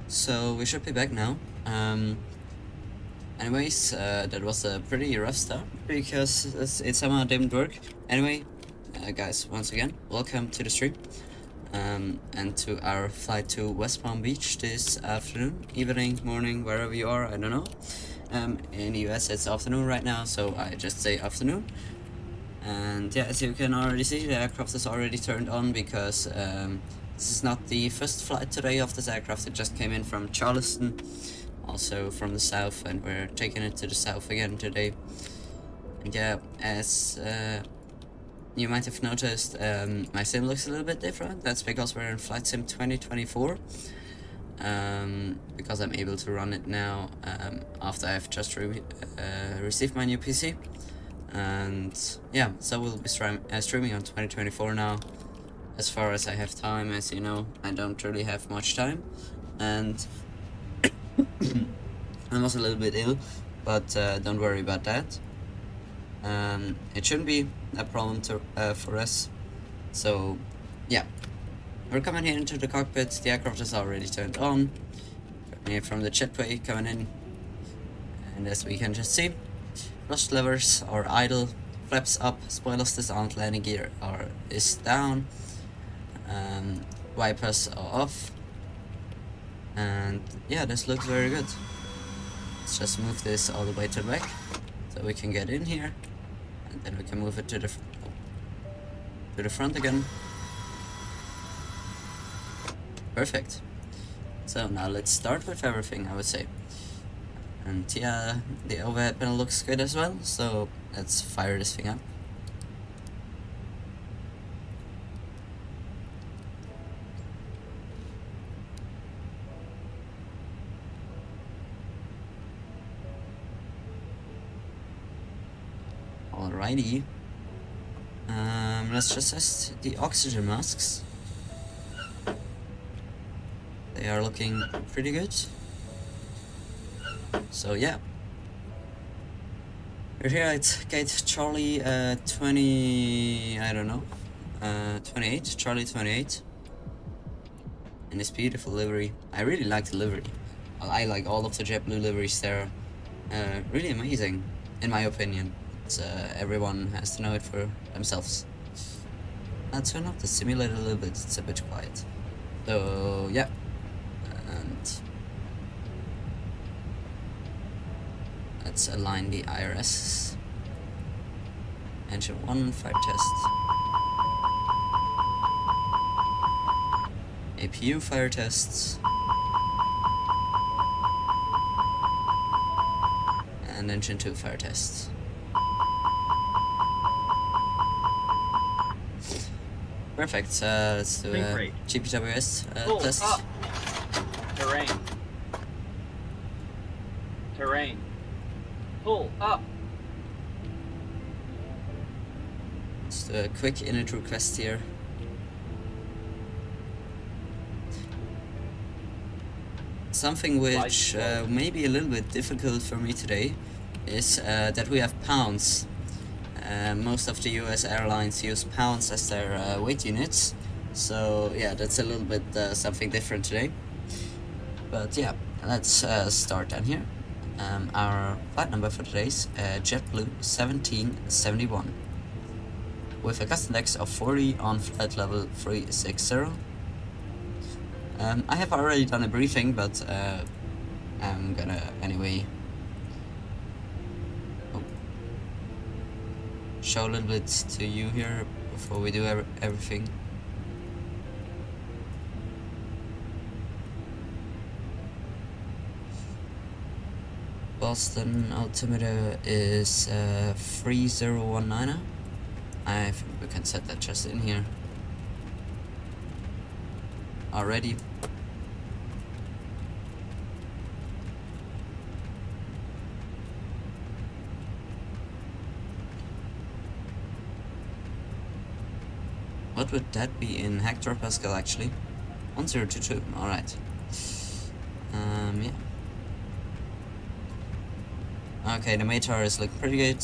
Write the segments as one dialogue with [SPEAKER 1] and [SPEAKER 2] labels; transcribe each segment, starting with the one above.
[SPEAKER 1] So we should be back now. Anyways, that was a pretty rough start because it somehow didn't work. Anyway, guys, once again, welcome to the stream. And to our flight to West Palm Beach this afternoon, evening, morning, wherever you are, I don't know. In the US it's afternoon right now, so I just say afternoon. And yeah, as you can already see, the aircraft is already turned on because this is not the first flight today of this aircraft. It just came in from Charleston, also from the south, and we're taking it to the south again today. And yeah, as you might have noticed, my sim looks a little bit different. That's because we're in Flight Sim 2024. Because I'm able to run it now after I've just received my new PC. And yeah, so we'll be streaming on 2024 now, as far as I have time. As you know, I don't really have much time, and I'm also a little bit ill, but don't worry about that. It shouldn't be a problem for us. So yeah, we're coming here into the cockpit. The aircraft is already turned on. Here from the jetway coming in, and as we can just see, thrust levers are idle, flaps up, spoilers disarmed, landing gear is down, wipers are off, and yeah, this looks very good. Let's just move this all the way to the back so we can get in here, and then we can move it to the front again. Perfect. So now let's start with everything, I would say. And yeah, the overhead panel looks good as well, so let's fire this thing up. Alrighty. Let's just test the oxygen masks. They are looking pretty good. So yeah, we're here at gate Charlie 20, I don't know, 28, Charlie 28, in this beautiful livery. I really like the livery. I like all of the JetBlue liveries. They're really amazing, in my opinion. So everyone has to know it for themselves. I'll turn up the simulator a little bit, it's a bit quiet. So yeah, and let's align the IRS. Engine 1, fire test. APU fire tests. And engine 2 fire tests. Perfect, let's do a GPWS test.
[SPEAKER 2] Up. Terrain. Terrain. Pull up.
[SPEAKER 1] Just a quick init request here. Something which may be a little bit difficult for me today is that we have pounds. Most of the US airlines use pounds as their weight units, so yeah, that's a little bit something different today. But yeah, let's start down here. Our flight number for today is JetBlue 1771 with a gust index of 40 on flight level 360. I have already done a briefing, but I'm gonna anyway show a little bit to you here before we do everything. Boston altimeter is 3019. I think we can set that just in here already. What would that be in hectopascal actually? 1022, alright. Yeah. Okay, the METAR is looking pretty good.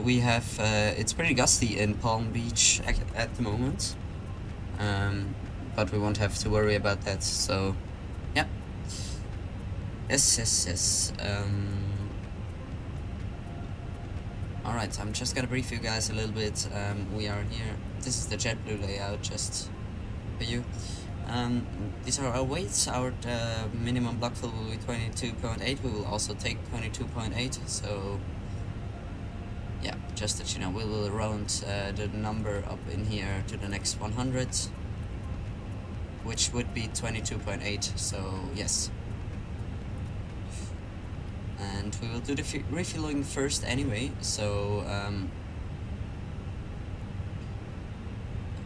[SPEAKER 1] We have, it's pretty gusty in Palm Beach at the moment. But we won't have to worry about that, so yeah. Yes. Alright, I'm just gonna brief you guys a little bit. We are here. This is the JetBlue layout, just for you. These are our weights. Our minimum block fill will be 22.8. We will also take 22.8. So yeah, just that you know, we will round the number up in here to the next 100, which would be 22.8. So yes. And we will do the refueling first anyway, so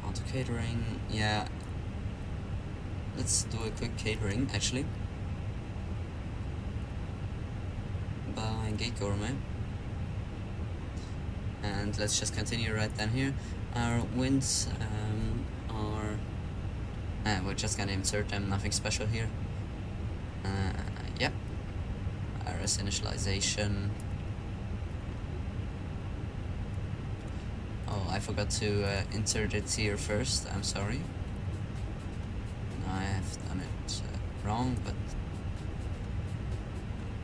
[SPEAKER 1] auto catering, yeah, let's do a quick catering actually by Gate Gourmet, and let's just continue right down here. Our winds are we're just gonna insert them, nothing special here. Yep. RS initialization. Oh, I forgot to insert it here first, I'm sorry. I have done it wrong, but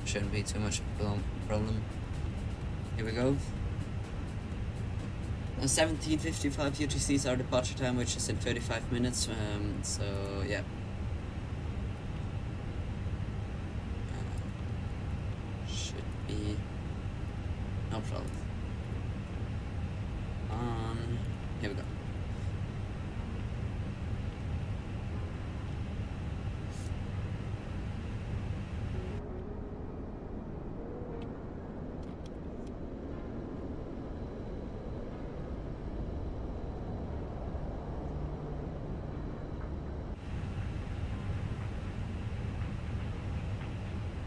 [SPEAKER 1] shouldn't be too much problem. Here we go. 17:55 UTCs our departure time, which is in 35 minutes, so yeah. No problem. Here we go.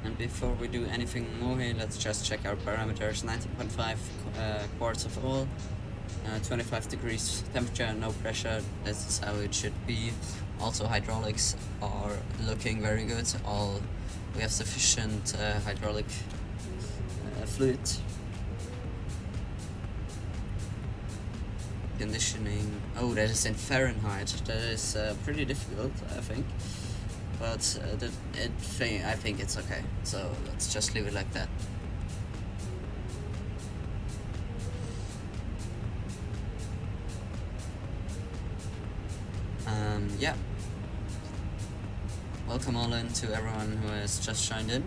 [SPEAKER 1] And before we do anything more here, let's just check our parameters. 19.5 quarts of oil, 25 degrees temperature, no pressure. This is how it should be. Also, hydraulics are looking very good. We have sufficient hydraulic fluid. Conditioning. Oh, that is in Fahrenheit. That is pretty difficult, I think. But I think it's okay. So let's just leave it like that. Yeah. Welcome all in to everyone who has just joined in.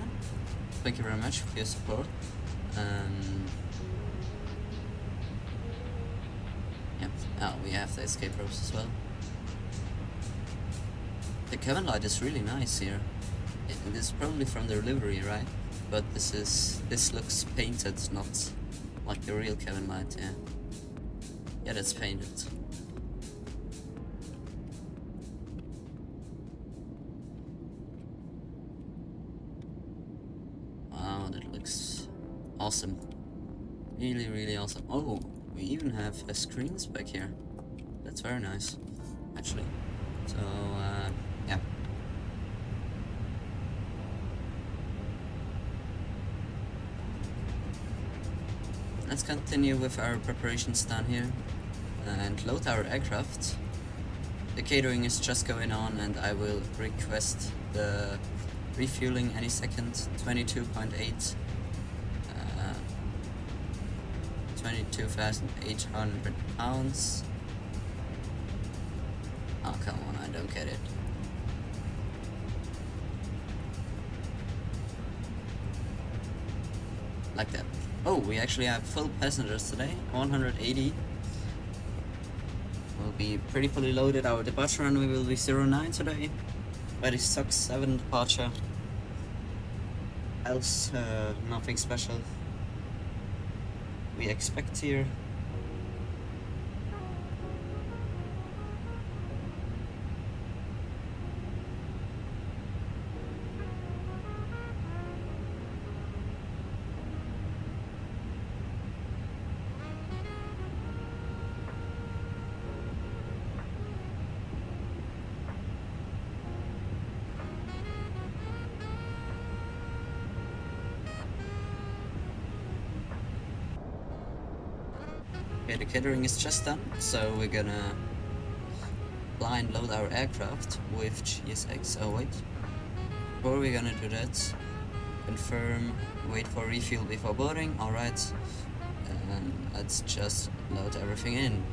[SPEAKER 1] Thank you very much for your support. Yep. Oh, we have the escape ropes as well. The cabin light is really nice here. It is probably from the livery, right? But this looks painted, not like the real cabin light. Yeah. Yeah, that's painted. Wow, that looks awesome. Really, really awesome. Oh, we even have screens back here. That's very nice, actually. So, yeah. Let's continue with our preparations down here and load our aircraft. The catering is just going on, and I will request the refueling any second. 22.8 22,800 pounds. Oh, come on, I don't get it. Like that. Oh, we actually have full passengers today, 180. We'll be pretty fully loaded. Our departure runway will be 09 today. Very sucks, 7 departure. Else, nothing special we expect here. Okay, the catering is just done, so we're gonna blind load our aircraft with GSX. Oh wait, before we're gonna do that, confirm, wait for refuel before boarding. Alright, let's just load everything in.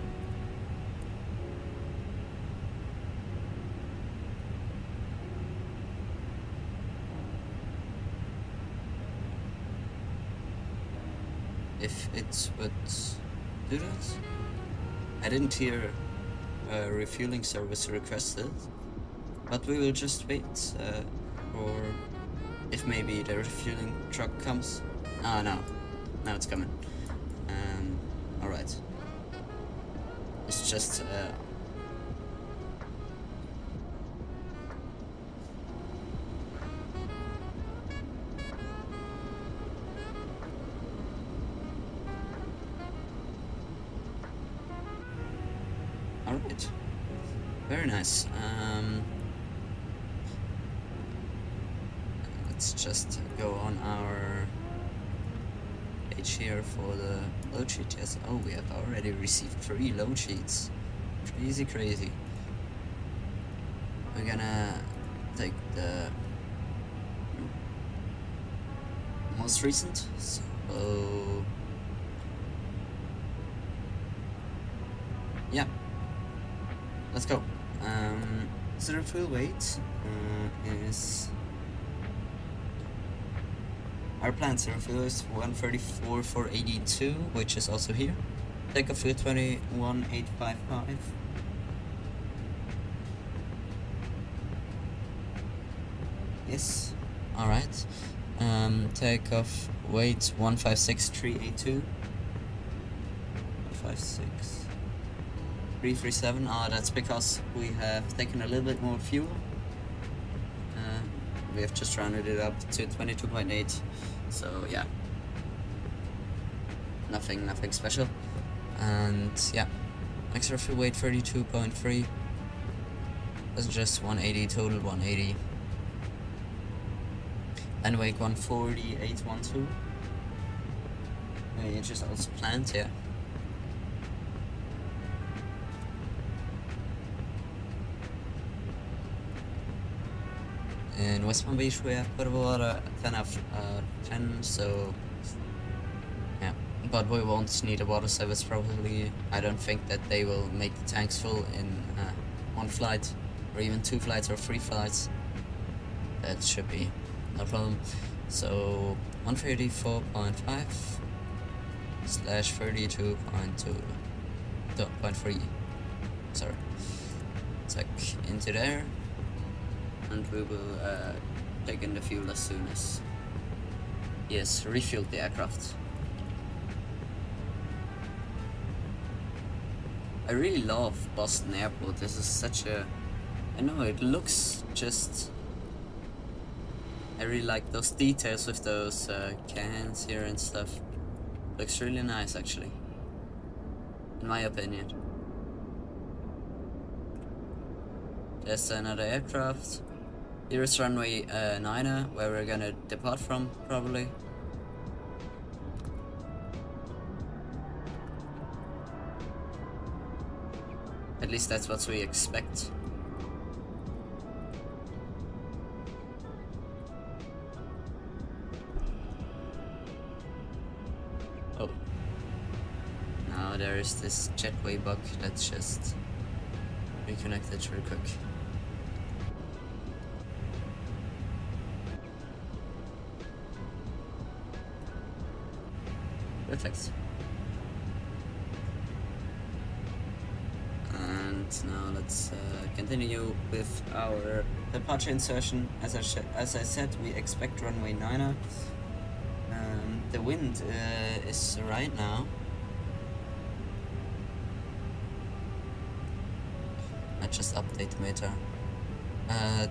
[SPEAKER 1] If it would do that. I didn't hear a refueling service requested, but we will just wait for if maybe the refueling truck comes. Ah, no, now it's coming. Alright. It's just alright. Very nice. Let's just go on our page here for the load sheet. Yes. Oh, we have already received 3 load sheets. Crazy. We're gonna take the most recent. So yeah. Let's go. So the fuel weight is our planned zero fuel is 134,482, which is also here. Take a fuel 21,855. Yes. Alright. Take off weight 156,382. 156,337. That's because we have taken a little bit more fuel. We have just rounded it up to 22.8. So yeah, nothing special. And yeah, extra fuel weight 32.3. That's just 180 total, 180. And weight 140,812. It just also planned, yeah. In West Palm Beach we have potable water, 10 out of 10, so yeah, but we won't need a water service probably. I don't think that they will make the tanks full in one flight, or even 2 flights or 3 flights. That should be no problem. So 134.5 slash 32.2.3. Sorry, check into there. And we will take in the fuel as soon as he has refueled the aircraft. I really love Boston Airport. This is such a... I know, it looks just... I really like those details with those cans here and stuff. Looks really nice actually, in my opinion. There's another aircraft. Here is runway 9, where we're gonna depart from, probably. At least that's what we expect. Oh. Now there is this jetway bug. Let's just reconnect it real quick. Perfect. And now let's continue with our departure insertion. As I said, we expect runway 9. The wind is right now. I just update the meter.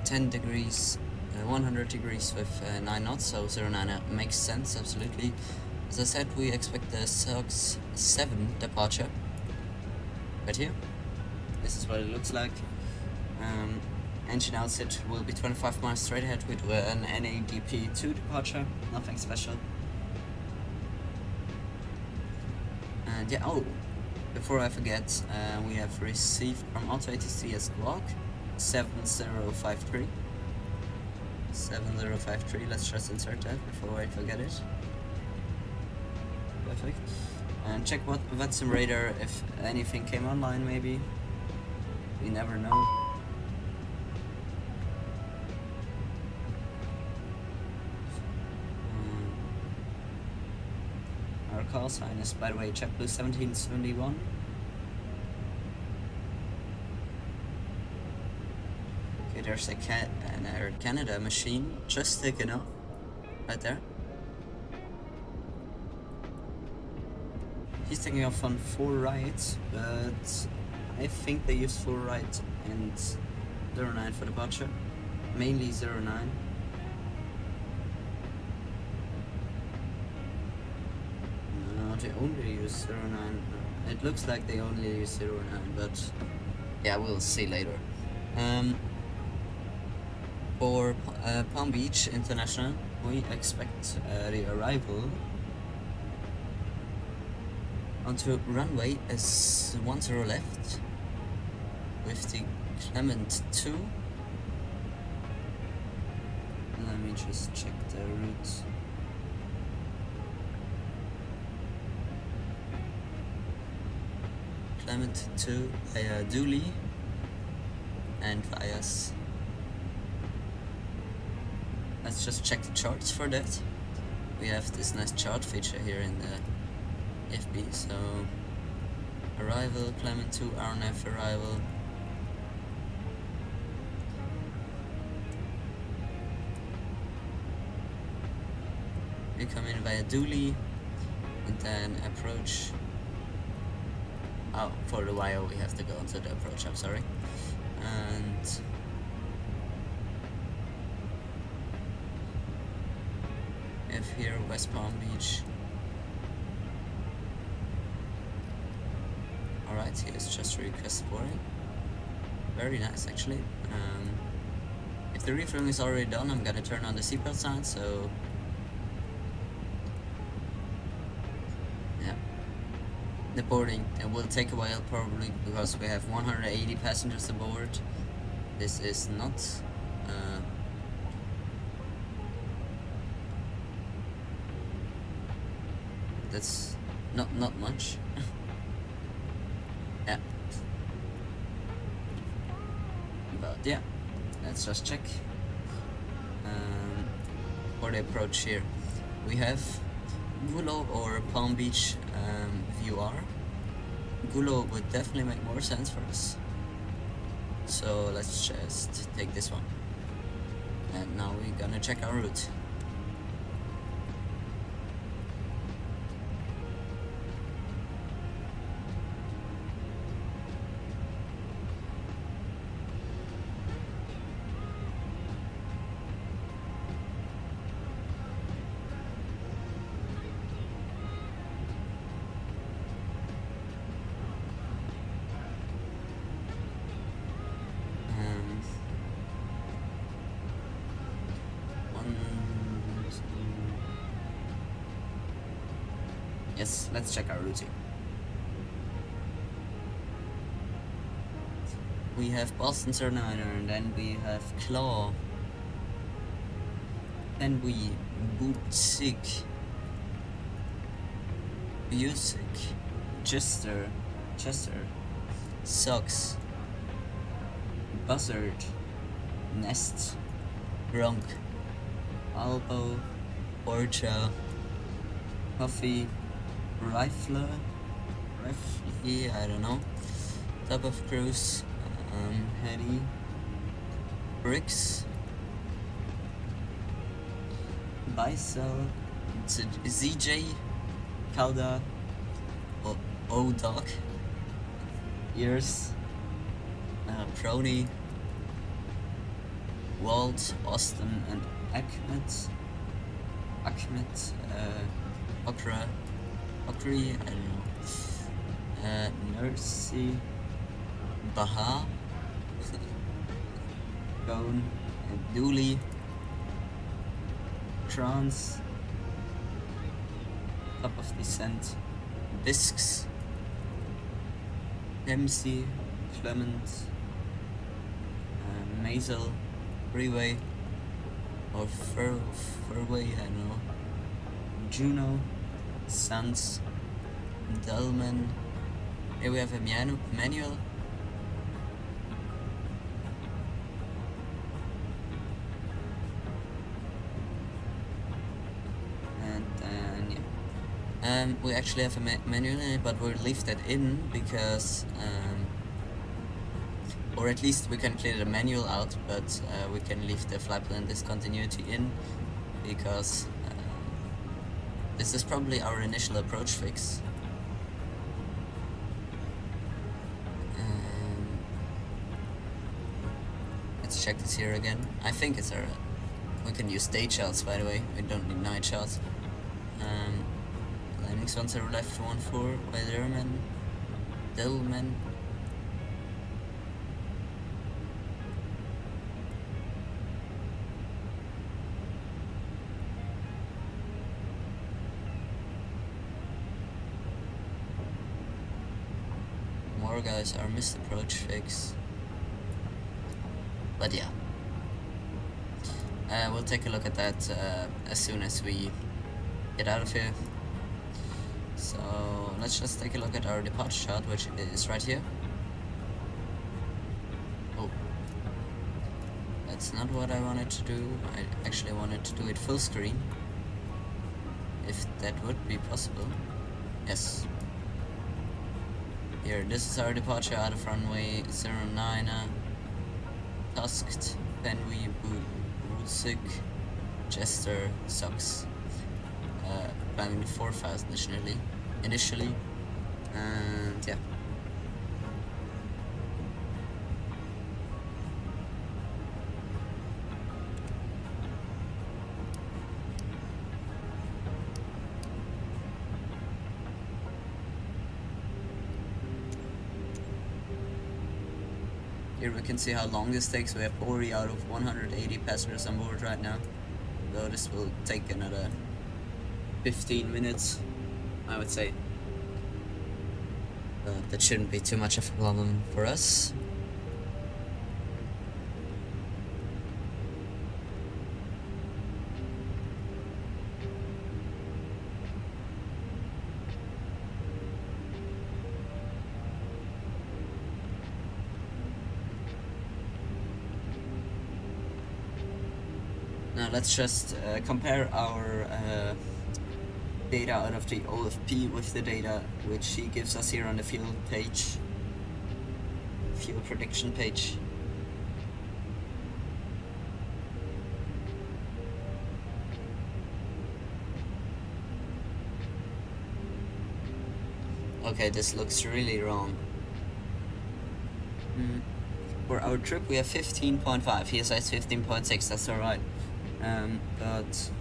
[SPEAKER 1] 10 degrees, 100 degrees with 9 knots, so 09 makes sense, absolutely. As I said, we expect the SOX 7 departure right here. This is what it looks like. Engine outset will be 25 miles straight ahead with an NADP 2 departure, nothing special. And yeah, oh, before I forget, we have received from Auto ATC a squawk 7053. 7053, let's just insert that before I forget it. Perfect. And check what simulator, if anything came online maybe. We never know. Our call sign is, by the way, JetBlue 1771. Okay, there's an Air Canada machine just sticking up right there. He's taking off on 4 right, but I think they use 4 right and 09 for departure, mainly 09. No, they only use 09. It looks like they only use 09, but yeah, we'll see later. For Palm Beach International, we expect the arrival onto runway is 10 left with the Clement 2. Let me just check the route. Clement 2 via Dooley and via. Let's just check the charts for that. We have this nice chart feature here in the FB. So arrival, Clement 2, RNF arrival. We come in via Dooley and then approach. Oh, for the YO we have to go onto the approach, I'm sorry. And we have here West Palm Beach. Alright, here's just request boarding. Very nice actually. If the refueling is already done, I'm gonna turn on the seatbelt sign, so yeah. The boarding, it will take a while probably because we have 180 passengers aboard. This is not that's not much. Yeah, but yeah, let's just check for the approach here. We have Gulo or Palm Beach VR. Gulo would definitely make more sense for us, so let's just take this one. And now we're gonna check our route. Yes, let's check our routing. We have Boston Surliner, and then we have Claw. Then we Boutique, Busick, Chester, Socks, Buzzard, Nest, Bronc, Albo, Orcha, Puffy, Rifle, I don't know, Top of Cruise, Hetty, Bricks, Bicel, ZJ, Calda, O-Dog, Ears, Prony, Walt, Austin, and Ahmed, Okri, I don't know, Nursey, Baha, Gone, and Dooley, Trance, Top of Descent, Discs, MC, Clement, Mazel, Freeway, or Furway, I don't know, Juno, Suns, Delman. Here we have a manual. And then, yeah. We actually have a manual in it, but we'll leave that in because, or at least we can clear the manual out, but we can leave the flight plan discontinuity in because this is probably our initial approach fix. Let's check this here again. I think it's our... We can use day shots, by the way. We don't need night shots. Landing sponsor left 14, Weatherman, Dillman. More guys are missed approach fix. But yeah, we'll take a look at that as soon as we get out of here. So let's just take a look at our departure chart, which is right here. Oh, that's not what I wanted to do. I actually wanted to do it full screen, if that would be possible. Yes. Here, this is our departure out of runway 09. Tusked, Penwee, Bootsig, Jester, Socks. Climbing the 4000 initially, and yeah. Here we can see how long this takes. We have 40 out of 180 passengers on board right now. Though this will take another 15 minutes, I would say. But that shouldn't be too much of a problem for us. Now let's just compare our data out of the OFP with the data which he gives us here on the fuel page, fuel prediction page. Okay, this looks really wrong. For our trip we have 15.5, he says 15.6, that's alright. But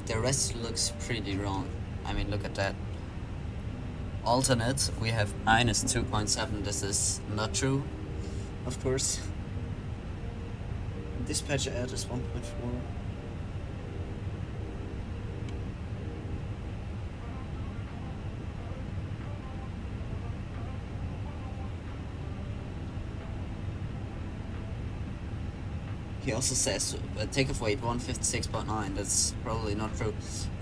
[SPEAKER 1] the rest looks pretty wrong. I mean, look at that. Alternate, we have minus 2.7. This is not true, of course. Dispatch address 1.4. He also says takeoff weight 156.9. That's probably not true.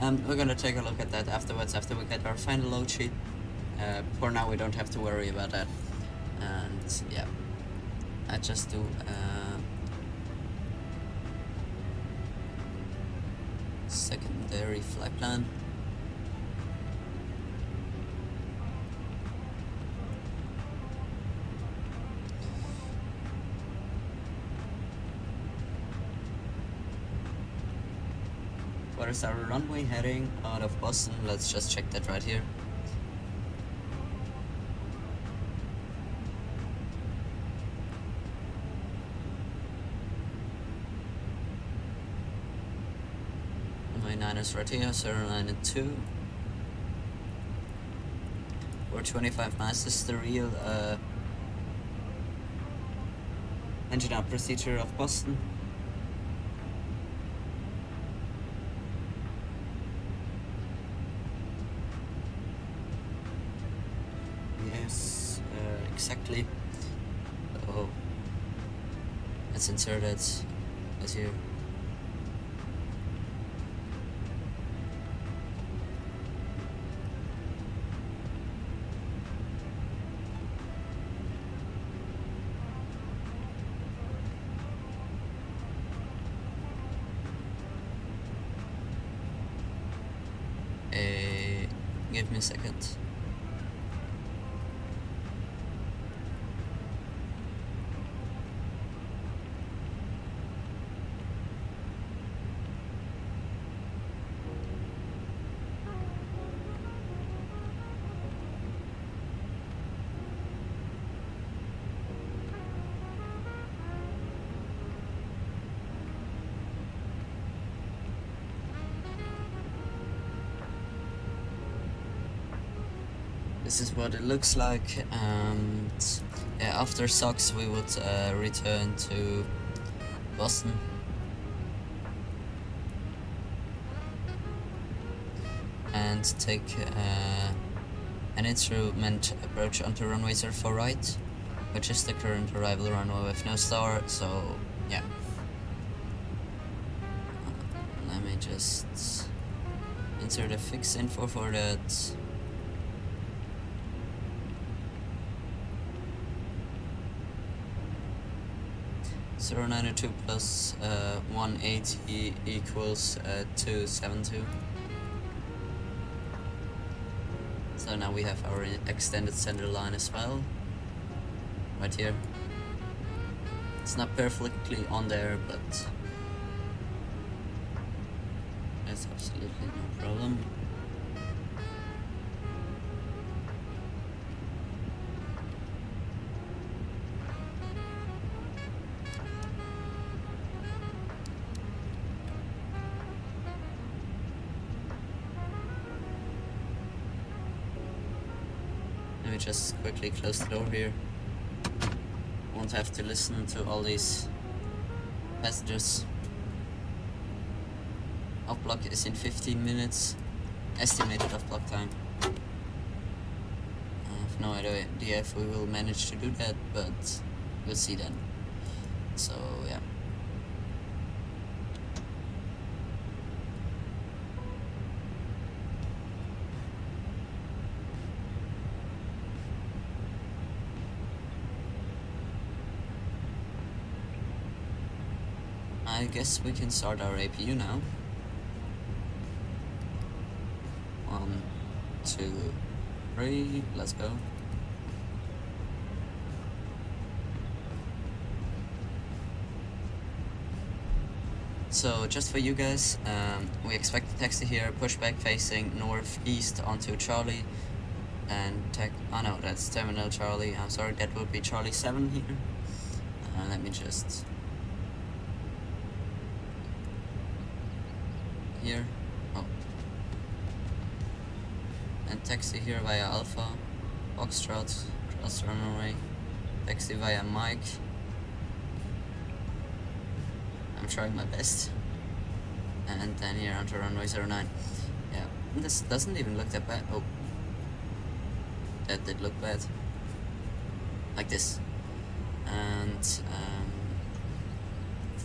[SPEAKER 1] We're gonna take a look at that afterwards, after we get our final load sheet. For now, we don't have to worry about that. And yeah, I just do secondary flight plan. Where is our runway heading out of Boston? Let's just check that right here. Runway 9 is right here, 09 and 2. 425 miles, this is the real engine out procedure of Boston. Exactly. So let's insert it as here. Give me a second. This is what it looks like, and yeah, after SOX we would return to Boston. And take an instrument approach onto runway 04 right, which is the current arrival runway with no star, so yeah. Let me just insert a fix info for that. 092 plus 180 equals 272. So now we have our extended center line as well, right here. It's not perfectly on there, but that's absolutely no problem. Let me just quickly close the door here. Won't have to listen to all these passengers. Off block is in 15 minutes. Estimated off block time. I have no idea if we will manage to do that, but we'll see then. So yeah. I guess we can start our APU now. 1, 2, 3, let's go. So just for you guys, we expect the taxi here, pushback facing northeast onto Charlie, and oh no, that's Terminal Charlie. I'm sorry, that would be Charlie 7 here. Let me just here. Oh. And taxi here via Alpha, Foxtrot, cross runway, taxi via Mike. I'm trying my best. And then here onto runway 09. Yeah, this doesn't even look that bad. Oh, that did look bad. Like this. And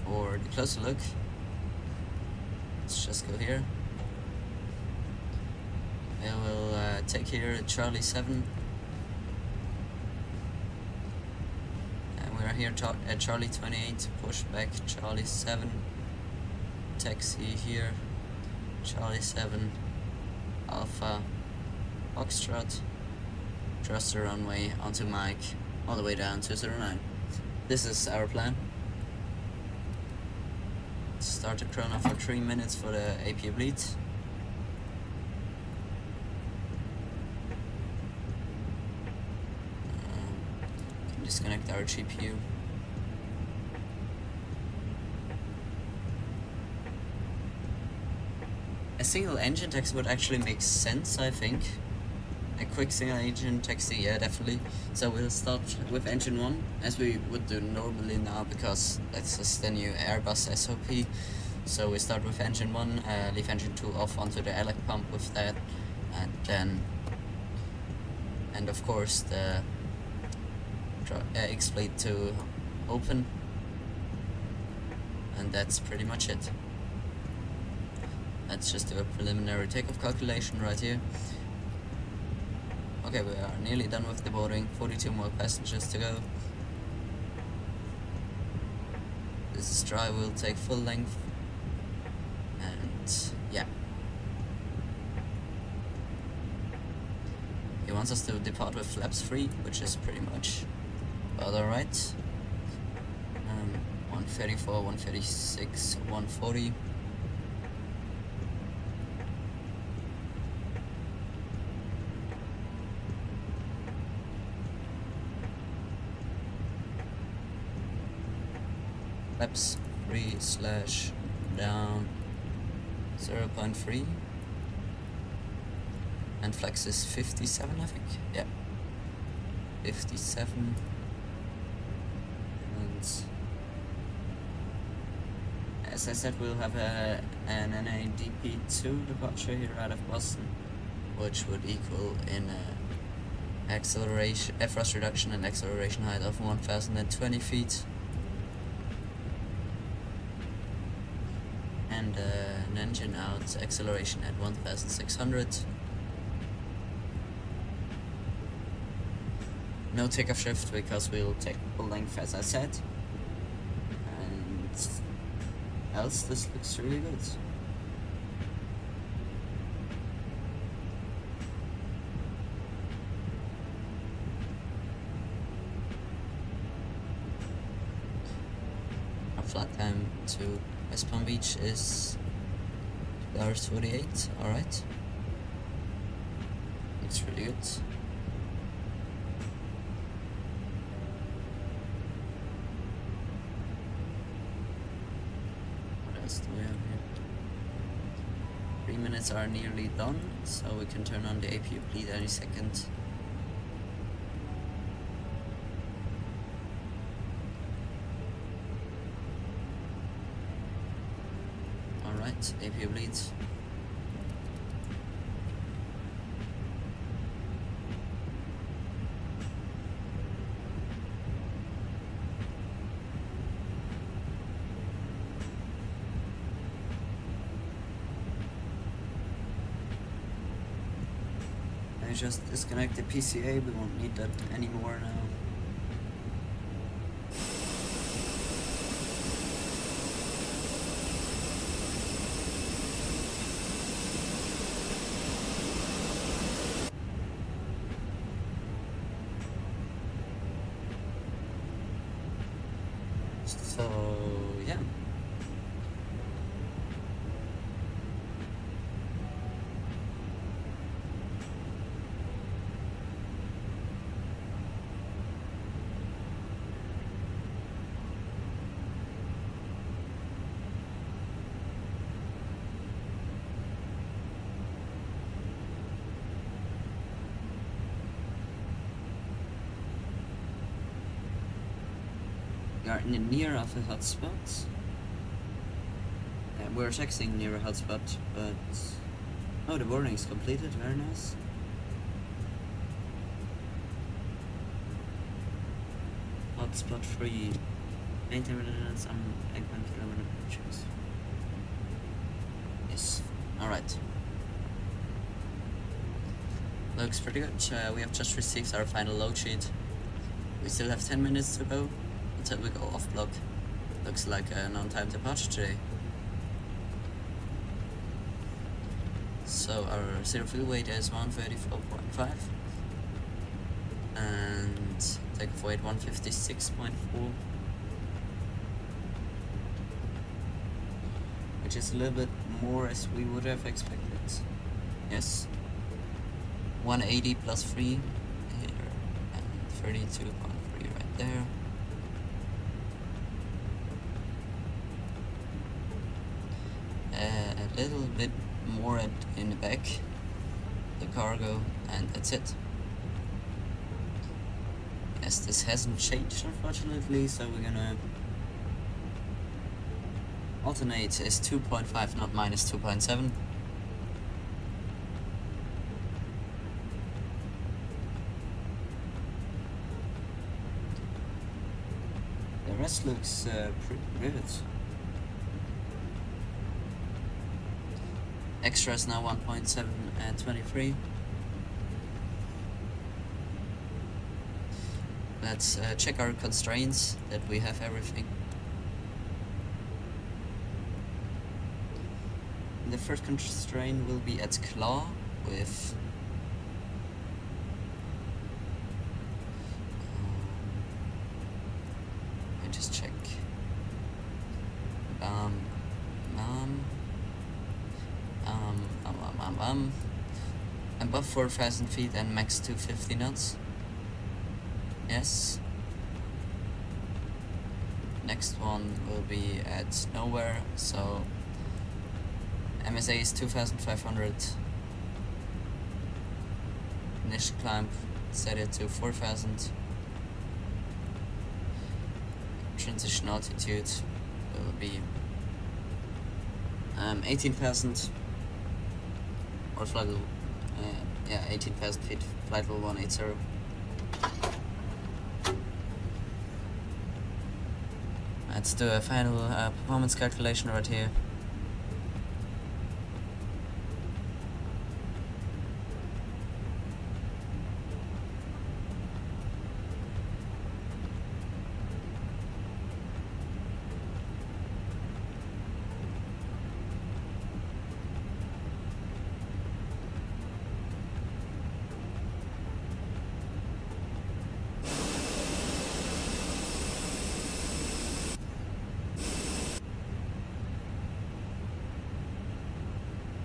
[SPEAKER 1] for the closer look, let's just go here. I will take here Charlie 7. And we are here at Charlie 28, push back Charlie 7. Taxi here, Charlie 7, Alpha, Foxtrot, trust the runway onto Mike, all the way down to 09. This is our plan. Start the chrono for 3 minutes for the APU bleed. Disconnect our GPU. A single engine taxi would actually make sense, I think. A quick single engine taxi, yeah, definitely. So we'll start with engine 1, as we would do normally now, because that's just the new Airbus SOP. So we start with engine 1, leave engine 2 off onto the elec pump with that, and then, and of course the X-plate to open, and that's pretty much it. Let's just do a preliminary takeoff calculation right here. Okay, we are nearly done with the boarding, 42 more passengers to go. This is dry, we'll take full length, and yeah. He wants us to depart with flaps free, which is pretty much about alright. 134, 136, 140. Flaps free / down 0.3. And flex is 57, I think. Yeah, 57. And as I said, we'll have an NADP2 departure here out of Boston, which would equal in acceleration, thrust reduction and acceleration height of 1,020 feet. And an engine out acceleration at 1,600. No takeoff shift because we'll take full length, as I said. And else, this looks really good. Our flight time to West Palm Beach is 2 hours 48. Alright. Looks really good. Do we have here? 3 minutes are nearly done, so we can turn on the APU bleed any second. Alright, APU bleeds. I just disconnect the PCA, we won't need that anymore now. So, yeah. We are near of a hotspot. We're texting near a hotspot, but oh, the boarding is completed. Very nice. Hotspot free. Maintenance on 8 kilometer pitches. Yes. All right. Looks pretty good. We have just received our final load sheet. We still have 10 minutes to go until we go off block. Looks like an on-time departure today. So our zero fuel weight is 134.5 and takeoff weight 156.4, which is a little bit more as we would have expected. Yes, 180 plus 3 here and 32.3 right there. A little bit more in the back, the cargo, and that's it. Yes, this hasn't changed unfortunately, so we're gonna alternate is 2.5, not minus 2.7. rest looks pretty good. Extras now 1.7 and 23. Let's check our constraints, that we have everything. The first constraint will be at claw with I just check above 4,000 feet and max 250 knots. Yes. Next one will be at nowhere, so MSA is 2,500. Initial climb, set it to 4,000. Transition altitude will be 18,000, or flight level, 18,000 feet, flight level 180. Let's do a final performance calculation right here.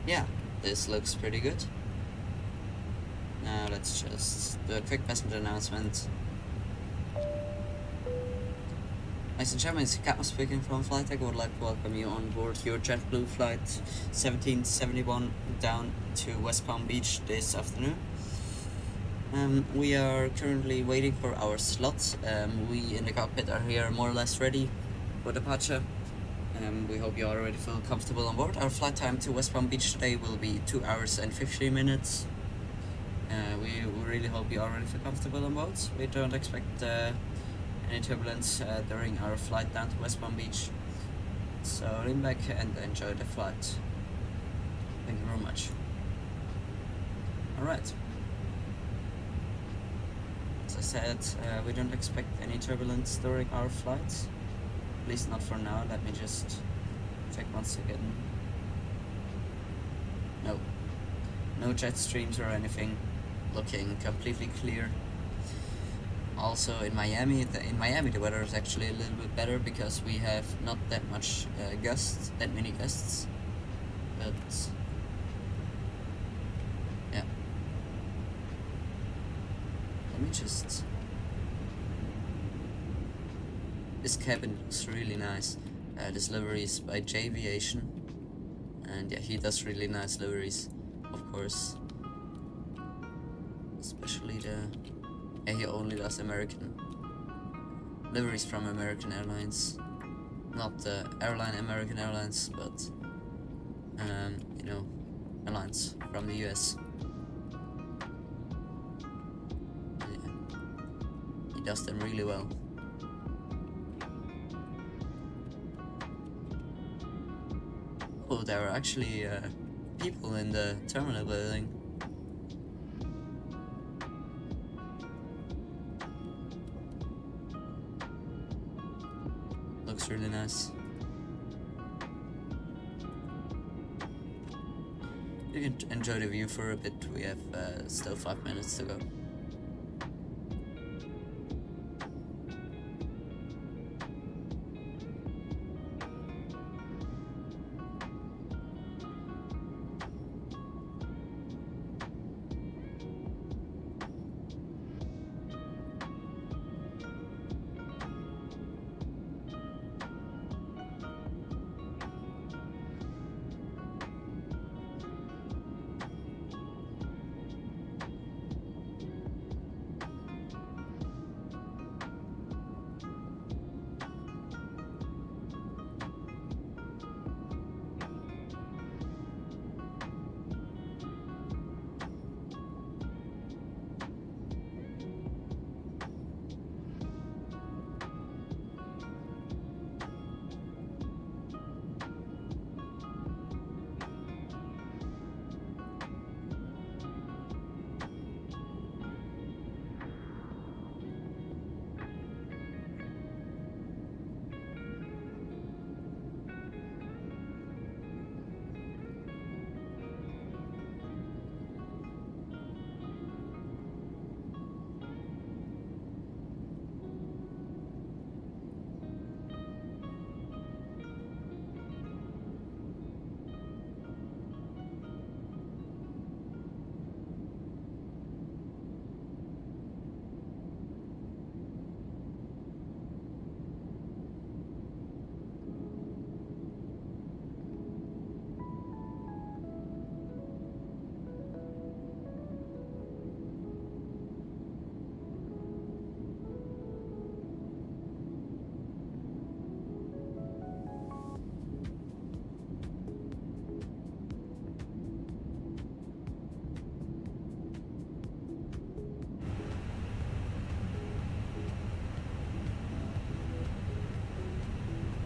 [SPEAKER 1] Yeah, this looks pretty good. Now let's just do a quick passenger announcement. Ladies and gentlemen, it's Captain speaking from FlyTampa. I would like to welcome you on board your JetBlue flight 1771 down to West Palm Beach this afternoon. We are currently waiting for our slots. We in the cockpit are here more or less ready for departure. We hope you already feel comfortable on board. Our flight time to West Palm Beach today will be 2 hours and 15 minutes. We really hope you already feel comfortable on board. We don't expect any turbulence during our flight down to West Palm Beach. So lean back and enjoy the flight. Thank you very much. Alright. As I said, we don't expect any turbulence during our flight. At least not for now. Let me just check once again. No jet streams or anything. Looking completely clear. Also in Miami, the weather is actually a little bit better because we have not that much gusts, that many gusts. But yeah. Let me just. This cabin looks really nice. This livery is by JViation, and yeah, he does really nice liveries, of course. Especially he only does American liveries from American Airlines, not the airline American Airlines, but airlines from the US. Yeah, he does them really well. Oh, there are actually people in the terminal building. Looks really nice. You can enjoy the view for a bit. We have still 5 minutes to go.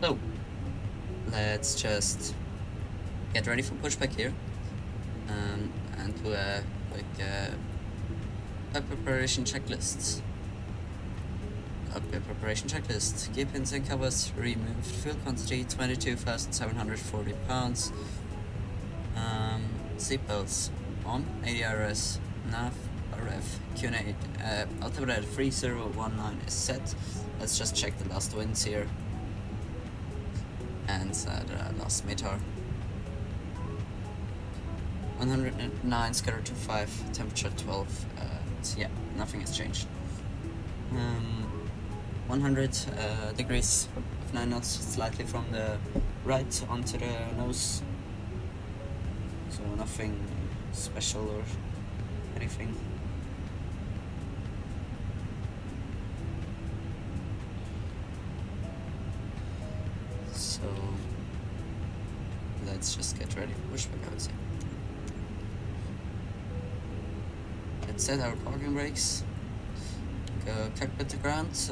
[SPEAKER 1] So let's just get ready for pushback here, and do a quick preparation checklist. Preparation checklist. Gear pins and covers removed. Fuel quantity 22,740 pounds. Seatbelts on. ADRS, nav, RF, Q8. Altimeter 3019 is set. Let's just check the last winds here. And the last meter. 109 scattered to 5, temperature 12. So yeah, nothing has changed. 100 degrees of 9 knots, slightly from the right onto the nose. So nothing special or anything. So let's just get ready for pushback, I would say. Let's set our parking brakes. Go cockpit to ground.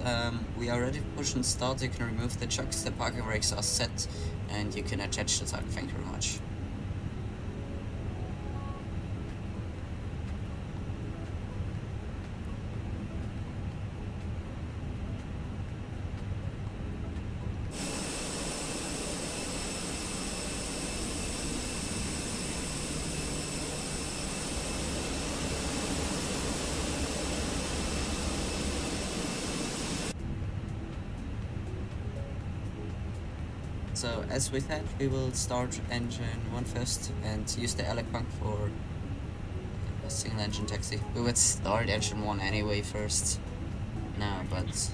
[SPEAKER 1] We are ready to push and start. You can remove the chocks, the parking brakes are set, and you can attach the tug. Thank you very much. So as we said, we will start engine 1 first and use the LEC pump for a single engine taxi. We would start engine 1 anyway first. No, but...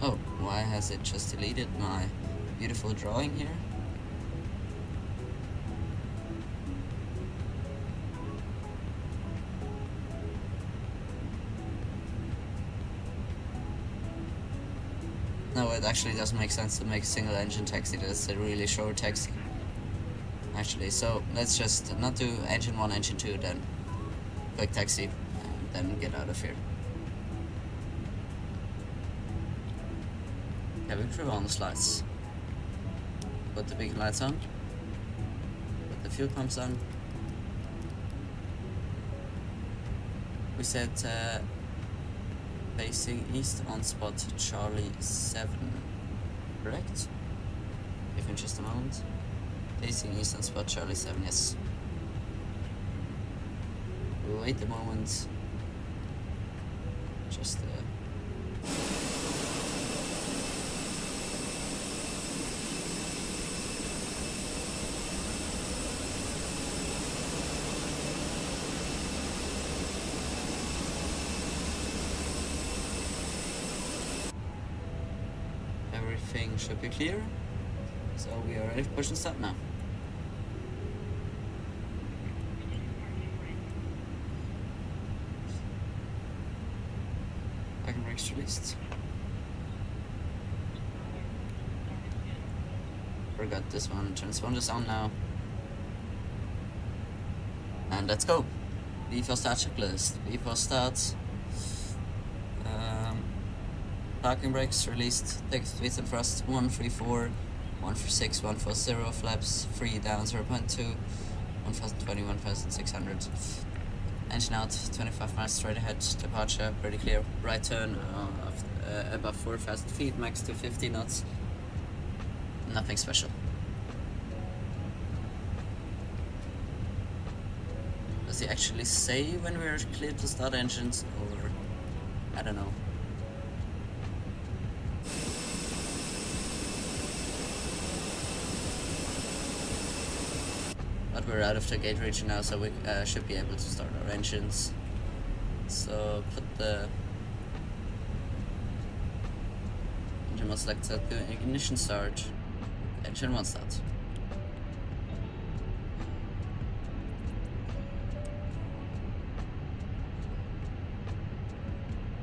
[SPEAKER 1] Oh, why has it just deleted my beautiful drawing here? No, it actually doesn't make sense to make a single engine taxi. That's a really short taxi, actually. So let's just not do engine 1, engine 2, then quick taxi, and then get out of here. Cabin crew on the slides. Put the beacon lights on. Put the fuel pumps on. We set facing east on spot Charlie 7, correct? Give me just a moment. Facing east on spot Charlie 7, yes. We'll wait a moment. Just everything should be clear. So we are ready to push and start now. Parking brakes released. Forgot this one. Transponders on now. And let's go. Before start checklist. Before start. Parking brakes released. Take tweets and thrust 134, 146, 140. Flaps 3 down 0.2, 1020, 1600. Engine out 25 miles straight ahead. Departure pretty clear. Right turn above 4,000 feet. Max to 50 knots. Nothing special. Does he actually say when we're clear to start engines, or I don't know. But we're out of the gate region now, so we should be able to start our engines. So put the engine was selected, do ignition start, engine 1 start.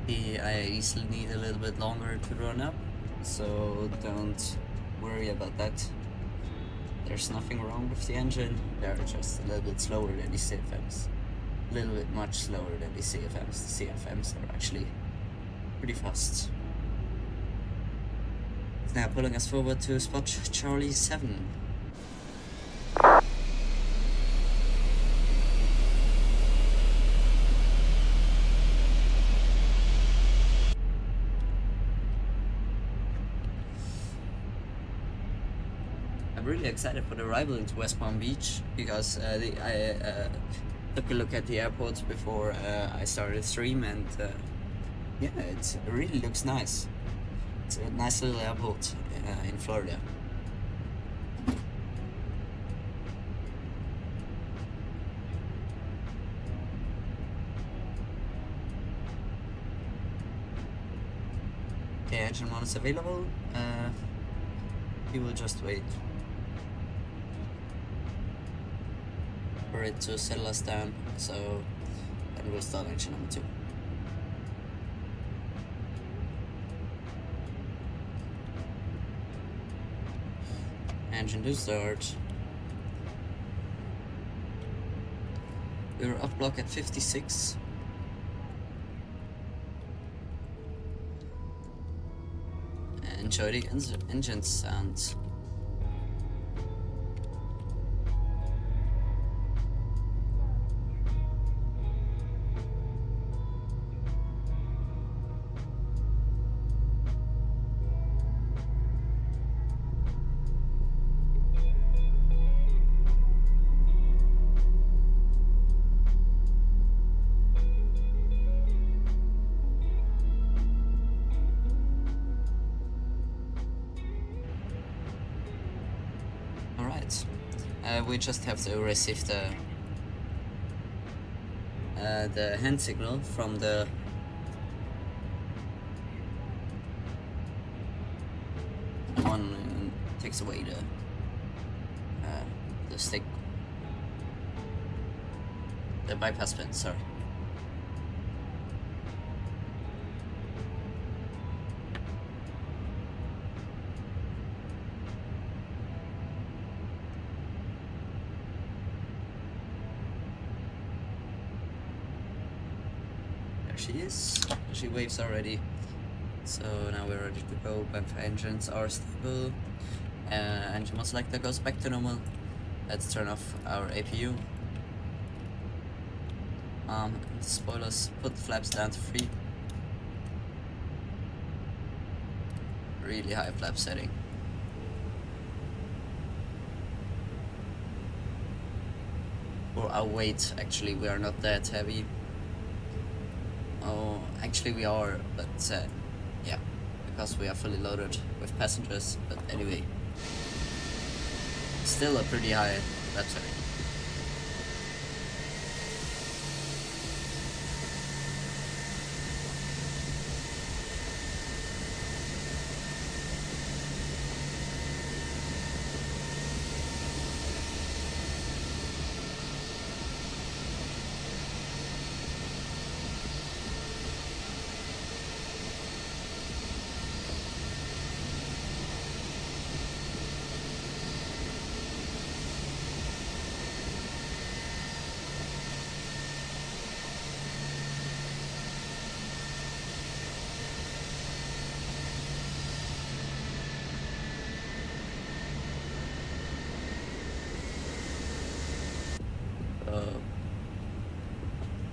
[SPEAKER 1] The IAEs need a little bit longer to run up, so don't worry about that. There's nothing wrong with the engine, they're just a little bit slower than the CFMs. A little bit much slower than the CFMs. The CFMs are actually pretty fast. Now pulling us forward to spot Charlie 7. I'm really excited for the arrival into West Palm Beach because I took a look at the airport before I started the stream, and yeah, it really looks nice. It's a nice little airport in Florida. Okay, engine 1 is available. We will just wait for it to settle us down, so then we'll start engine number 2. Engine 2 start. We're up block at 56. Enjoy the engine sound. We just have to receive the hand signal from the one who takes away the stick, the bypass pin. Sorry. She is. She waves already. So now we're ready to go. Both engines are stable. Engine mode selector goes back to normal. Let's turn off our APU. Spoilers, put the flaps down to 3. Really high flap setting. For our weight, actually, we are not that heavy. Oh, actually we are, but yeah, because we are fully loaded with passengers. But anyway, still a pretty high flap setting.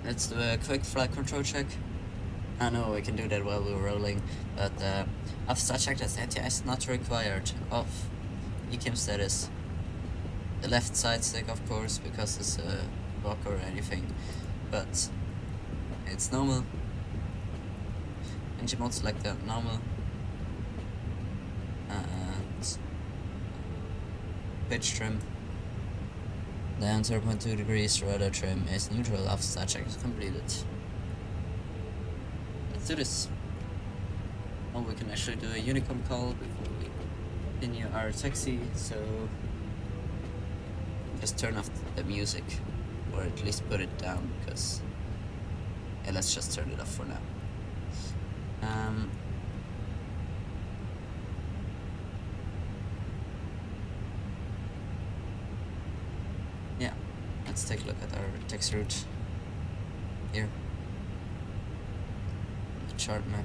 [SPEAKER 1] Let's do a quick flight control check. I know we can do that while we're rolling, but after check that ATI is not required. Off. ECAM status. The left side stick, of course, because it's a block or anything, but it's normal. Engine mode selector, normal. And pitch trim. Down 0.2 degrees, rudder trim is neutral after start check is completed. Let's do this. Oh, we can actually do a Unicom call before we continue our taxi, so just turn off the music, or at least put it down, because yeah, let's just turn it off for now. Yeah, let's take a look at our taxi route here. The chart map.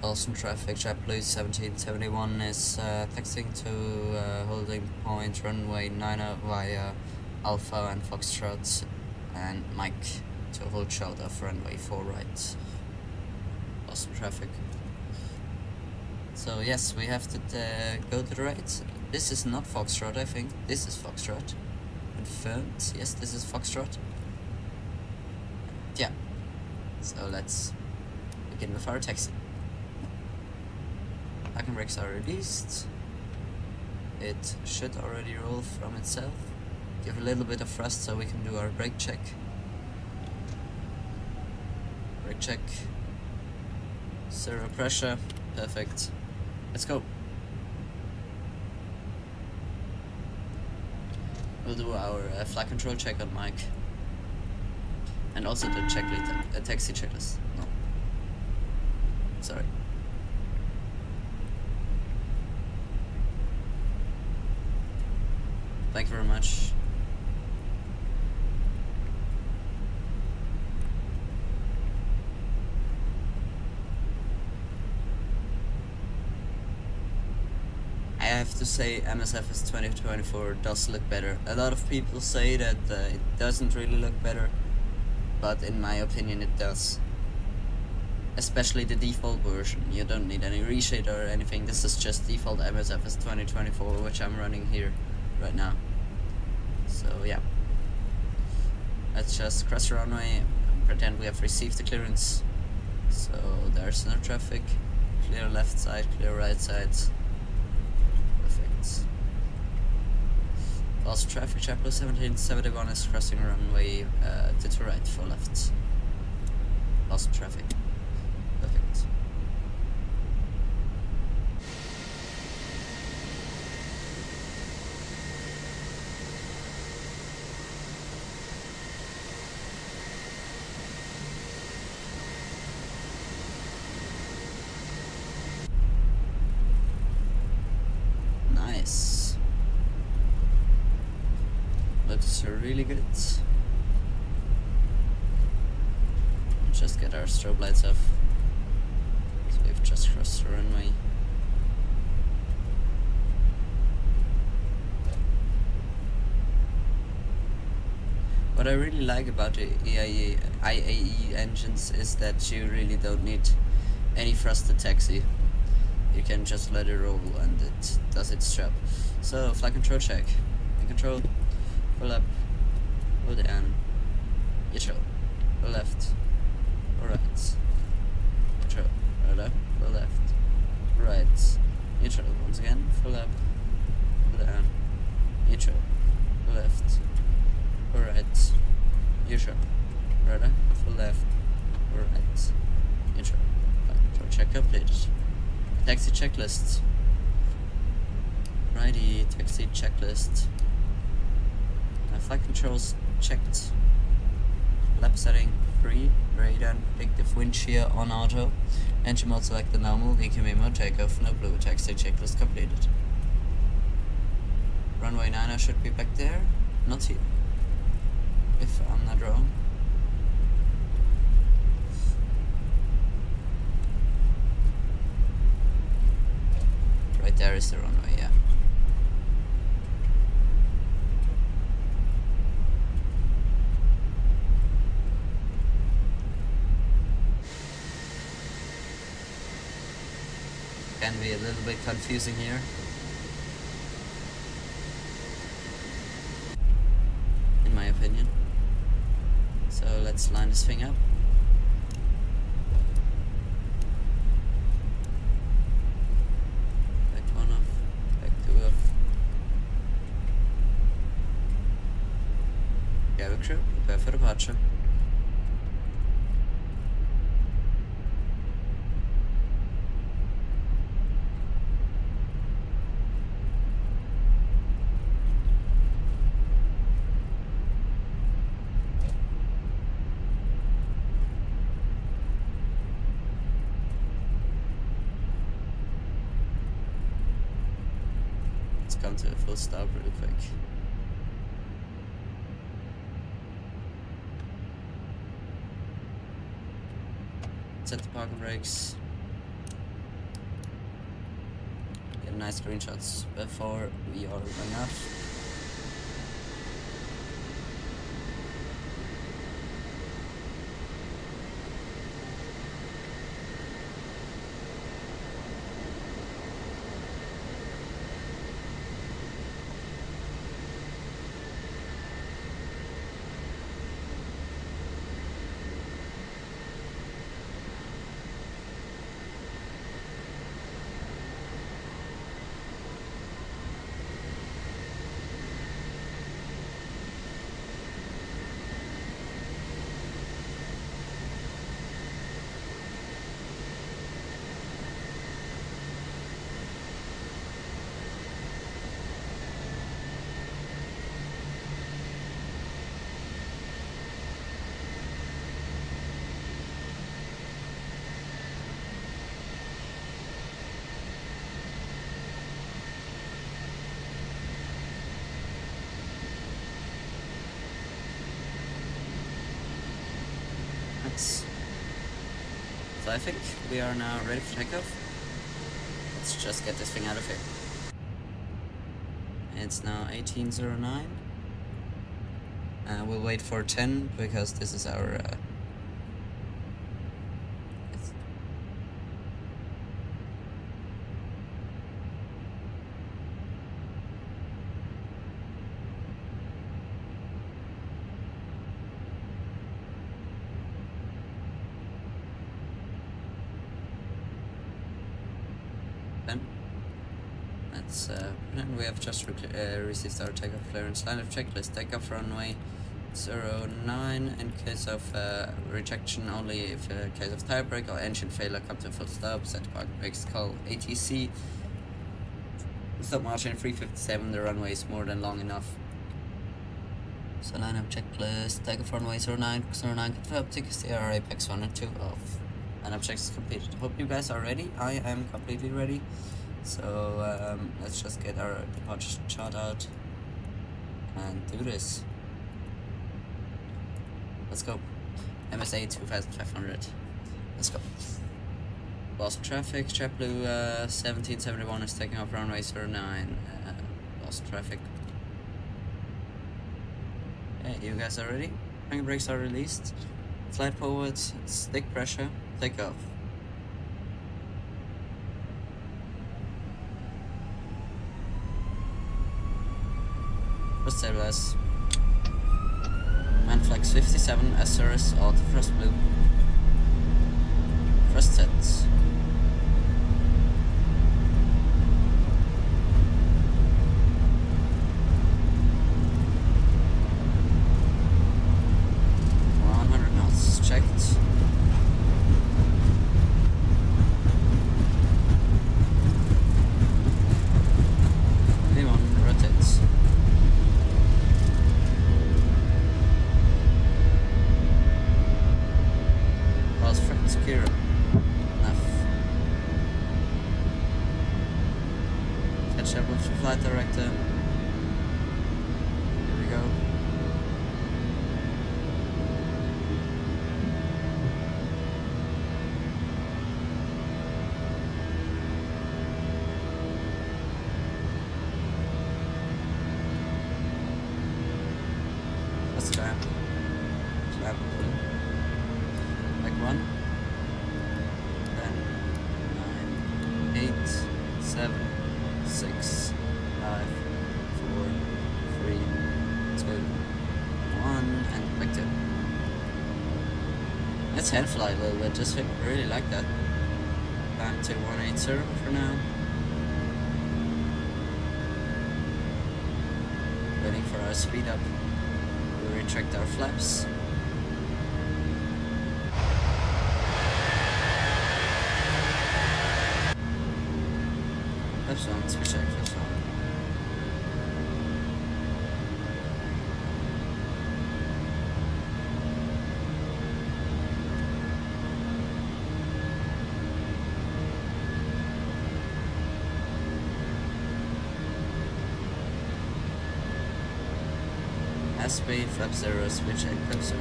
[SPEAKER 1] Boston traffic, JetBlue 1771 is taxiing to holding point runway 90 via Alpha and Foxtrot, and Mike to hold short of runway 4 right. Boston traffic. So yes, we have to go to the right. This is not Foxtrot, I think. This is Foxtrot. Confirmed. Yes, this is Foxtrot. Yeah. So let's begin with our taxi. Parking brakes are released. It should already roll from itself. Give a little bit of thrust so we can do our brake check. Brake check. Zero pressure. Perfect. Let's go. We'll do our flight control check on Mike. And also the checklist, taxi checklist. No. Sorry. Thank you very much. I have to say FS2024 does look better. A lot of people say that it doesn't really look better, but in my opinion it does. Especially the default version. You don't need any reshade or anything. This is just default FS2024, which I'm running here right now. So yeah, let's just cross the runway and pretend we have received the clearance. So there's no traffic. Clear left side, clear right side. Perfect. Also traffic, JetBlue 1771 is crossing runway to the right for left. Also traffic. Perfect. Nice. Looks really good. Just get our strobe lights off. So we've just crossed the runway. What I really like about the IAE engines is that you really don't need any thrusted taxi. You can just let it roll and it does its job. So flight control check. In control, pull up, pull down, neutral, pull left, pull right, neutral, pull up, pull left, right, neutral, once again, pull up, pull down, neutral, pull left, pull right, neutral, pull up, pull left, pull right, neutral, flight control check completed. Taxi checklist. Righty, taxi checklist. Flight controls checked. Lap setting 3. Radar predictive wind shear on auto. Engine mode selected normal. EQM mode takeoff. No blue. Taxi checklist completed. Runway 9 should be back there. Not here. If I'm not wrong. Right there is the runway, yeah. Can be a little bit confusing here. In my opinion. So let's line this thing up. Crew, prepare for departure. Let's come to a full stop really quick. Set the parking brakes. get nice screenshots before we are going off. So I think we are now ready for takeoff. Let's just get this thing out of here. It's now 18:09. We'll wait for 10 because this is our then we have just received our takeoff clearance line of checklist. Takeoff runway 09 in case of rejection only if in case of tire brake or engine failure come to full stop. Set park brakes call ATC. Stop margin 357, the runway is more than long enough. So line up checklist, takeoff runway 09 confirmed, tickets TR Apex 1 and 2 off. Line up check is completed. Hope you guys are ready. I am completely ready. So let's just get our departure chart out and do this. Let's go. MSA 2500. Let's go. Lost traffic. JetBlue 1771 is taking off runway 09. Lost traffic. Okay, you guys are ready? Parking brakes are released. Slide forward. Stick pressure. Take off. First stabilize. Man flex 57, ASUS, auto thrust blue. First set. Flight director. Here we go. Let's try. Slap. Like 1. 10, 9, 8, 7, 6, 5, 4, 3, 2, 1, and back 2. Let's head fly a little bit, just really like that. Back to 180 for now. Waiting for our speed up. We retract our flaps. Flaps on, switch check, flaps on. Speed, flap 0, switch and flap 0.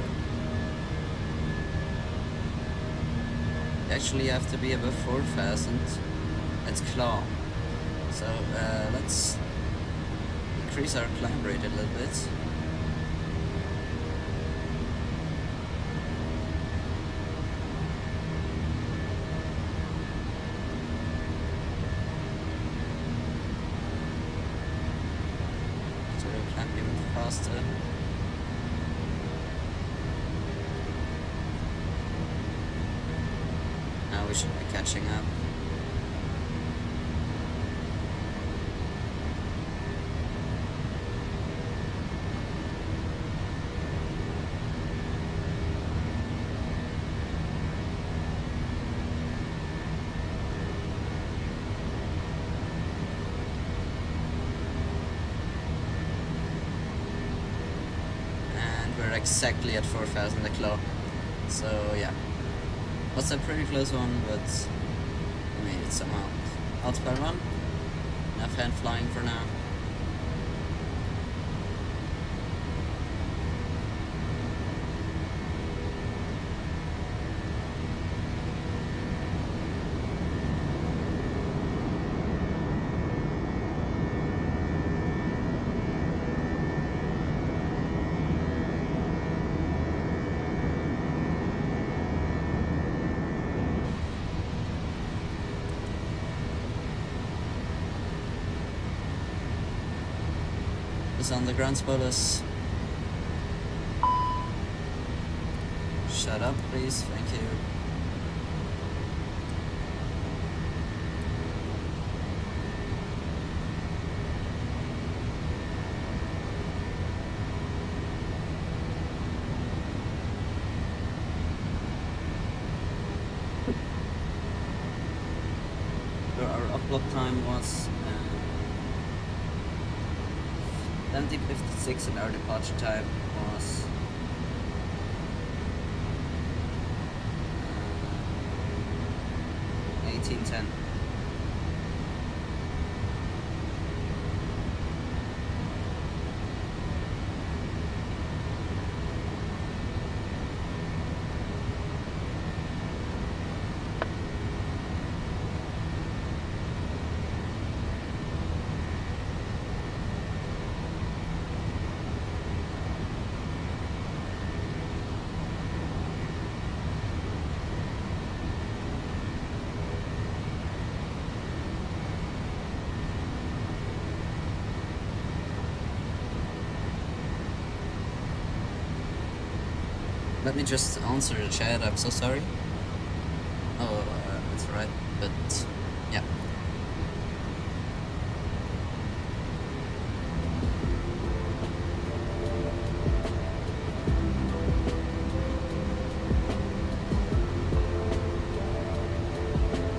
[SPEAKER 1] You actually have to be above 4 fastened. That's claw. So let's increase our climb rate a little bit. Faster. Now we should be catching up. We're exactly at 4,000 a kilo, so yeah, was a pretty close one, but I made it somehow. Outspire 1, enough hand flying for now. On the ground spoilers. Shut up, please. Thank you. So our upload time was 20:56 and our departure time was 18:10. Let me just answer the chat, I'm so sorry. Oh, that's alright, but yeah.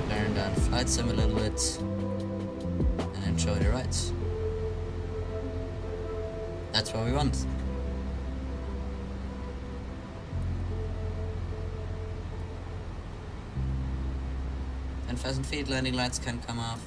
[SPEAKER 1] Turn down flight sim a little bit and enjoy the rides. That's what we want. 10,000 feet, landing lights can come off.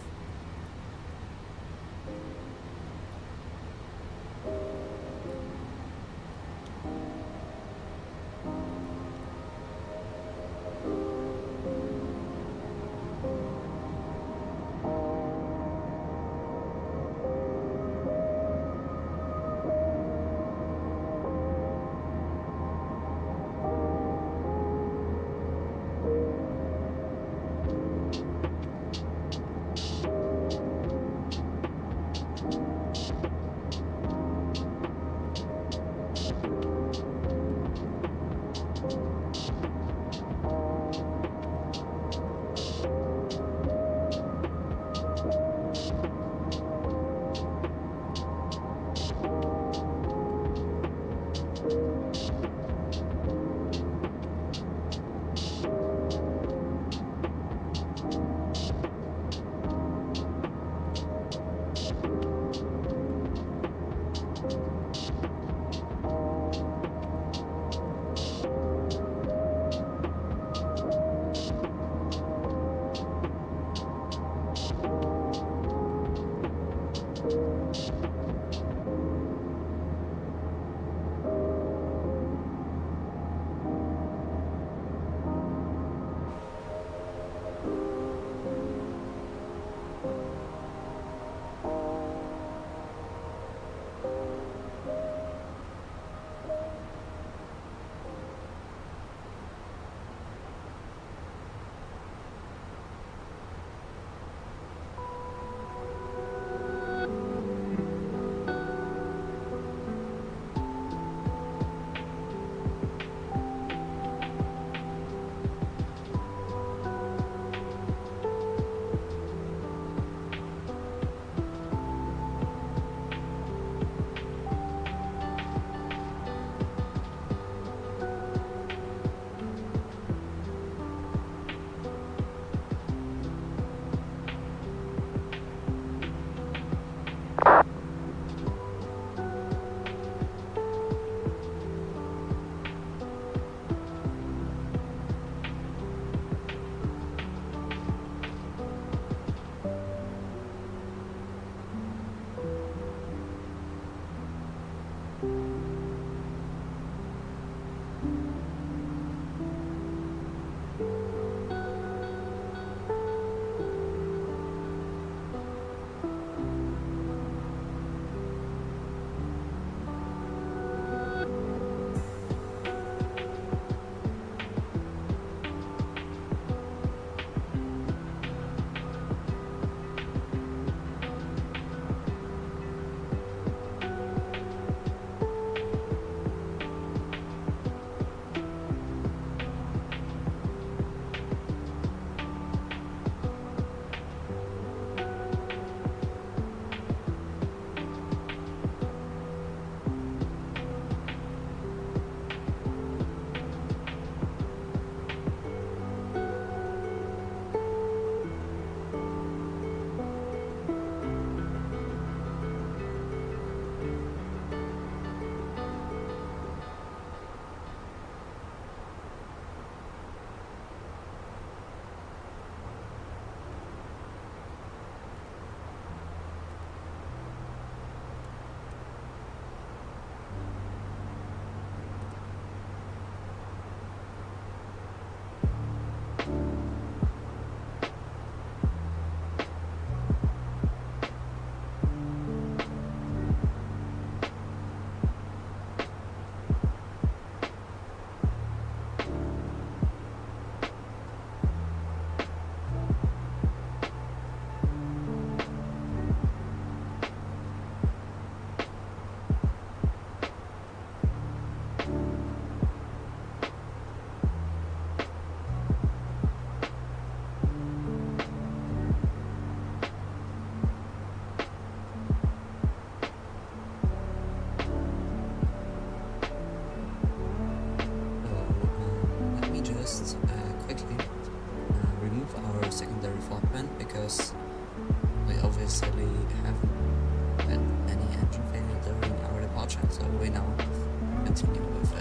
[SPEAKER 1] continue with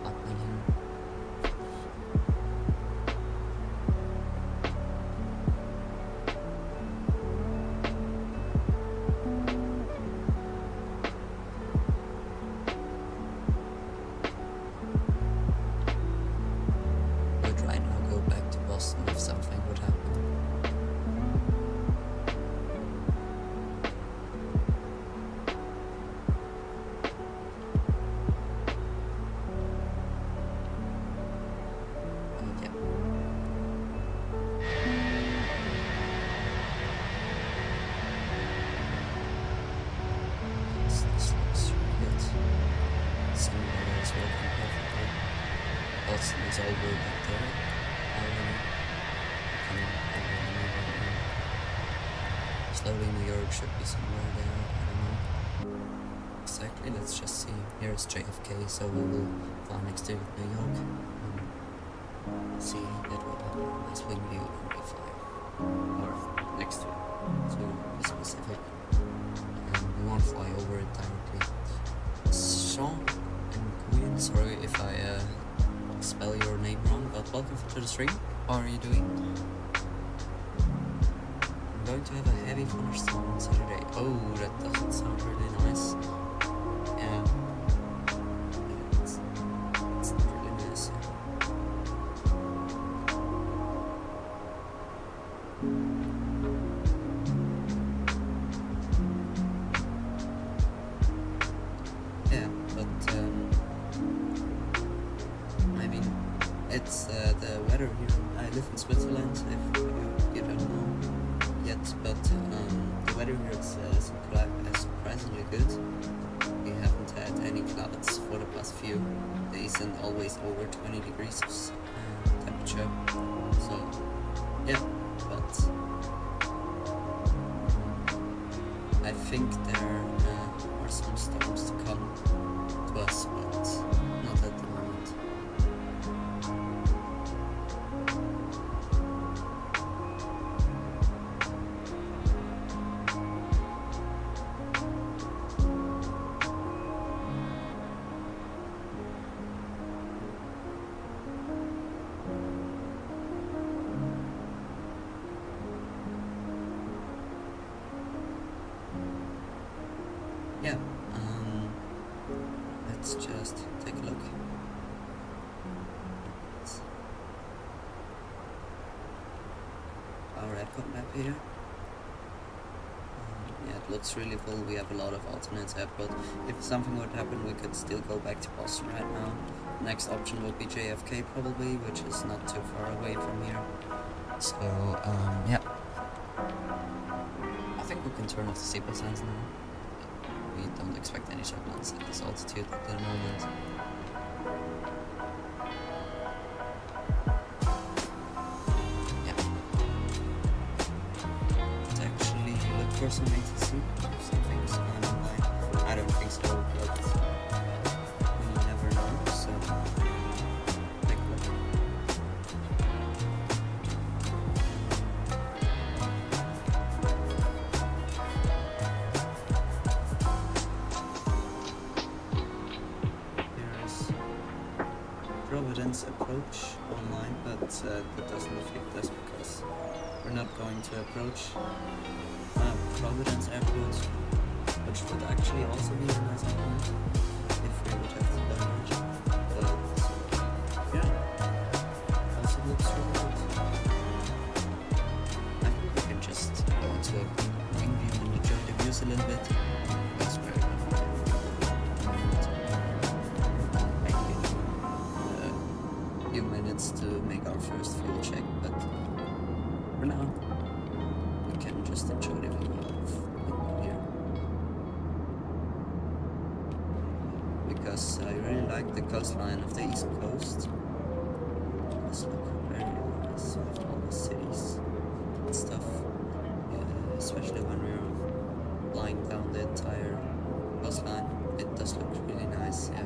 [SPEAKER 1] upline here. Would right now go back to Boston if something would happen. Yeah. This looks really good. Sceneries is working perfectly. Boston is all the way back there. Slowly New York should be somewhere there, I don't know. Exactly, let's just see. Here's JFK, so we will fly next to New York. See, that will have a nice wing view when we fly. Or next to be specific. We won't fly over it directly. Sean and Queen, sorry if I spell your name wrong, but welcome to the stream. How are you doing? I'm going to have a heavy thunderstorm on Saturday. Oh, that doesn't sound really nice. Yeah. It's not really nice. Yeah, but I mean, it's the weather here. I live in Switzerland, if you don't know yet, but the weather here is surprisingly good. We haven't had any clouds for the past few days and always over 20 degrees of temperature. So, yeah, but I think there are some storms to come to us, but not at the moment. Yeah, let's just take a look. Our airport map here. Yeah, it looks really full. We have a lot of alternates airport. If something would happen, we could still go back to Boston right now. Next option would be JFK probably, which is not too far away from here. So, yeah. I think we can turn off the seatbelt signs now. We don't expect any turbulence at this altitude at the moment. Yeah. Let's actually look for some ATC, if something's going online. I don't think so, but we never know, so take a look. Providence approach online, but that doesn't affect us because we're not going to approach Providence Airport, which would actually also be a nice airport if we would have to leverage. But yeah, also looks really good. I think we can just go into a wing view and enjoy the views a little bit. That's very good. Minutes to make our first fuel check, but for now we can just enjoy the view of here because I really like the coastline of the East Coast. It's very nice with all the cities and stuff, especially when we're flying down the entire coastline. It does look really nice, yeah.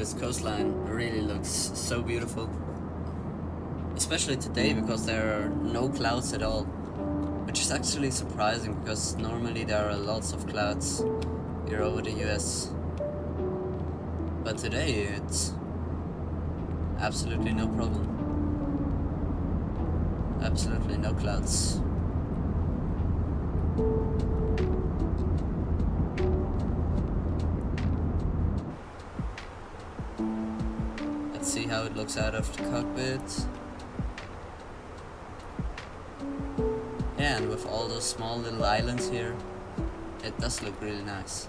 [SPEAKER 1] this coastline really looks so beautiful. Especially today, because there are no clouds at all. Which is actually surprising, because normally there are lots of clouds here over the US. But today it's absolutely no problem. Absolutely no clouds. Let's see how it looks out of the cockpit. Yeah, and with all those small little islands here, it does look really nice.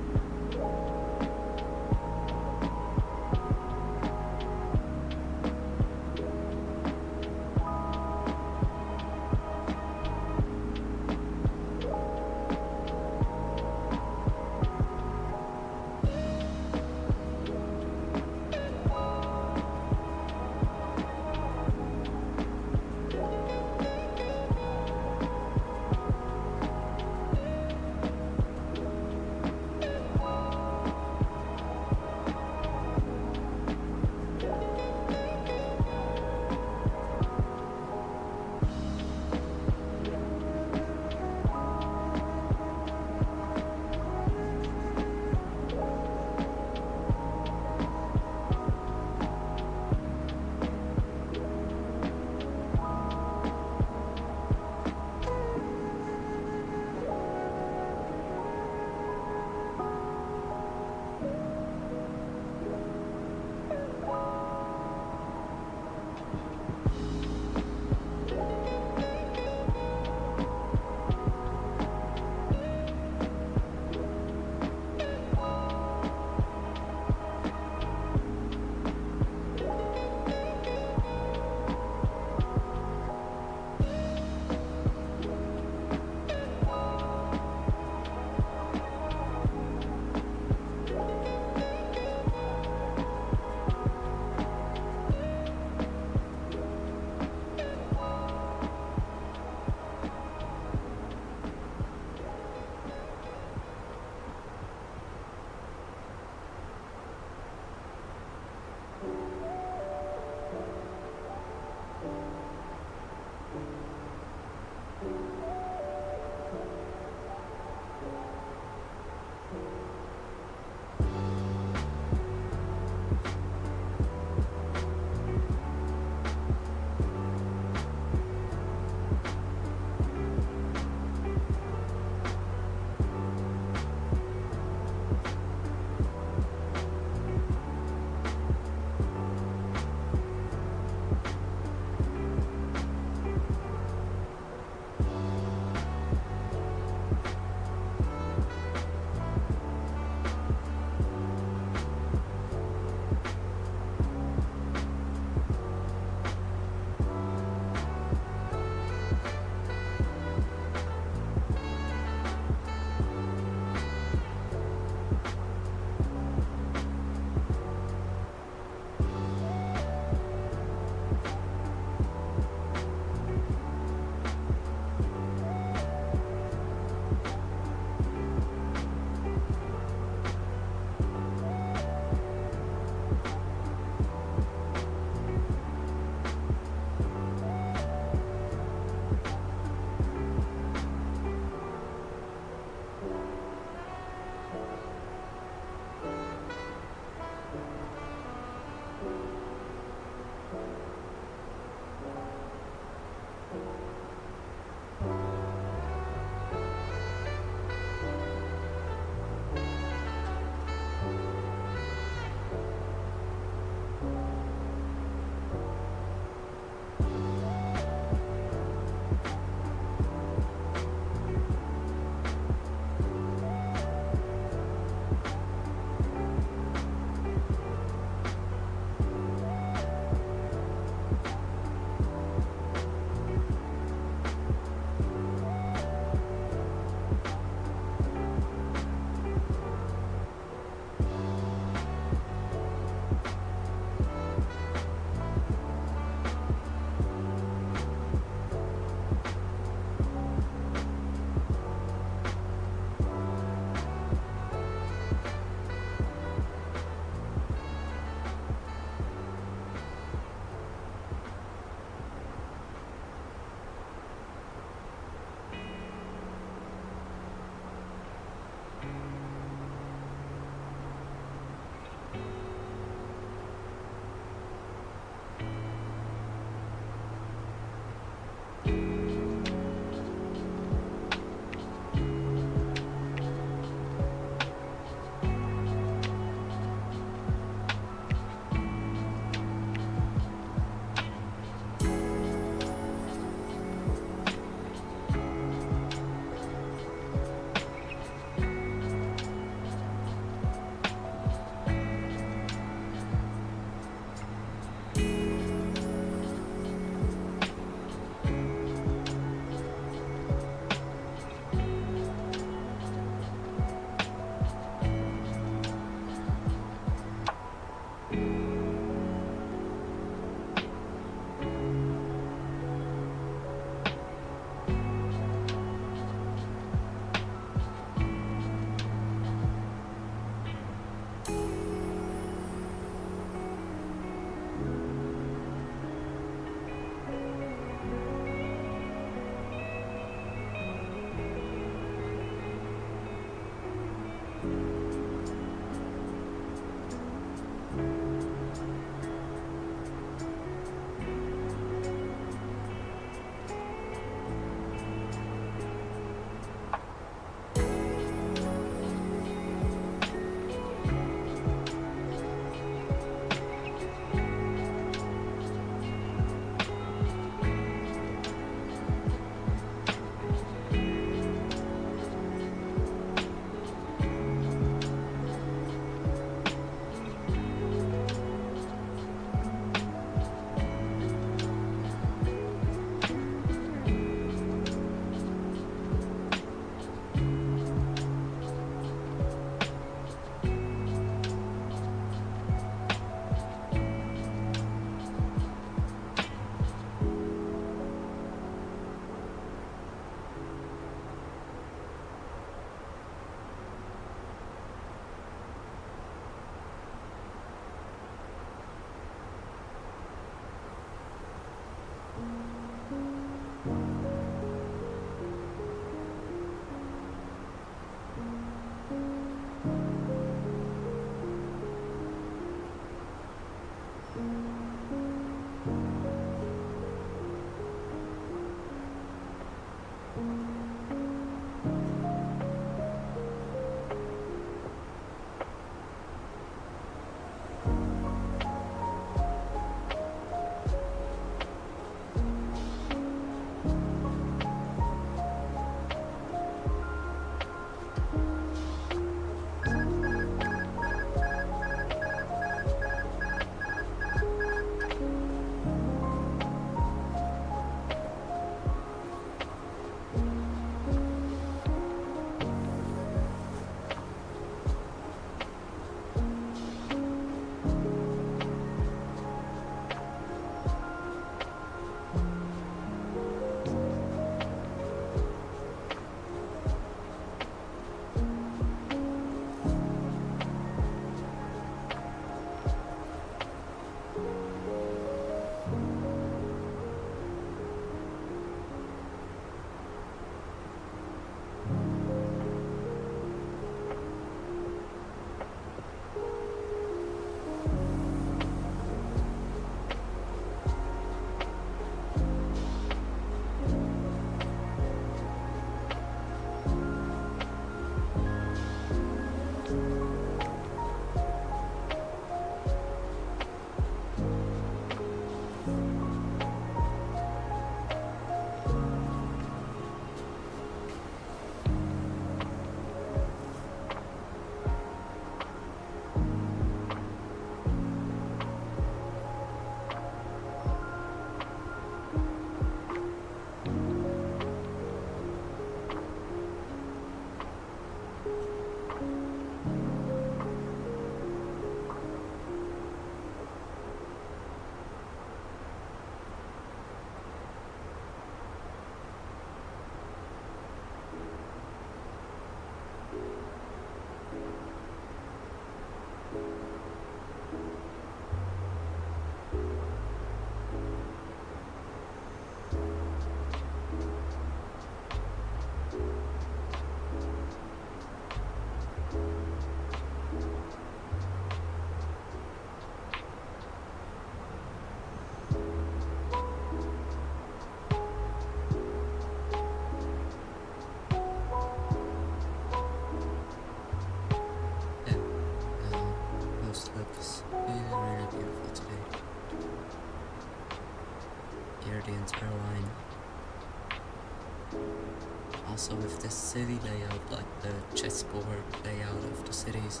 [SPEAKER 1] Also with this city layout, like the chessboard layout of the cities,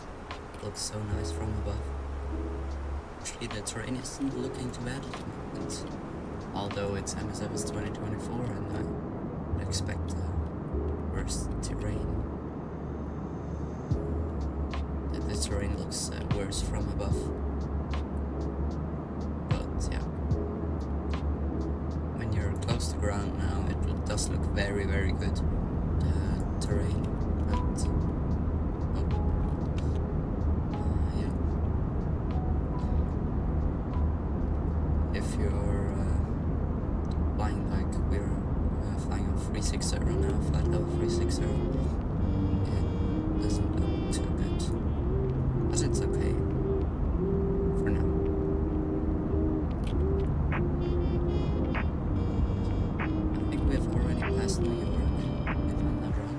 [SPEAKER 1] it looks so nice from above. Actually the terrain isn't looking too bad at the moment, although it's FS2024 and I would expect worse terrain. The terrain looks worse from above. But yeah, when you're close to ground now, it does look very, very good. The terrain, but yeah. If you're flying like we're flying on 360 now, flight level 360, it doesn't look too good, but it's okay for now. I think we have already passed New York, if I'm not wrong.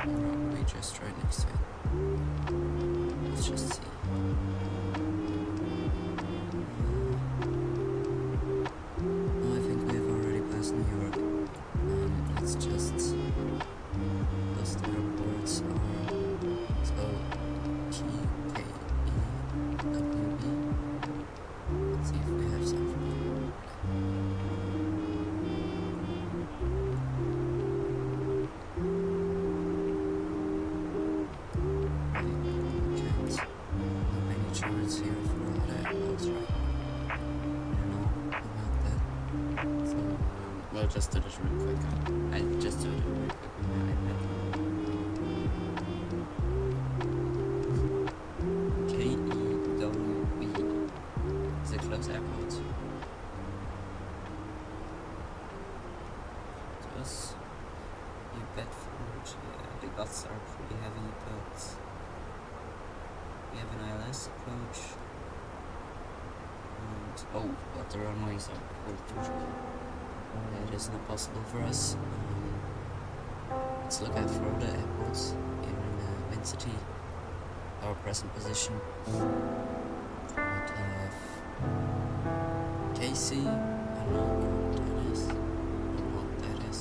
[SPEAKER 1] Or are we just right next to it? Let's just see. No, I think we have already passed New York. Let's just, those airports are so KPBI. Let's see if we have something. Can't have any charts here for other airports, right? I don't know about that. So, we'll just do this real quick. I just do it real quick with my iPad. KEWB is a close airport. To us, New Bedford, the guts are pretty heavy, but we have an ILS approach. And, oh, but the runways are full too short. It is not possible for us. Let's look at further airports here in Wind City. Our present position. We have KC. I don't know where that is. I don't know what that is.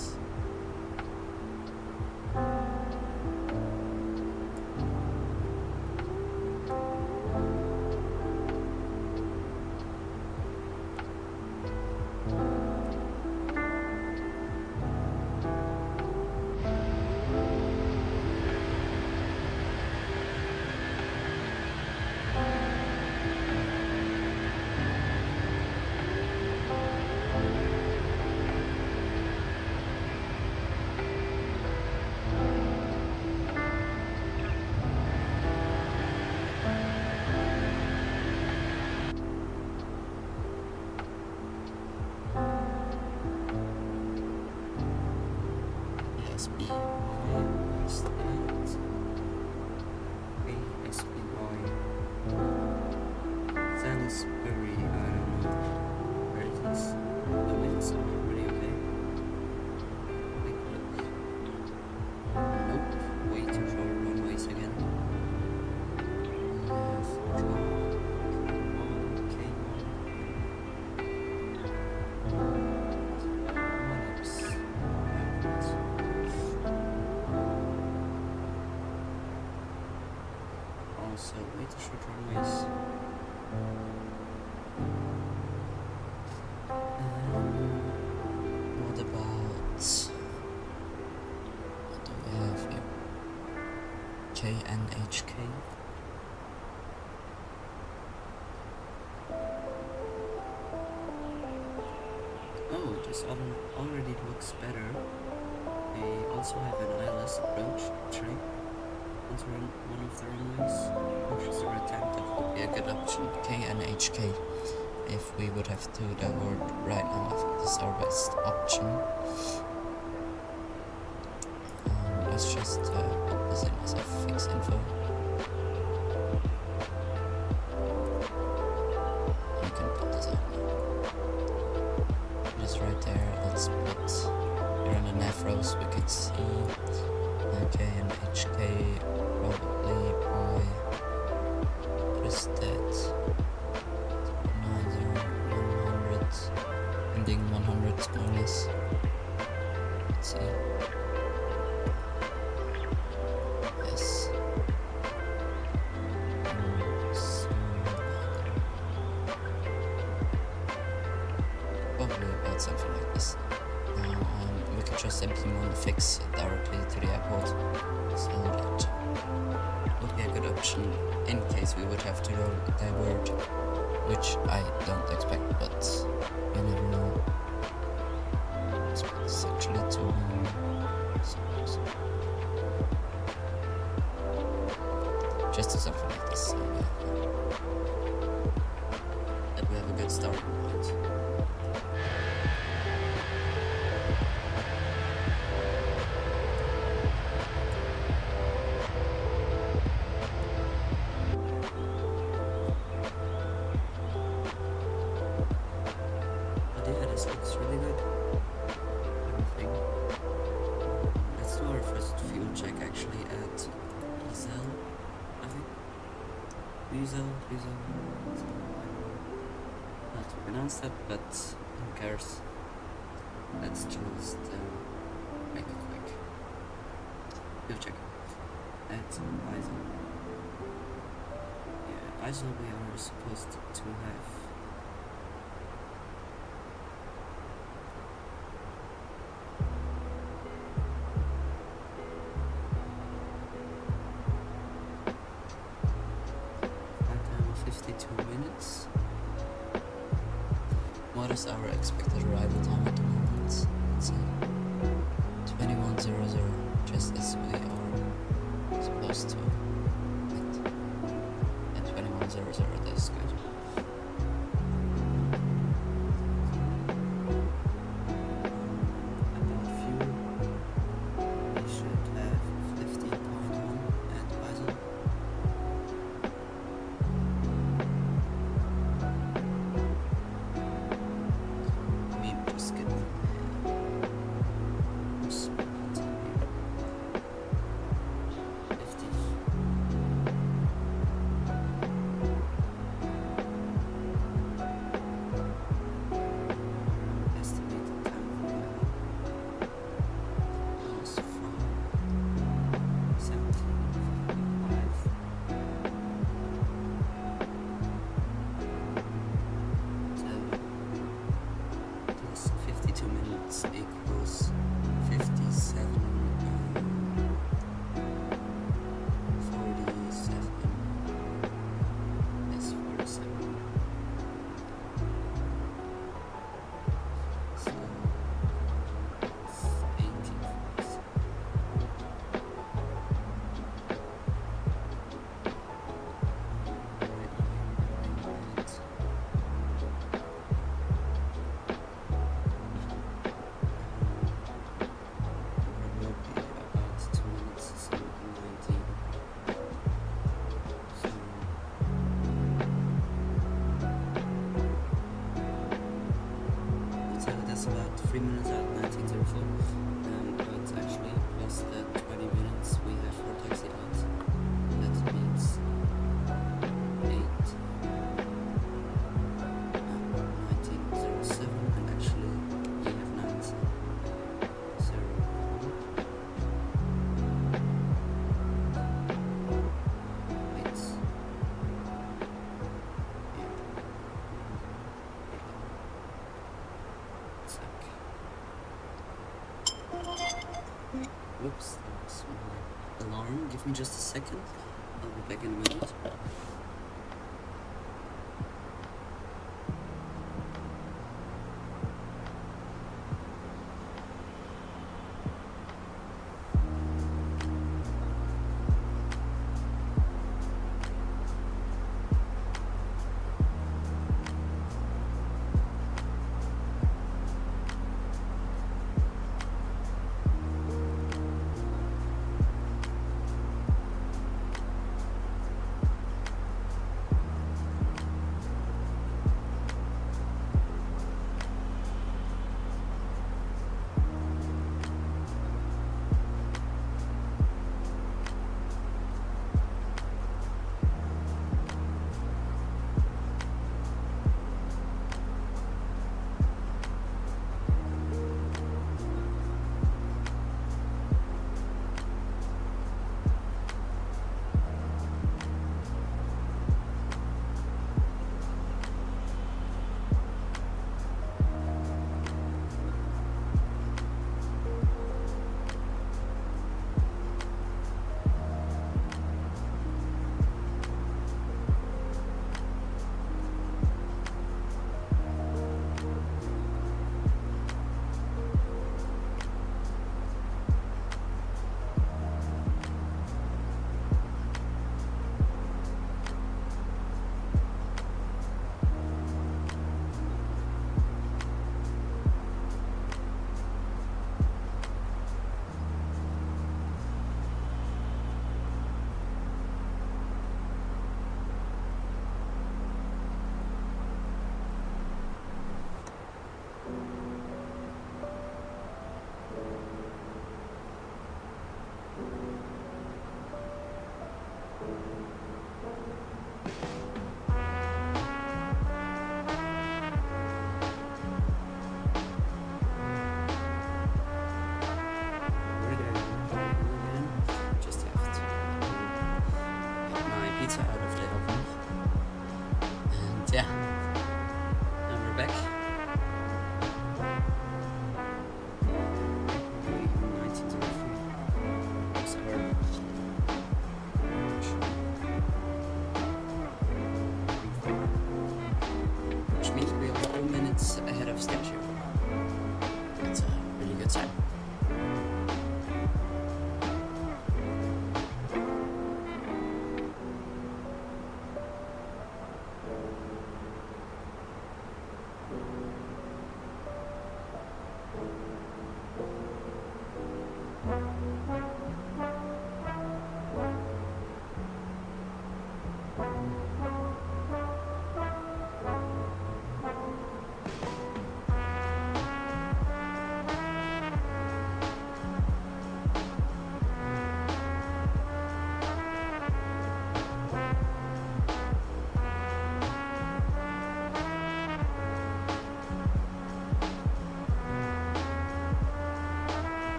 [SPEAKER 1] Salisbury, I don't know where it is. The winds are pretty okay. Take a look. Nope, way too short runways again. We have K1, what else? Also, way too short runways. What do we have here? KNHK. Oh, this oven already looks better. They also have an ILS approach tray onto one of the runways, which is a attempt that would be a good option. KNHK. If we would have to divert right now, I think this is our best option. Let's just put this in as a fix info. You can put this out now. Just right there, let's put here on the nav rows we could see KNHK probably by what is that? 100 more or less. Let's see. Yes. Probably about something like this. Now we could just empty on the fix directly to the airport, so that would be a good option in case we would have to divert, which I don't expect, but you never know. It's actually too just do something like this, so that we have a good starting point. This looks really good. Everything. Let's do our first fuel check actually at Diesel, I think. Diesel. I don't know how to pronounce that, but who cares? Let's just make it quick. Fuel check at Aizen. Yeah, Aizen we are supposed to have. What is our expected arrival time at the moment? Let's see. 21:00, just as we are supposed to. Wait. At 21:00, that's good. About fuel, we should have 15.1 at Ryzen. Let me just get Whoops, that was my alarm. Give me just a second. I'll be back in a minute.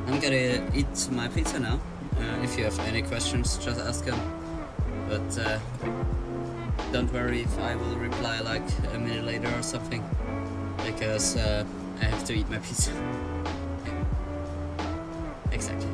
[SPEAKER 1] I'm gonna eat my pizza now. If you have any questions, just ask them. But don't worry if I will reply like a minute later or something, because I have to eat my pizza. Exactly.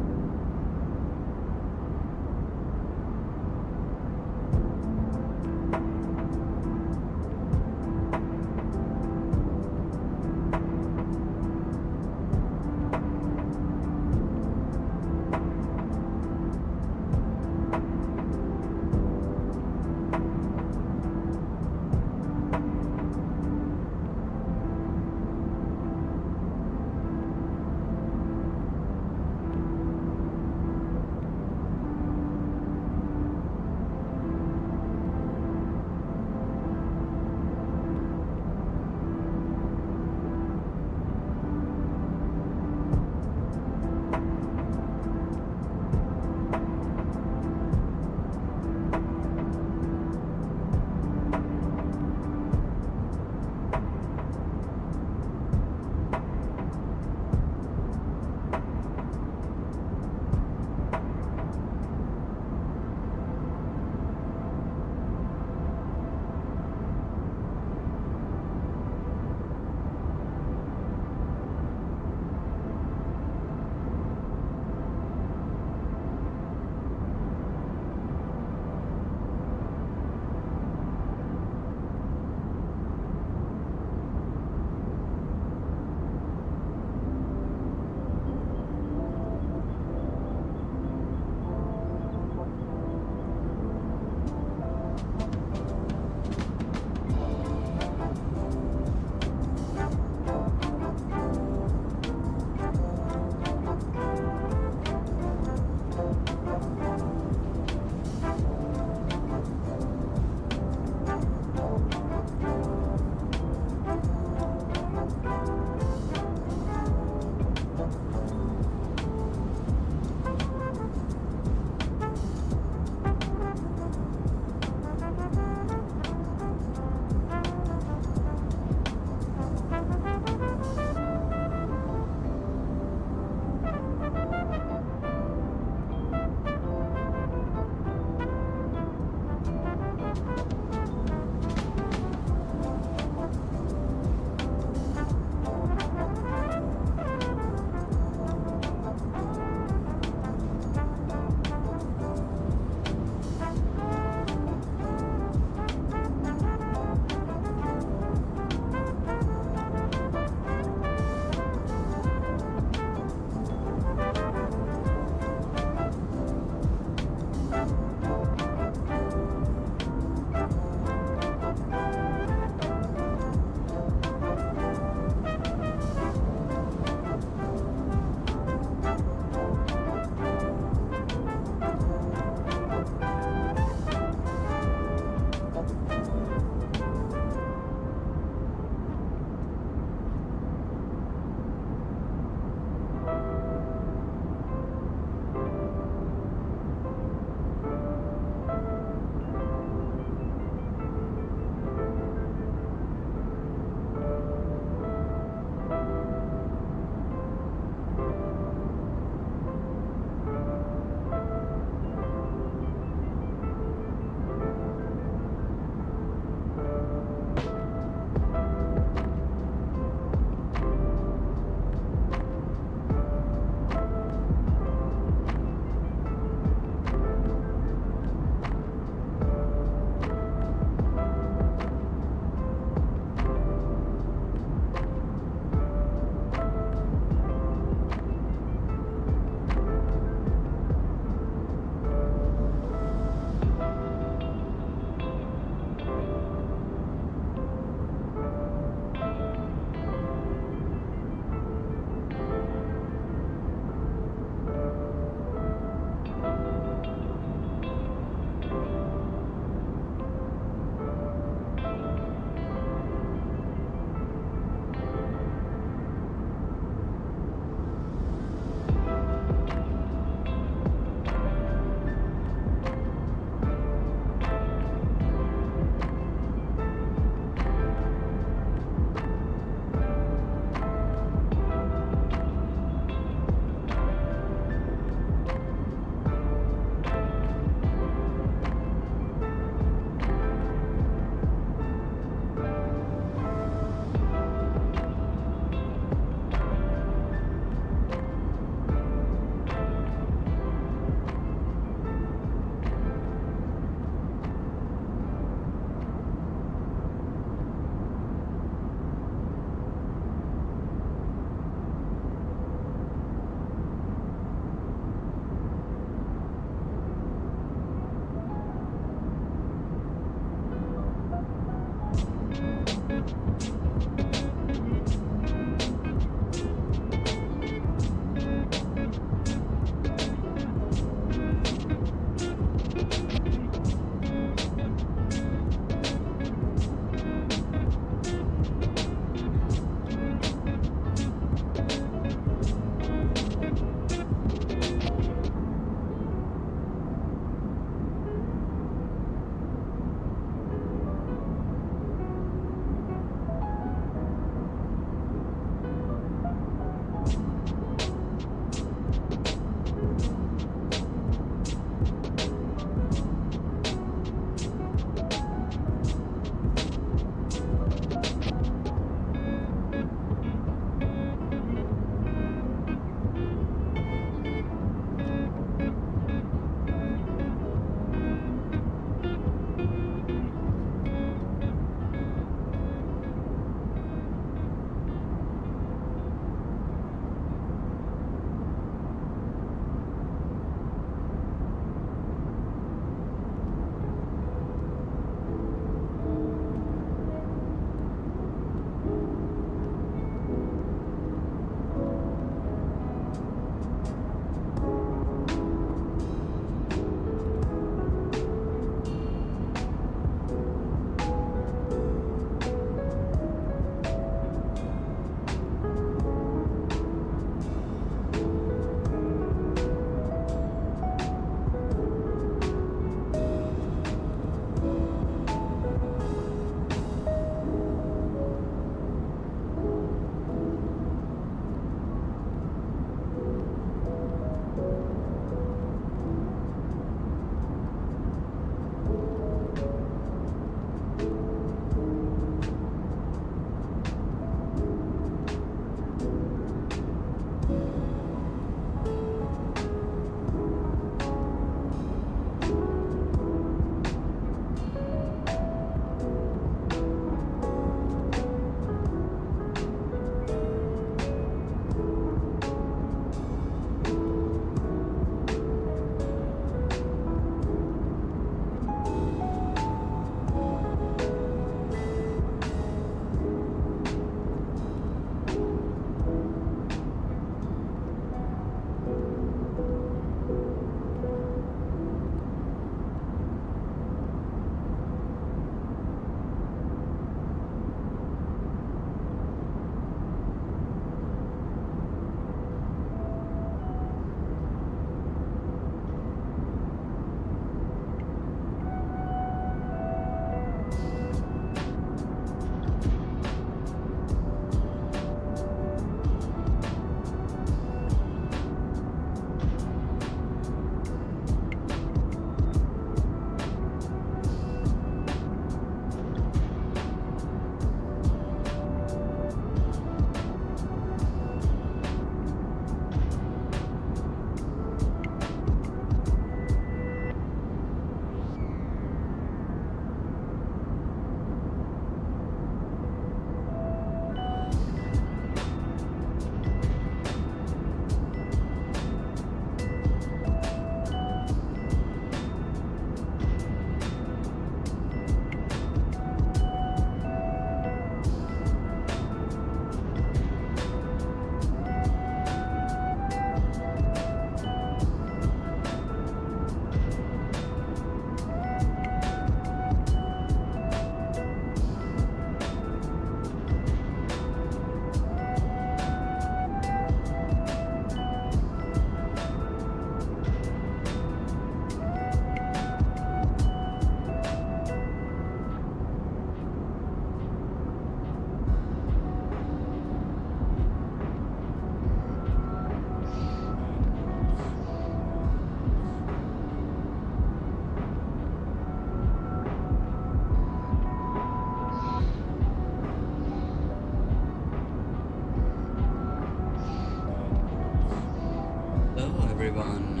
[SPEAKER 1] everyone.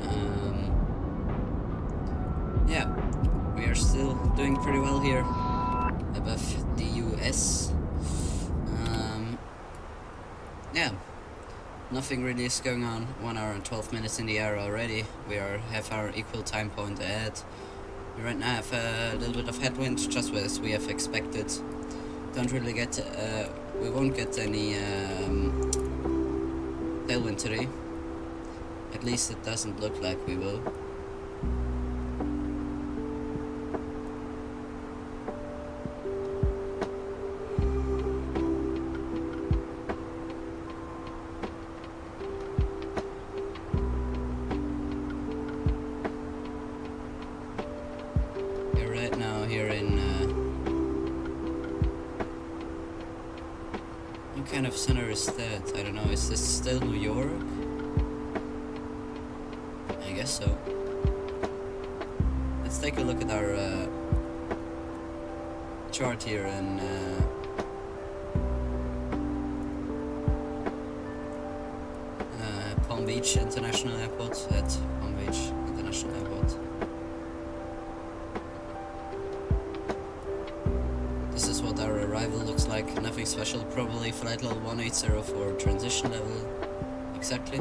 [SPEAKER 1] Yeah, we are still doing pretty well here above the US. Yeah, nothing really is going on. 1 hour and 12 minutes in the air already. We have our equal time point ahead. We right now have a little bit of headwind, just as we have expected. Don't really get, we won't get any tailwind today. At least it doesn't look like we will. What kind of center is that? I don't know, is this still New York? I guess so. Let's take a look at our chart here in Palm Beach International Airport, at Palm Beach International Airport. This is what our arrival looks like, nothing special, probably flight level 180 for transition level, exactly.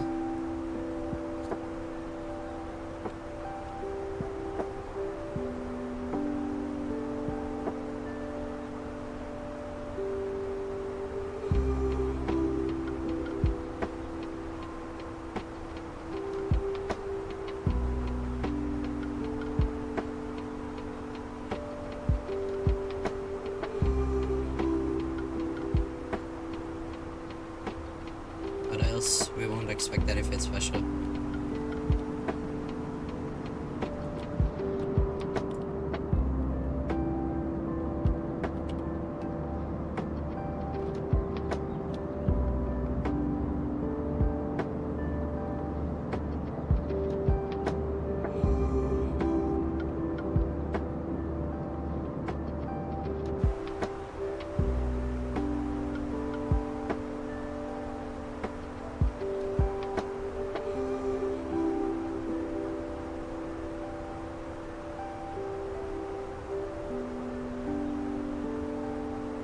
[SPEAKER 1] We won't expect anything special.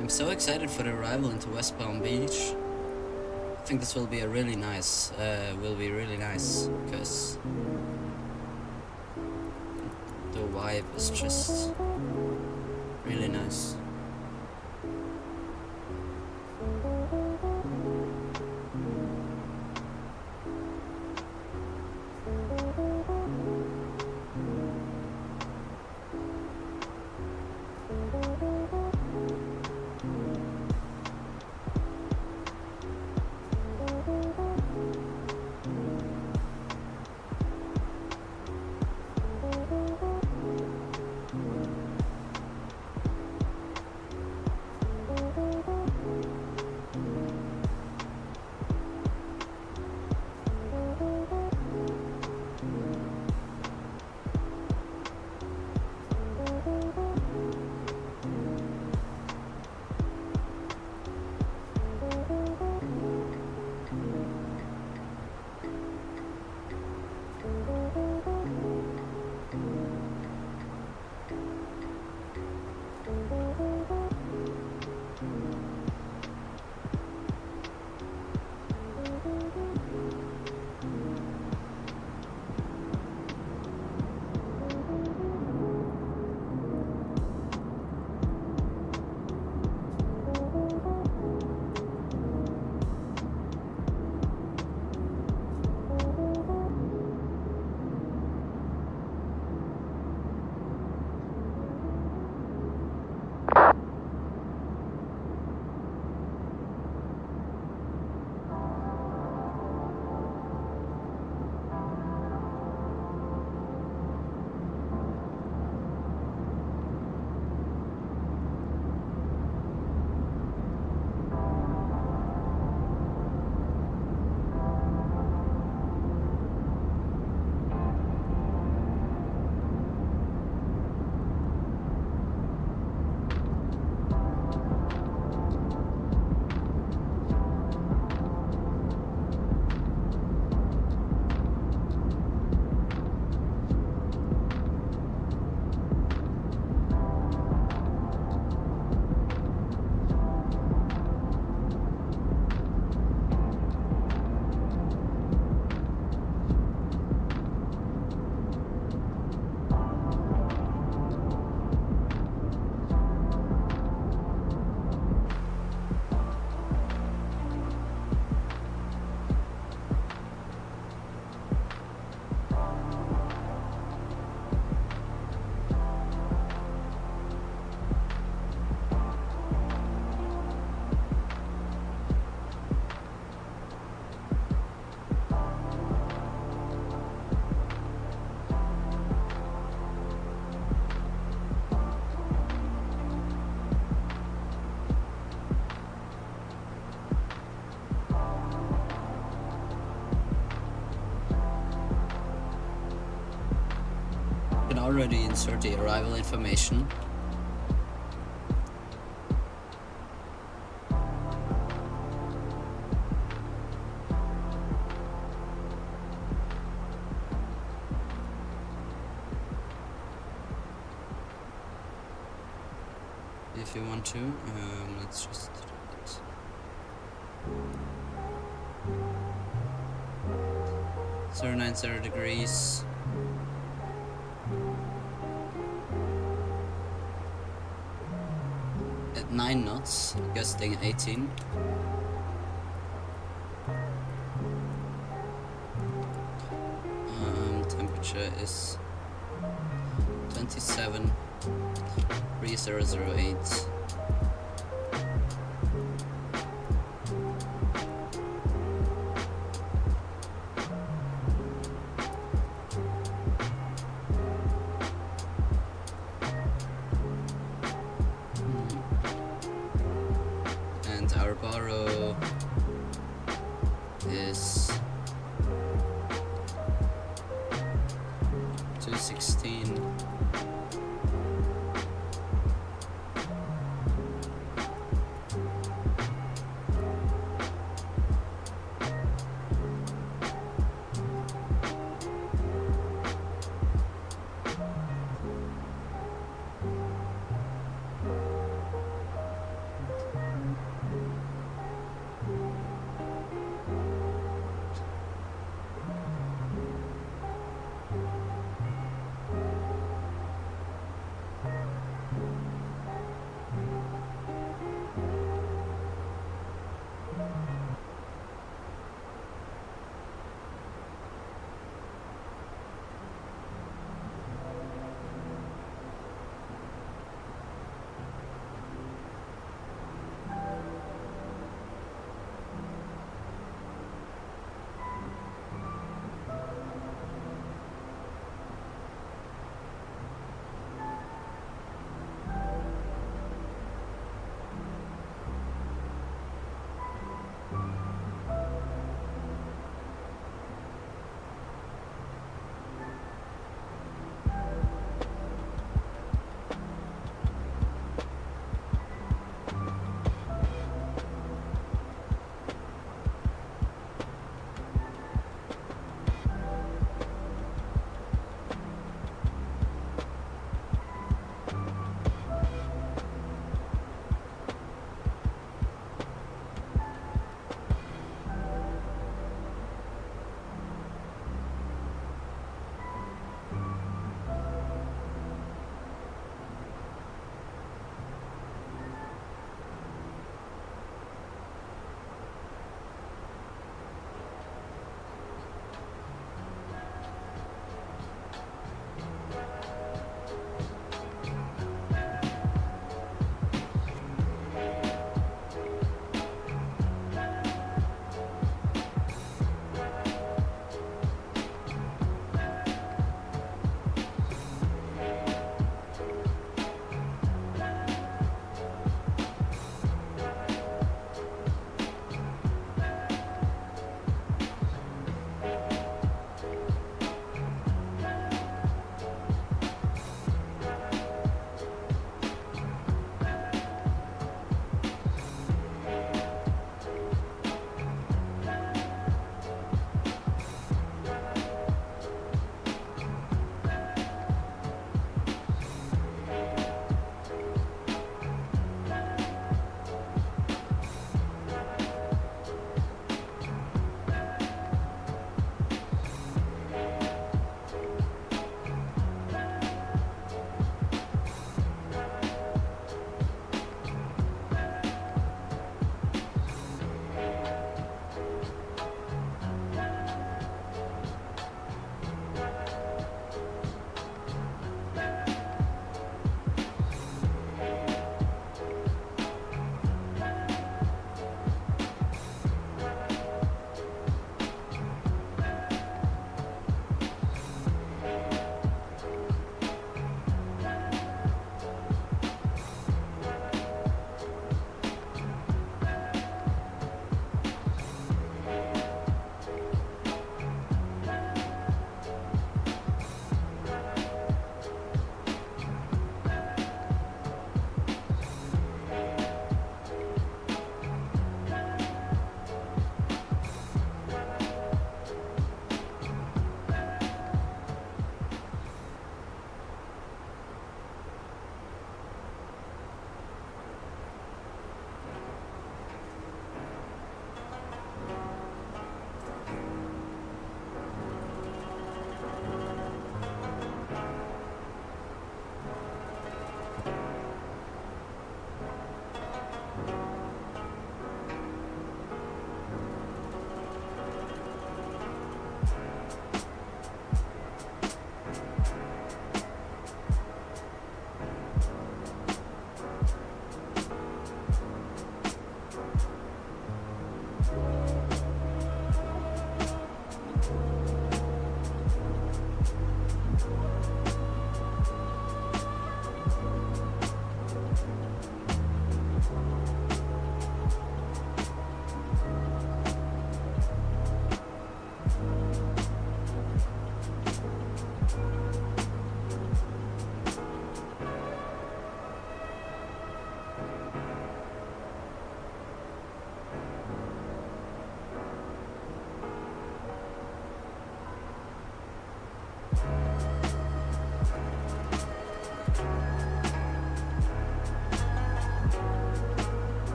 [SPEAKER 1] I'm so excited for the arrival into West Palm Beach. I think this will be really nice, because the vibe is just really nice. already insert the arrival information. If you want to, let's just do that. .090 degrees. At 9 knots, gusting 18. Temperature is 27.3008. And our borrow is 216.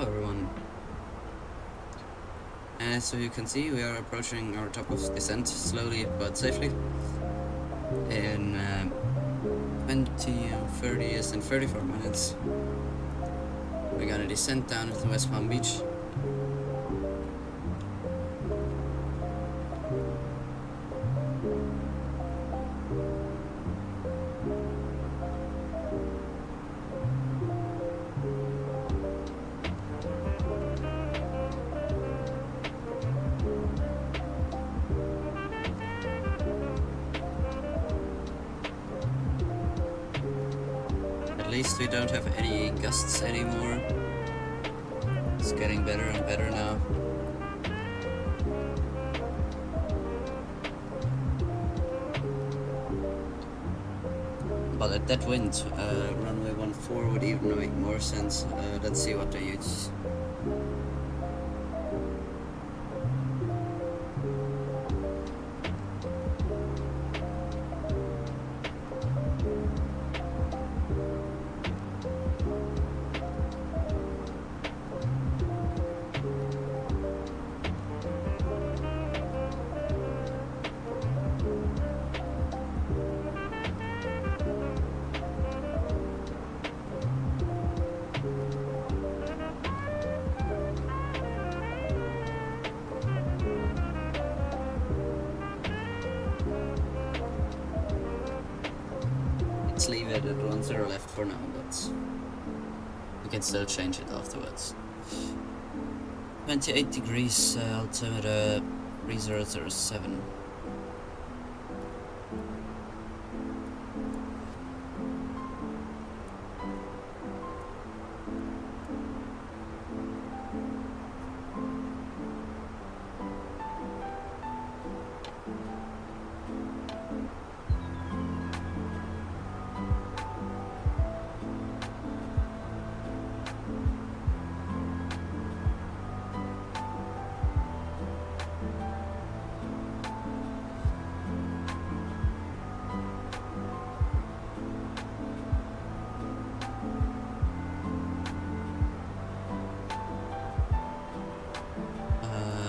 [SPEAKER 1] Hello everyone. As so you can see, we are approaching our top of descent slowly but safely. In 20, 30 and 34 minutes, we're gonna descend down to West Palm Beach. At least we don't have any gusts anymore. It's getting better and better now. But at that wind, runway 14 would even make more sense. Let's see what they use. Let's leave it at 10 left for now, but we can still change it afterwards. 28 degrees, altimeter 3007.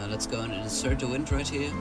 [SPEAKER 1] Let's go and insert the wind right here.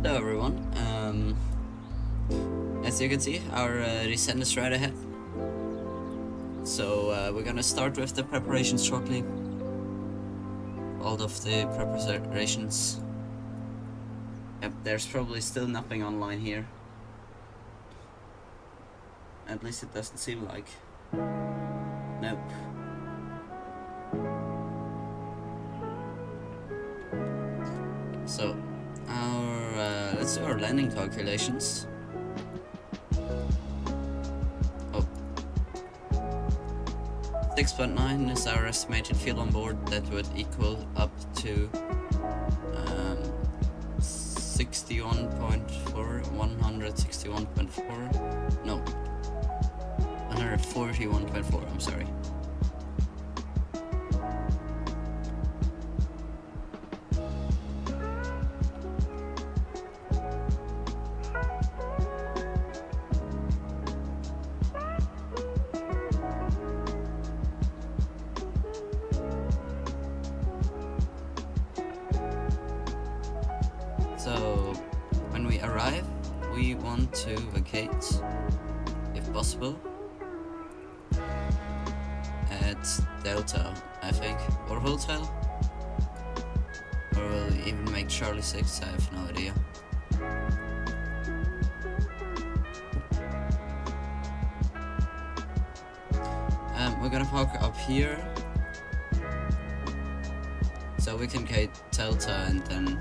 [SPEAKER 1] Hello everyone, as you can see our descent is right ahead, so we're gonna start with the preparations shortly. All of the preparations. Yep, there's probably still nothing online here, at least it doesn't seem like. Nope. So let's do our landing calculations. Oh, 6.9 is our estimated fuel on board. That would equal up to 161.4, no, 141.4, I'm sorry. So, when we arrive, we want to vacate, if possible, at Delta, I think, or Hotel, or we'll even make Charlie 6, I have no idea. We're gonna park up here, so we can gate Delta and then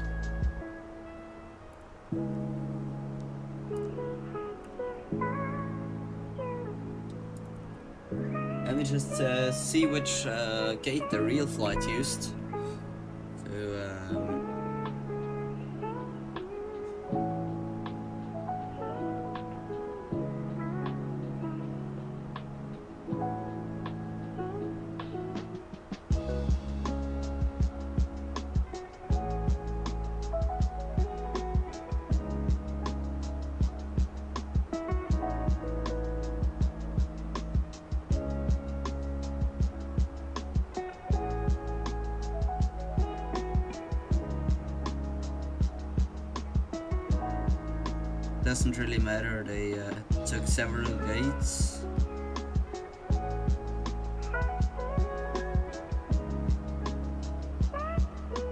[SPEAKER 1] let me just see which gate the real flight used. Doesn't really matter, they took several gates.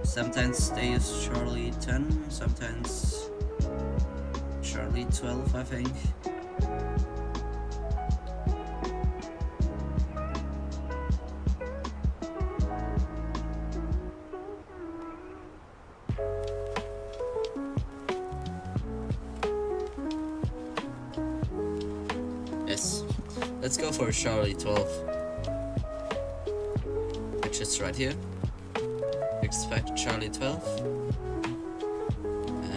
[SPEAKER 1] Sometimes they use Charlie 10, sometimes Charlie 12, I think. Yes, let's go for Charlie 12, which is right here. Expect Charlie 12,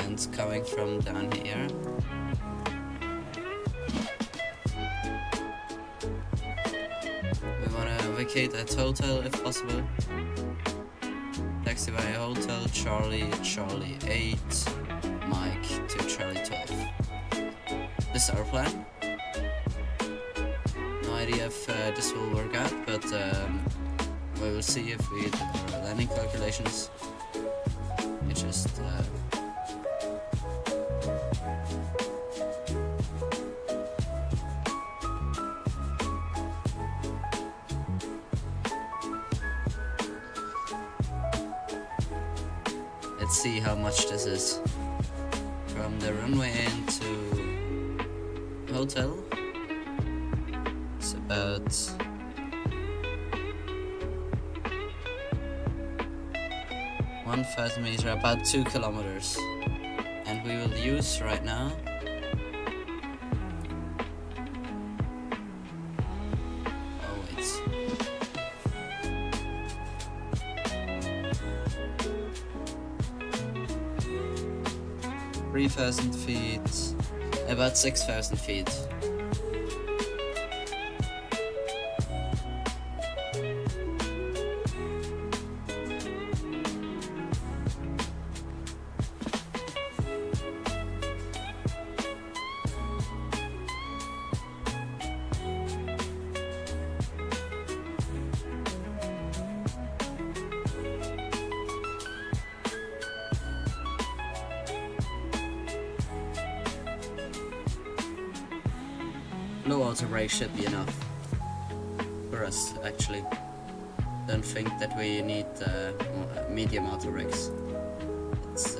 [SPEAKER 1] and coming from down here. We want to vacate at Hotel if possible. Taxi by Hotel, Charlie 8, Mike to Charlie 12. This is our plan. No idea if this will work out, but we will see if we do our landing calculations. It just let's see how much this is. From the runway into Hotel, it's about 1,000 meters, about 2 kilometers, and we will use right now oh wait, 3,000 feet, about 6,000 feet. low auto brake should be enough for us, actually. Don't think that we need medium auto brakes. It's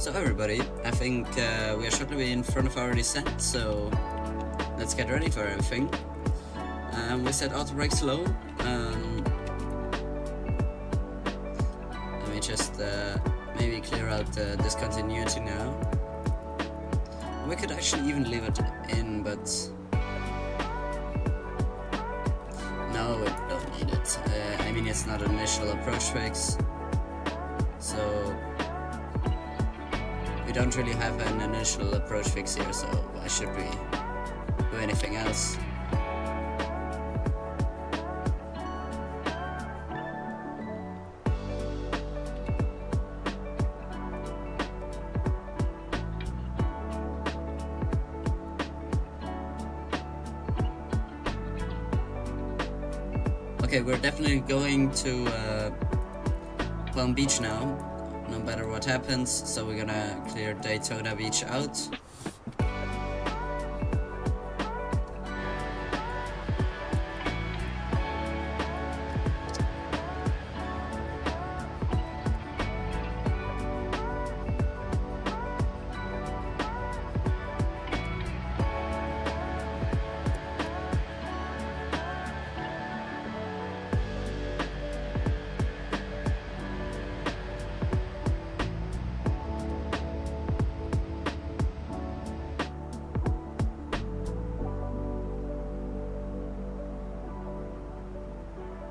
[SPEAKER 1] So everybody, I think we are shortly in front of our descent, so let's get ready for everything. We set auto brakes low. Let me just maybe clear out the discontinuity now. We could actually even leave it in, but no, we don't need it. I mean, it's not an initial approach fix, so we don't really have an initial approach fix here, so why should we do anything else? Okay, we're definitely going to Palm Beach now, no matter what happens, so we're gonna clear Daytona Beach out.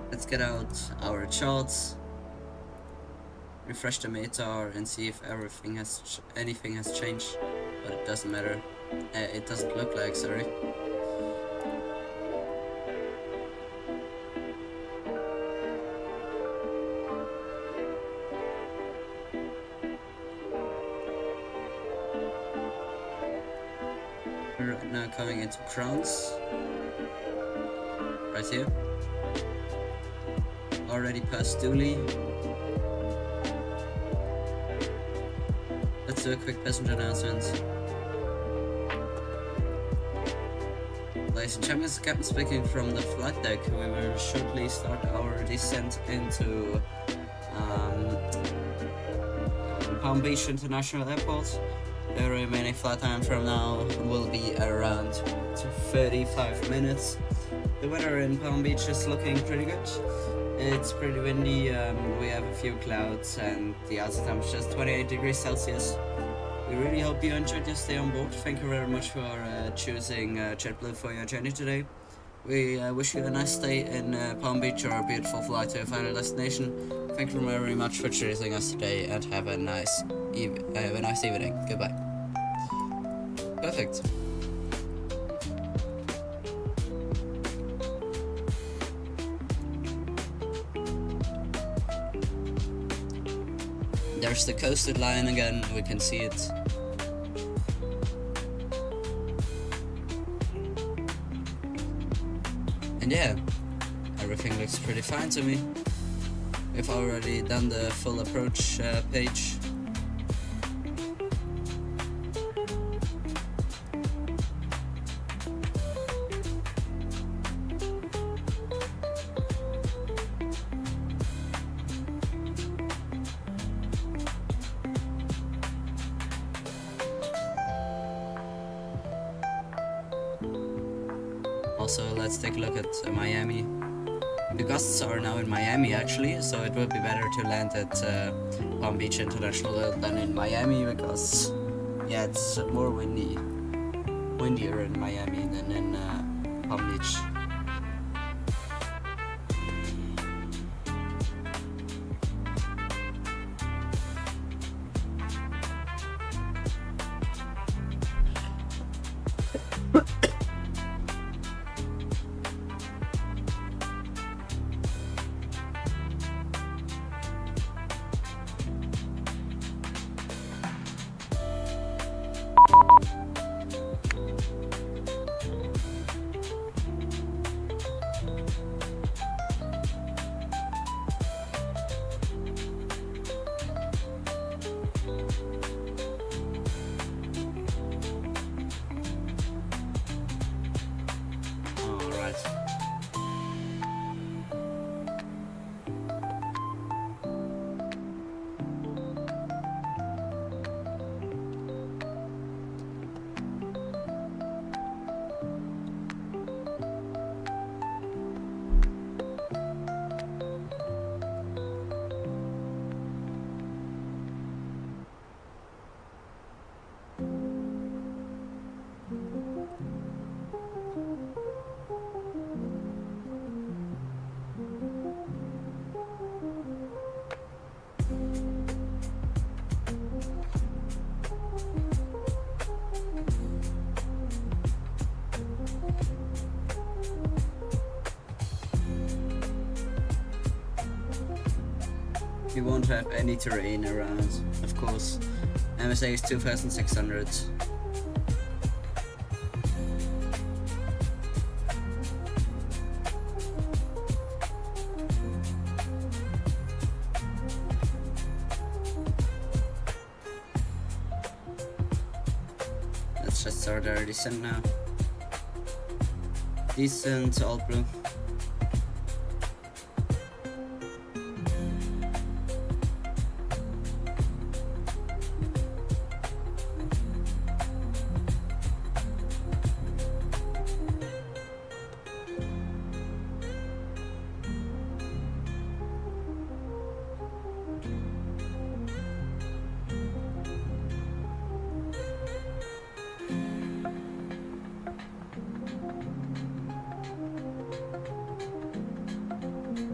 [SPEAKER 1] Let's get out our charts, refresh the METAR and see if anything has changed, but it doesn't matter. It doesn't look like, sorry. We're now coming into crowns, right here. Already past Dooley. Let's do a quick passenger announcement. Ladies and gentlemen, Captain speaking from the flight deck. We will shortly start our descent into Palm Beach International Airport. The remaining flight time from now will be around 35 minutes. The weather in Palm Beach is looking pretty good. It's pretty windy, we have a few clouds, and the outside temperature is 28 degrees Celsius. We really hope you enjoyed your stay on board. Thank you very much for choosing JetBlue for your journey today. We wish you a nice stay in Palm Beach, or a beautiful flight to your final destination. Thank you very much for choosing us today, and have a nice evening. Goodbye. Perfect. There's the coastal line again, we can see it. And yeah, everything looks pretty fine to me. We've already done the full approach page. Also, let's take a look at Miami. The gusts are now in Miami actually, so it would be better to land at Palm Beach International than in Miami, because yeah, it's more windier in Miami than in Palm Beach. You won't have any terrain around, of course. MSA is 2600. Let's just start our descent now. Descent, all blue.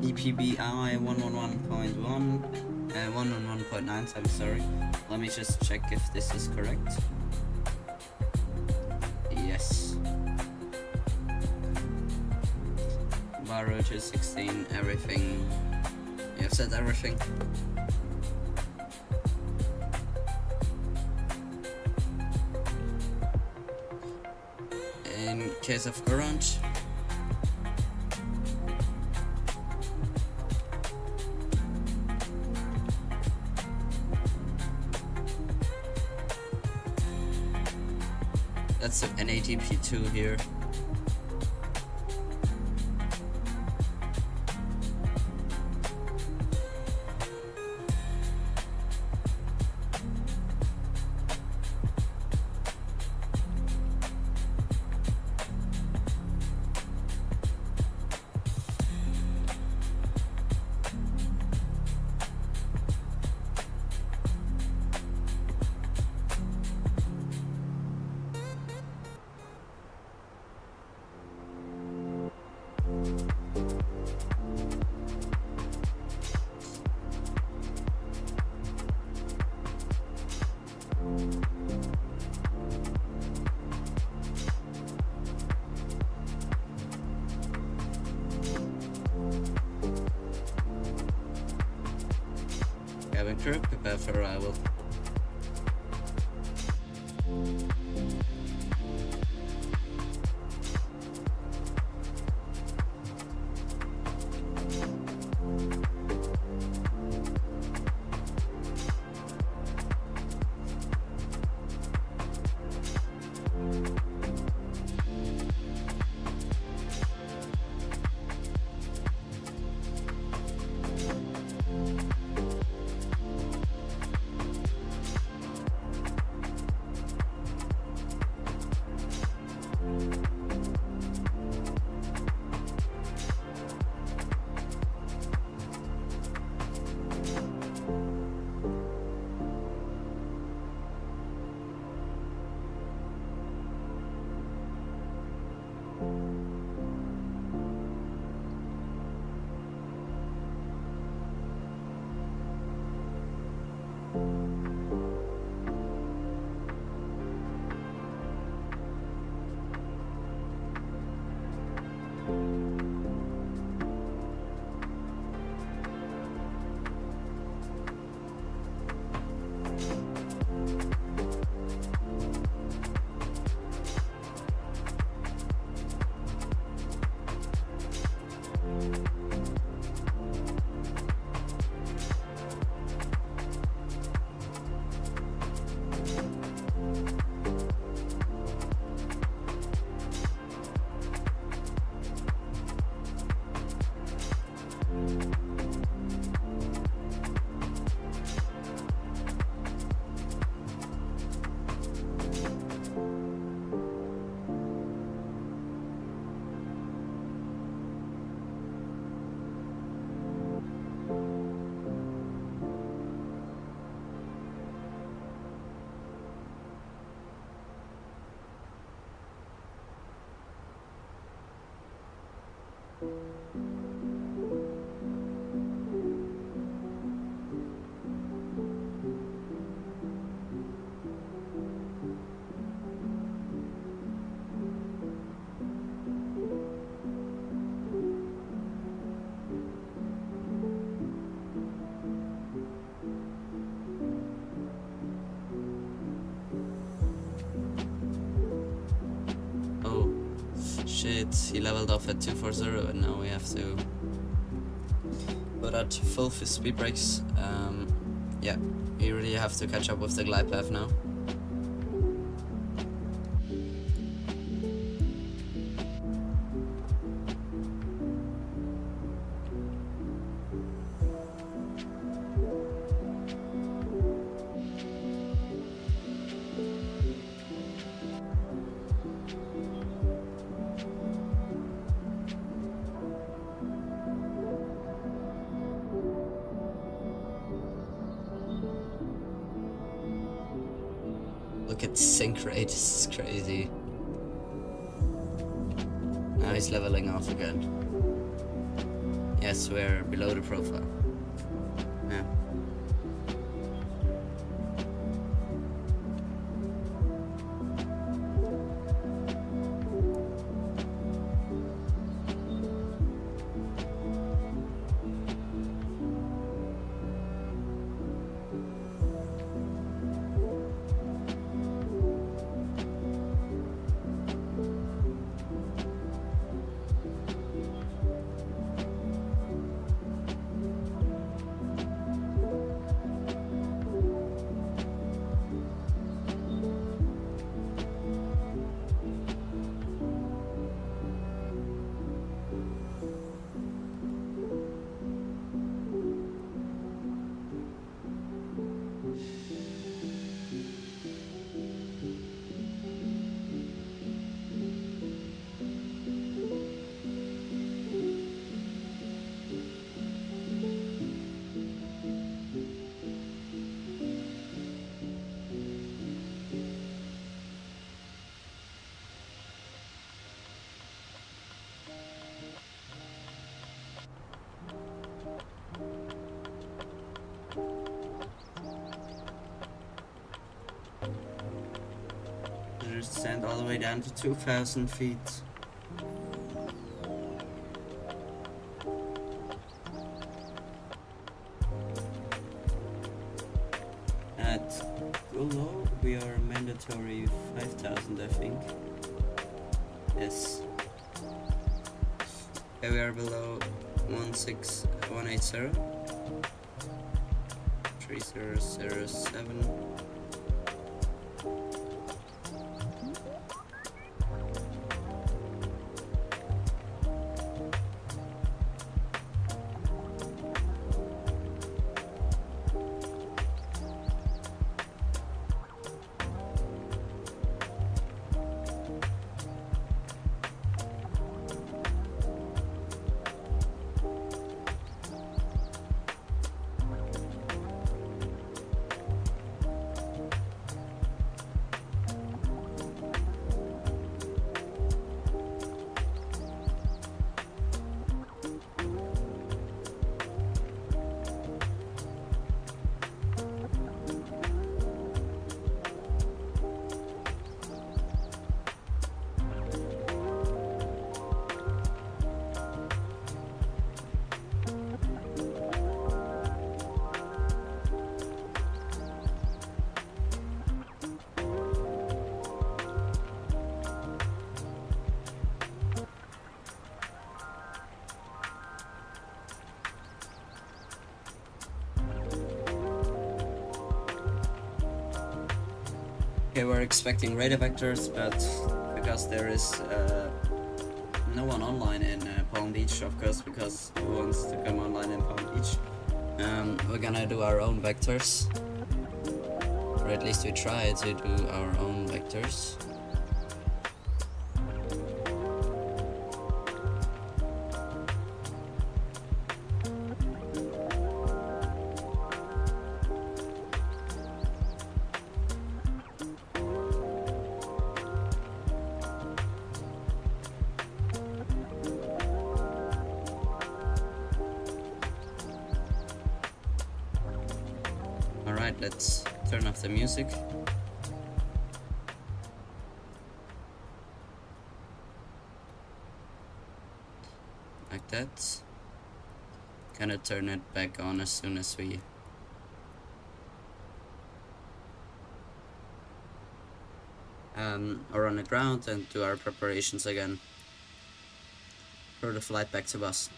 [SPEAKER 1] KPBI 111.1 111.9, I'm sorry. Let me just check if this is correct. Yes. Bar row 216, everything. You have said everything. In case of current, that's an ATP2 here. Cabin crew, prepare for arrival. shit, he leveled off at 240 and now we have to put out full speed brakes. Yeah, we really have to catch up with the glide path now. Look at the sync rate, this is crazy. Now he's leveling off again. Yes, we're below the profile. Yeah. Descend all the way down to 2,000 feet. At below we are mandatory 5,000, I think. Yes. Okay, we are below 16180. 3007. Okay, we're expecting radar vectors, but because there is no one online in Palm Beach, of course, because who wants to come online in Palm Beach, we're gonna do our own vectors, or at least we try to do our own vectors. Alright, let's turn off the music. Like that. Gonna turn it back on as soon as we are on the ground and do our preparations again. for the flight back to Boston.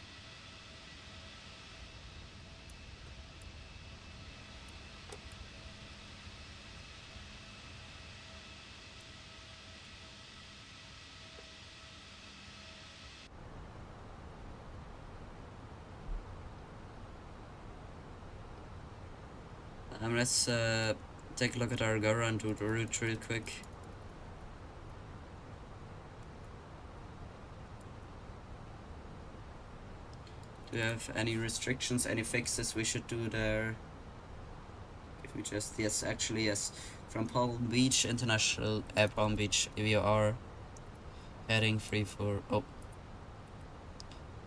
[SPEAKER 1] Let's take a look at our Gora and do the route real quick. Do you have any restrictions, any fixes we should do there? If we just, yes, actually, yes. From Palm Beach International, Palm Beach, we are heading free for, oh,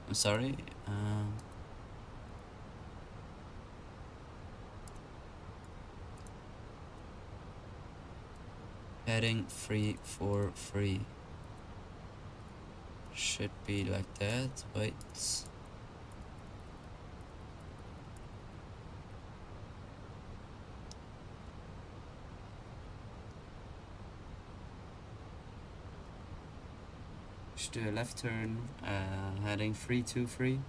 [SPEAKER 1] I'm sorry. Heading free for free. Should be like that. Wait. Should do a left turn. Heading free to free.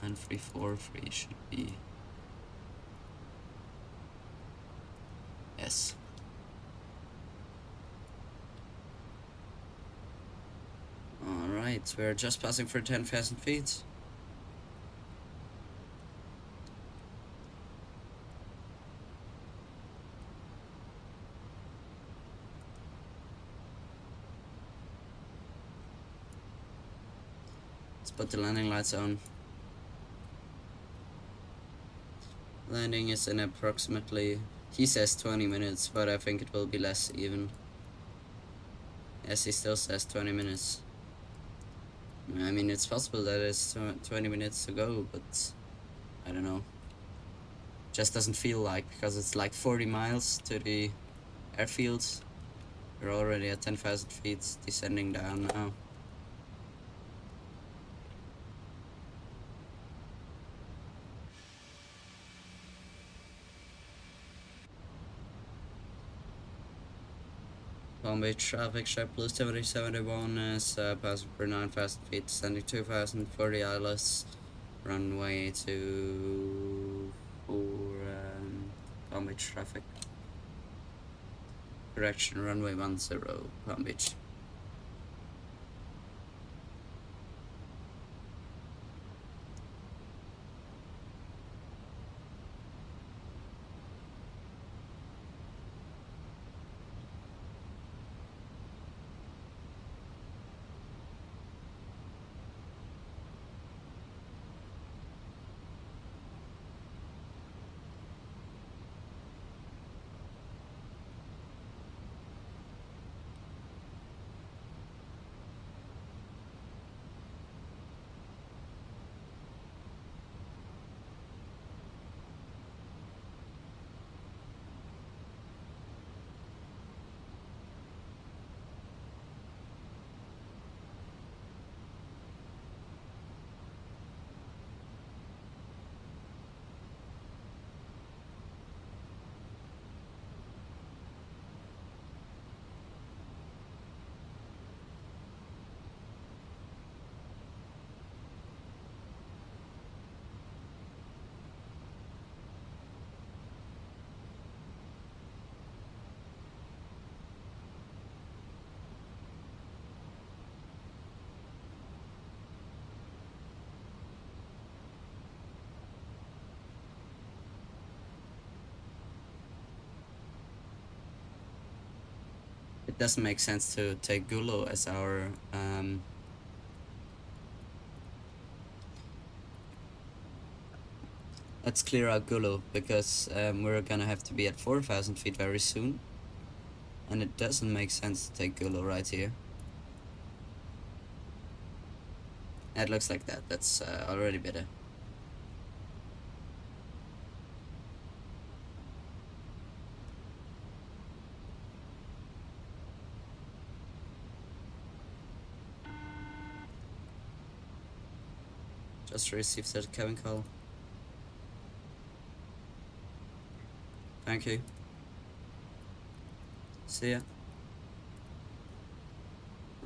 [SPEAKER 1] And free for free should be. Yes. Alright, we're just passing for 10,000 feet. Let's put the landing lights on. Landing is in approximately, he says 20 minutes, but I think it will be less even. Yes, he still says 20 minutes. I mean, it's possible that it's 20 minutes to go, but I don't know. Just doesn't feel like, because it's like 40 miles to the airfield. We're already at 10,000 feet, descending down now. Palm Beach traffic, JetBlue 7071 is passing for 9,000 feet, descending 2,000 for the ILS, runway for Palm Beach traffic. Correction, runway 10, Palm Beach. It doesn't make sense to take Gulo as our let's clear out Gulo, because we're gonna have to be at 4,000 feet very soon, and it doesn't make sense to take Gulo right here. It looks like that. That's already better. Just received that cabin call. Thank you. See ya.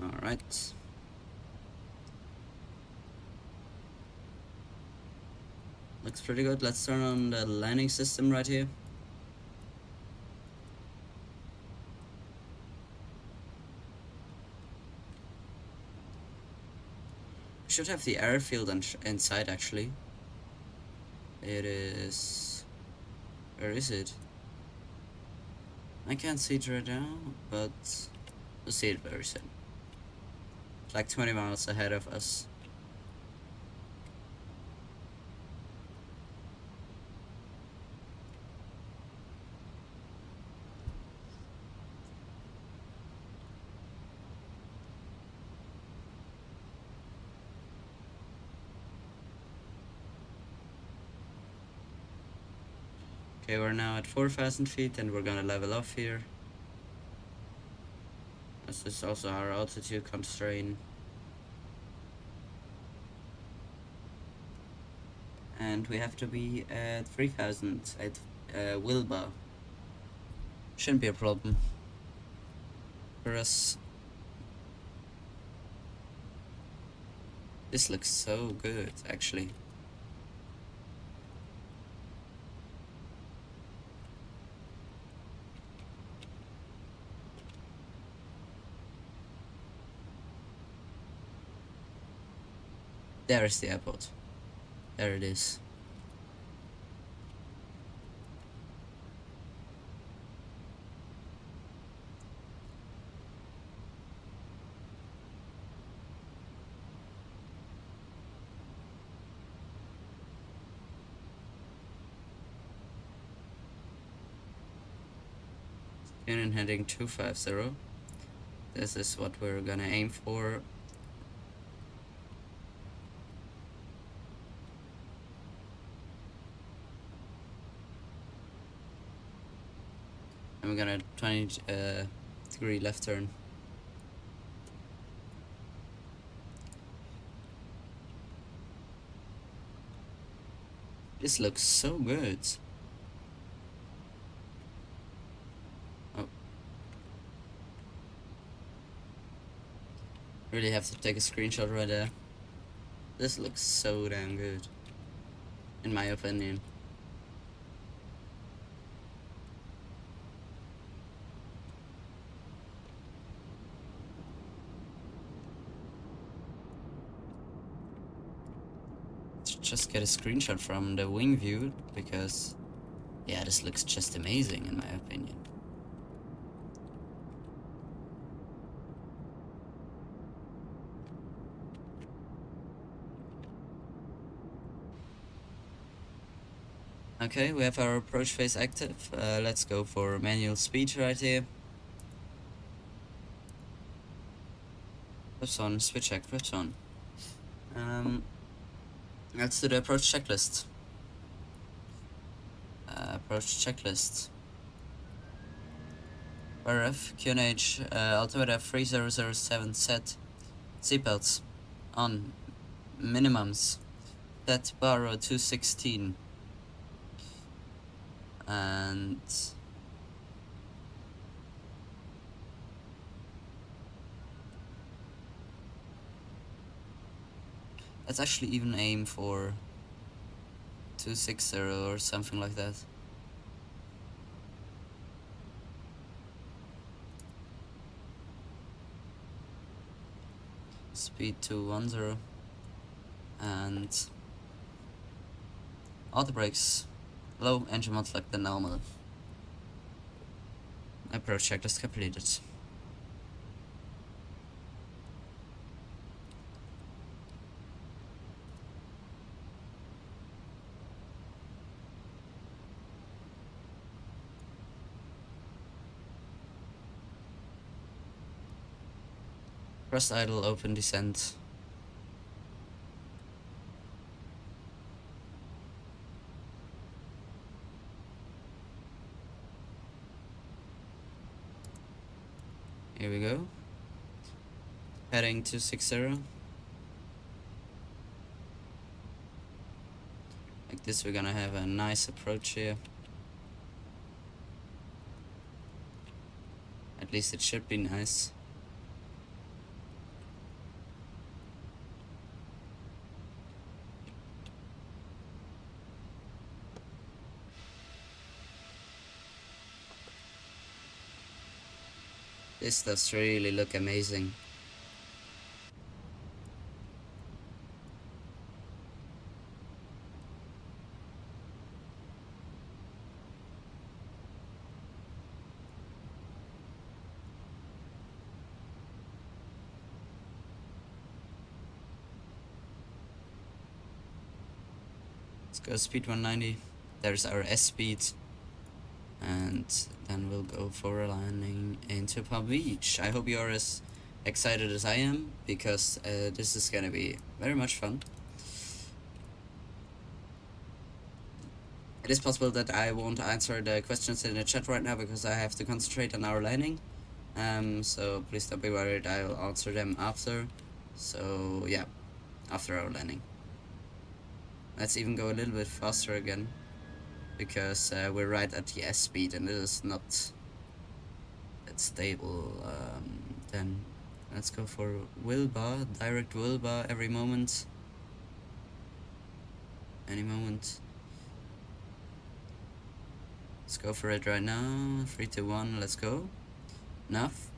[SPEAKER 1] Alright. Looks pretty good. Let's turn on the landing system right here. We should have the airfield inside actually. It is... Where is it? I can't see it right now, but we'll see it very soon. It's like 20 miles ahead of us. Okay, we're now at 4,000 feet and we're gonna level off here. This is also our altitude constraint. And we have to be at 3,000 at Wilba. Shouldn't be a problem for us. This looks so good, actually. There is the airport. There it is. Union heading 250. This is what we're gonna aim for. And we're gonna 20 degree left turn. This looks so good. Oh. Really have to take a screenshot right there. This looks so damn good, in my opinion. Just get a screenshot from the wing view because yeah, this looks just amazing in my opinion. Okay, we have our approach phase active. Let's go for manual speed right here. Flips on, switch check, flips on. Let's do the approach checklist. Approach checklist. RF, QNH, altimeter 3007 set. Seatbelts on. Minimums. Set baro 216. And let's actually even aim for 260 or something like that. Speed 210 and auto brakes low, engine modes like the normal. Approach checklist completed. Press idle, open descent. Here we go. Heading 260. Like this, we're gonna have a nice approach here. At least it should be nice. This does really look amazing. Let's go speed 190. There's our S speed. And then we'll go for a landing into Palm Beach. I hope you're as excited as I am, because this is gonna be very much fun. It is possible that I won't answer the questions in the chat right now because I have to concentrate on our landing. So please don't be worried, I'll answer them after. So yeah, after our landing. Let's even go a little bit faster again, because we're right at the S speed and it is not that stable. Then let's go for Wilba, direct Wilba every moment, any moment. Let's go for it right now. 3, 2, 1, let's go. Enough.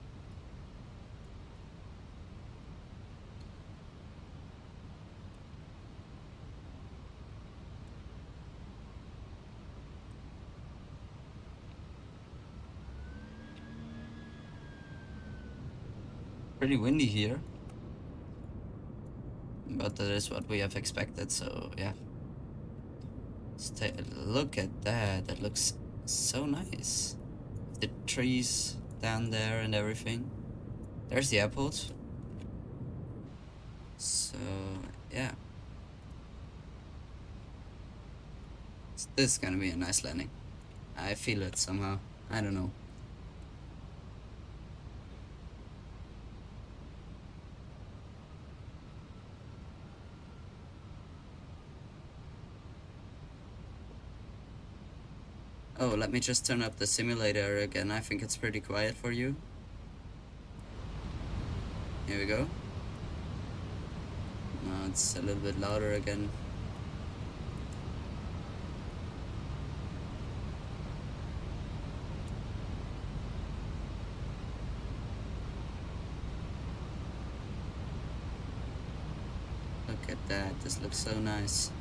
[SPEAKER 1] Pretty windy here, but that is what we have expected, so yeah. Let's take a look at that. That looks so nice. The trees down there and everything. There's the airport. So yeah, this is gonna be a nice landing. I feel it somehow. I don't know. Oh, let me just turn up the simulator again. I think it's pretty quiet for you. Here we go. Now it's a little bit louder again. Look at that, this looks so nice.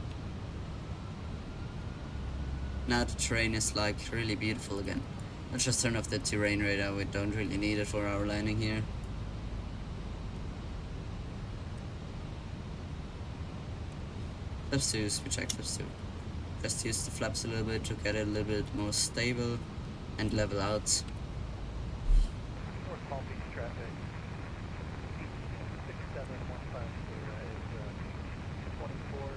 [SPEAKER 1] Now the terrain is like really beautiful again. Let's just turn off the terrain radar, we don't really need it for our landing here. Flaps 2, switch check flaps 2. Just use the flaps a little bit to get it a little bit more stable and level out.
[SPEAKER 3] North Palm Beach traffic, 67150 is 24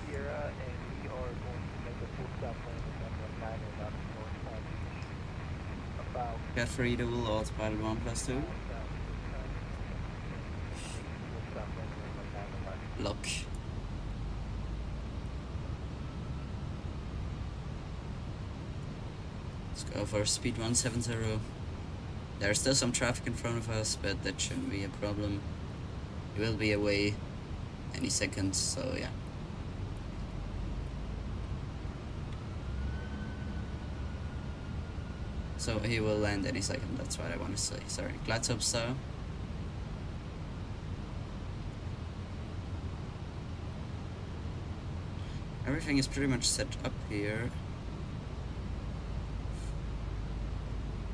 [SPEAKER 3] Sierra, and we are going to make a full stop landing on the 9 out of North Palm Beach. About
[SPEAKER 1] Get free to will autopilot 1 plus 2. Lock. Let's go for speed 170. There's still some traffic in front of us, but that shouldn't be a problem. He will be away any second, so yeah. So he will land any second, that's what I want to say. Sorry, glad hope so. Everything is pretty much set up here.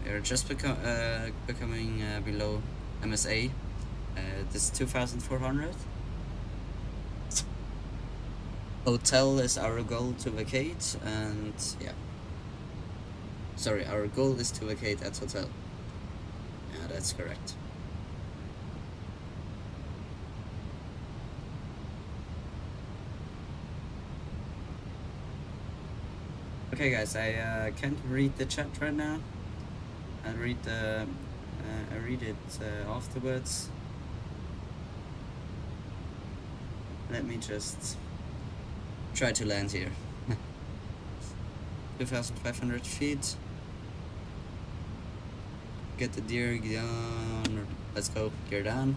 [SPEAKER 1] We're just becoming below MSA. This is 2,400. Hotel is our goal to vacate, and yeah. Sorry, our goal is to vacate at hotel. Yeah, that's correct. Okay guys, I can't read the chat right now. I'll read it afterwards. Let me just try to land here. 2,500 feet. Get the gear down. Let's go, gear down.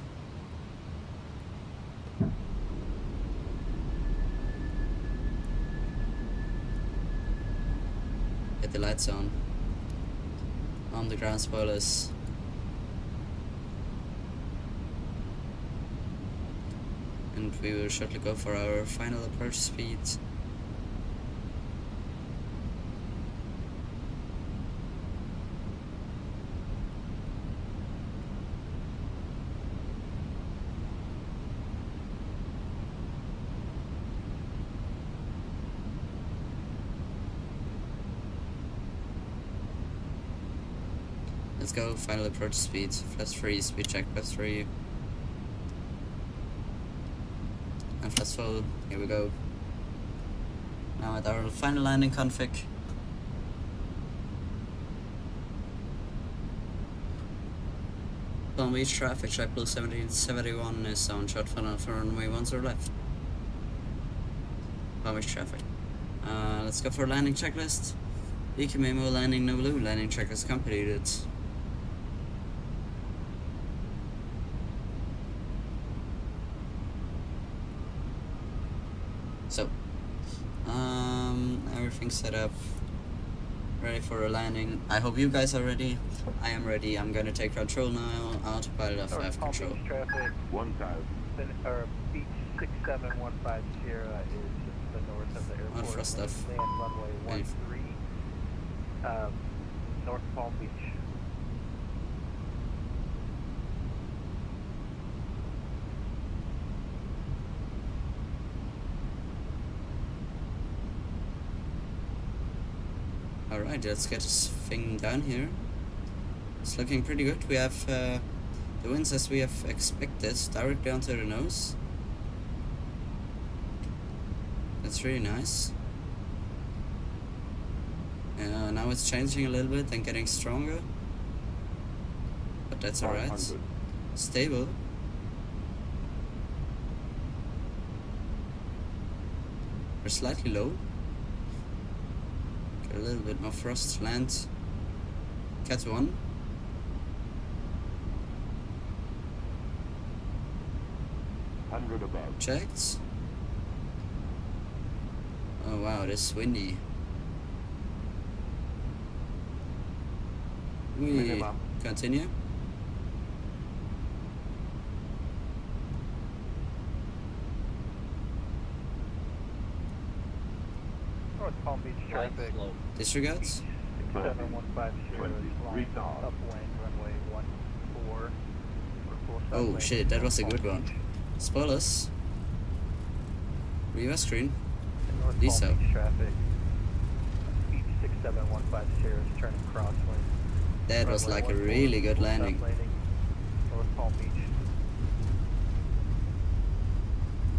[SPEAKER 1] Get the lights on the ground spoilers. and we will shortly go for our final approach speed. Let's go, final approach speed, flaps 3, speed check, flaps 3. And flaps full, here we go. Now at our final landing config. Palm Beach traffic, JetBlue 1771 is on short funnel for runway 10 left. Palm Beach traffic. Let's go for landing checklist. EQ memo, landing no blue, landing checklist completed. So, everything's set up, ready for a landing. I hope you guys are ready. I am ready. I'm gonna take control now. Autopilot off, have
[SPEAKER 3] Palm
[SPEAKER 1] control.
[SPEAKER 3] Beach traffic.
[SPEAKER 4] 1000.
[SPEAKER 3] Or Beach 6715 Sierra is just the north of the airport.
[SPEAKER 1] On thrust off.
[SPEAKER 3] Land runway 13, North Palm Beach.
[SPEAKER 1] Alright, let's get this thing down here. It's looking pretty good. We have the winds as we have expected, directly onto the nose. That's really nice. Now it's changing a little bit and getting stronger. But that's alright.
[SPEAKER 4] 500.
[SPEAKER 1] Stable. We're slightly low. Get a little bit more thrust, land. Cat 1.
[SPEAKER 4] Hundred above.
[SPEAKER 1] Checked. Oh wow, this is windy. We
[SPEAKER 4] Minimum.
[SPEAKER 1] continue.
[SPEAKER 3] North Palm Beach
[SPEAKER 2] Light
[SPEAKER 3] traffic.
[SPEAKER 2] slope.
[SPEAKER 1] Disregards.
[SPEAKER 3] 6715 Sierra is flying
[SPEAKER 4] Retard.
[SPEAKER 3] upwind runway 14. For full
[SPEAKER 1] Oh
[SPEAKER 3] south
[SPEAKER 1] shit,
[SPEAKER 3] lane,
[SPEAKER 1] that was a
[SPEAKER 3] Palm
[SPEAKER 1] good one.
[SPEAKER 3] Beach.
[SPEAKER 1] Spoilers. Reverse screen.
[SPEAKER 3] And North
[SPEAKER 1] Lisa.
[SPEAKER 3] Palm Beach traffic. Beach 6715 Sierra is turning crosswind.
[SPEAKER 1] That was
[SPEAKER 3] Runway
[SPEAKER 1] like a
[SPEAKER 3] 14,
[SPEAKER 1] really good
[SPEAKER 3] full south
[SPEAKER 1] landing.
[SPEAKER 3] North Palm Beach.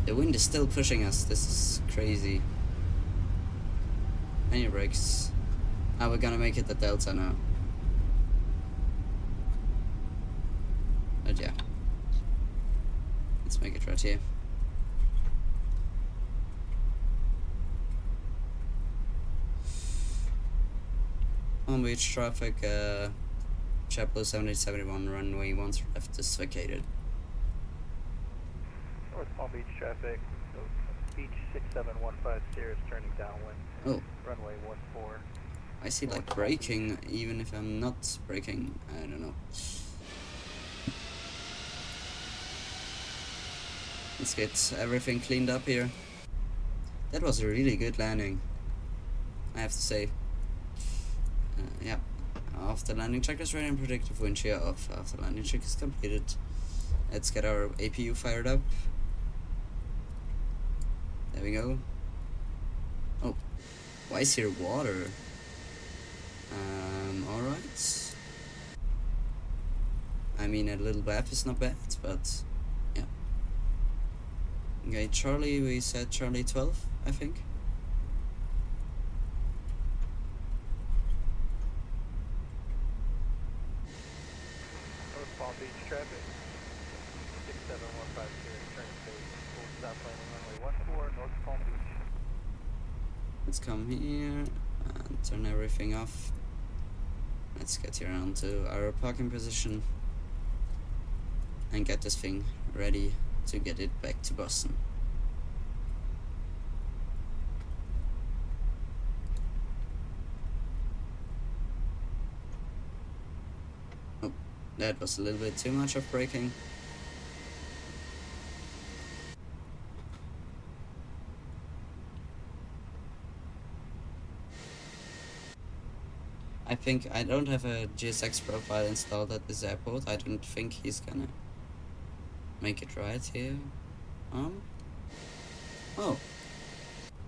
[SPEAKER 1] The wind is still pushing us. This is crazy. Any brakes. Ah, we're gonna make it the Delta now. But yeah. Let's make it right here. Palm Beach traffic, JetBlue 1771 runway 1 left is vacated.
[SPEAKER 3] North Palm Beach traffic. So Beach 6715 Sierra is turning downwind.
[SPEAKER 1] Oh,
[SPEAKER 3] Runway 14.
[SPEAKER 1] I see like braking even if I'm not braking. I don't know. Let's get everything cleaned up here. That was a really good landing, I have to say. Yeah. After landing check is ready and predictive wind shear off. After landing check is completed, let's get our APU fired up. There we go. Oh, why is here water? Alright. I mean, a little bath is not bad, but yeah. Okay, Charlie, we said Charlie 12, I think.
[SPEAKER 3] North Palm Beach traffic. 6715 Sierra is turning base. Full stop landing runway 14. North Palm Beach.
[SPEAKER 1] Let's come here and turn everything off. Let's get here onto our parking position and get this thing ready to get it back to Boston. Oh, that was a little bit too much of braking. I think I don't have a GSX profile installed at this airport. I don't think he's gonna make it right here. Oh,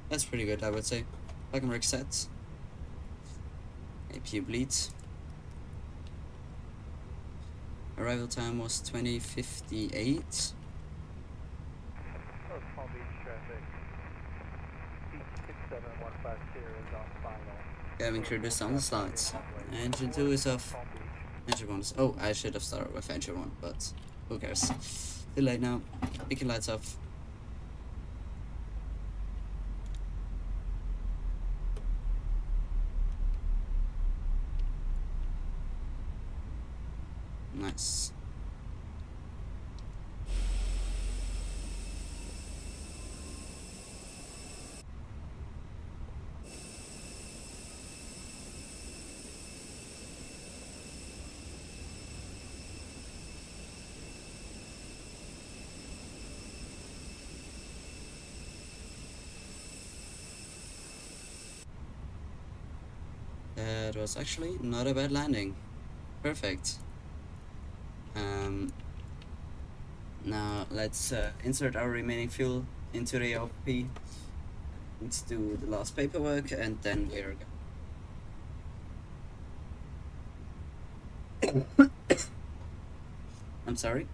[SPEAKER 1] that's pretty good, I would say. Plug and reset. APU bleeds. Arrival time was 20:58.
[SPEAKER 3] Oh, Palm Beach traffic. P67150 is on final.
[SPEAKER 1] Having introduced on the slides. Engine 2 is off.
[SPEAKER 3] Palm Beach.
[SPEAKER 1] Engine 1 is... Oh, I should have started with engine 1, but who cares. Too late now. Beacon lights off. Nice. That was actually not a bad landing. Perfect. Now let's insert our remaining fuel into the AOP. Let's do the last paperwork and then we're I'm sorry.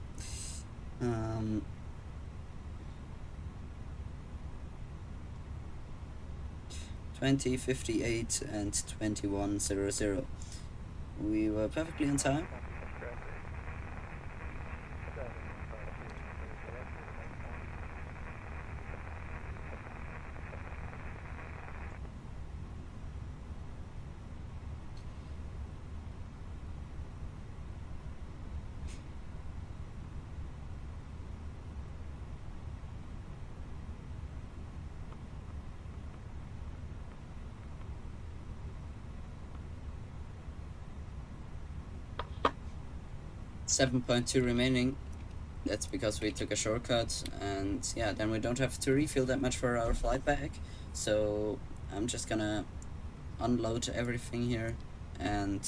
[SPEAKER 1] 20:58 and 21:00. We were perfectly on time. $7.2 remaining. That's because we took a shortcut, and yeah, then we don't have to refill that much for our flight back. So I'm just gonna unload everything here and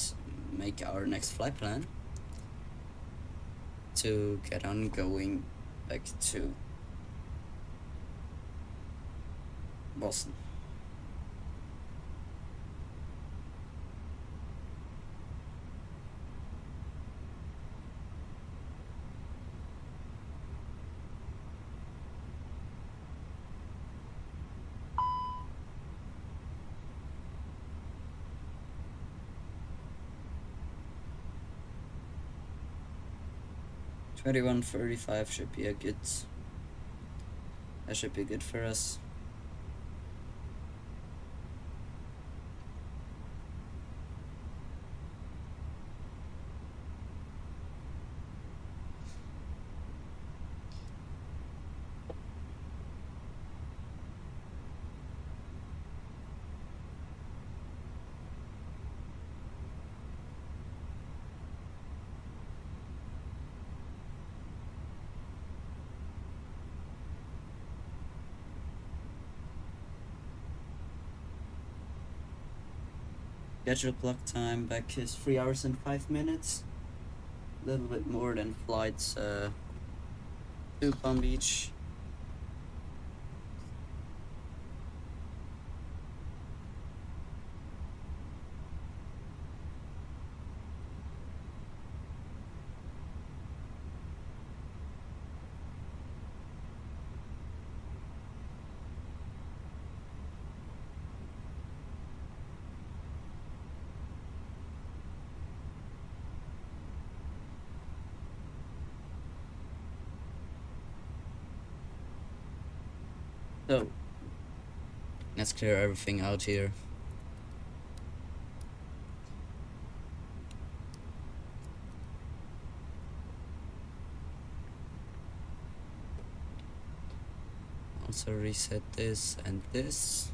[SPEAKER 1] make our next flight plan to get on going back to Boston. $21.35 should be a good. That should be good for us. Scheduled clock time back is 3 hours and 5 minutes. A little bit more than flights to Palm Beach. So, let's clear everything out here. Also reset this and this.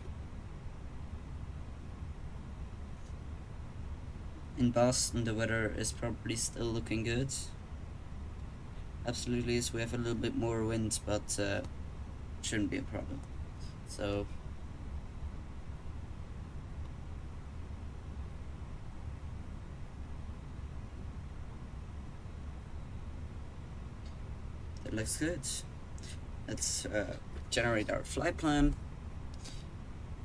[SPEAKER 1] In Boston, the weather is probably still looking good. Absolutely, is we have a little bit more wind, but shouldn't be a problem. So it looks good. Let's generate our flight plan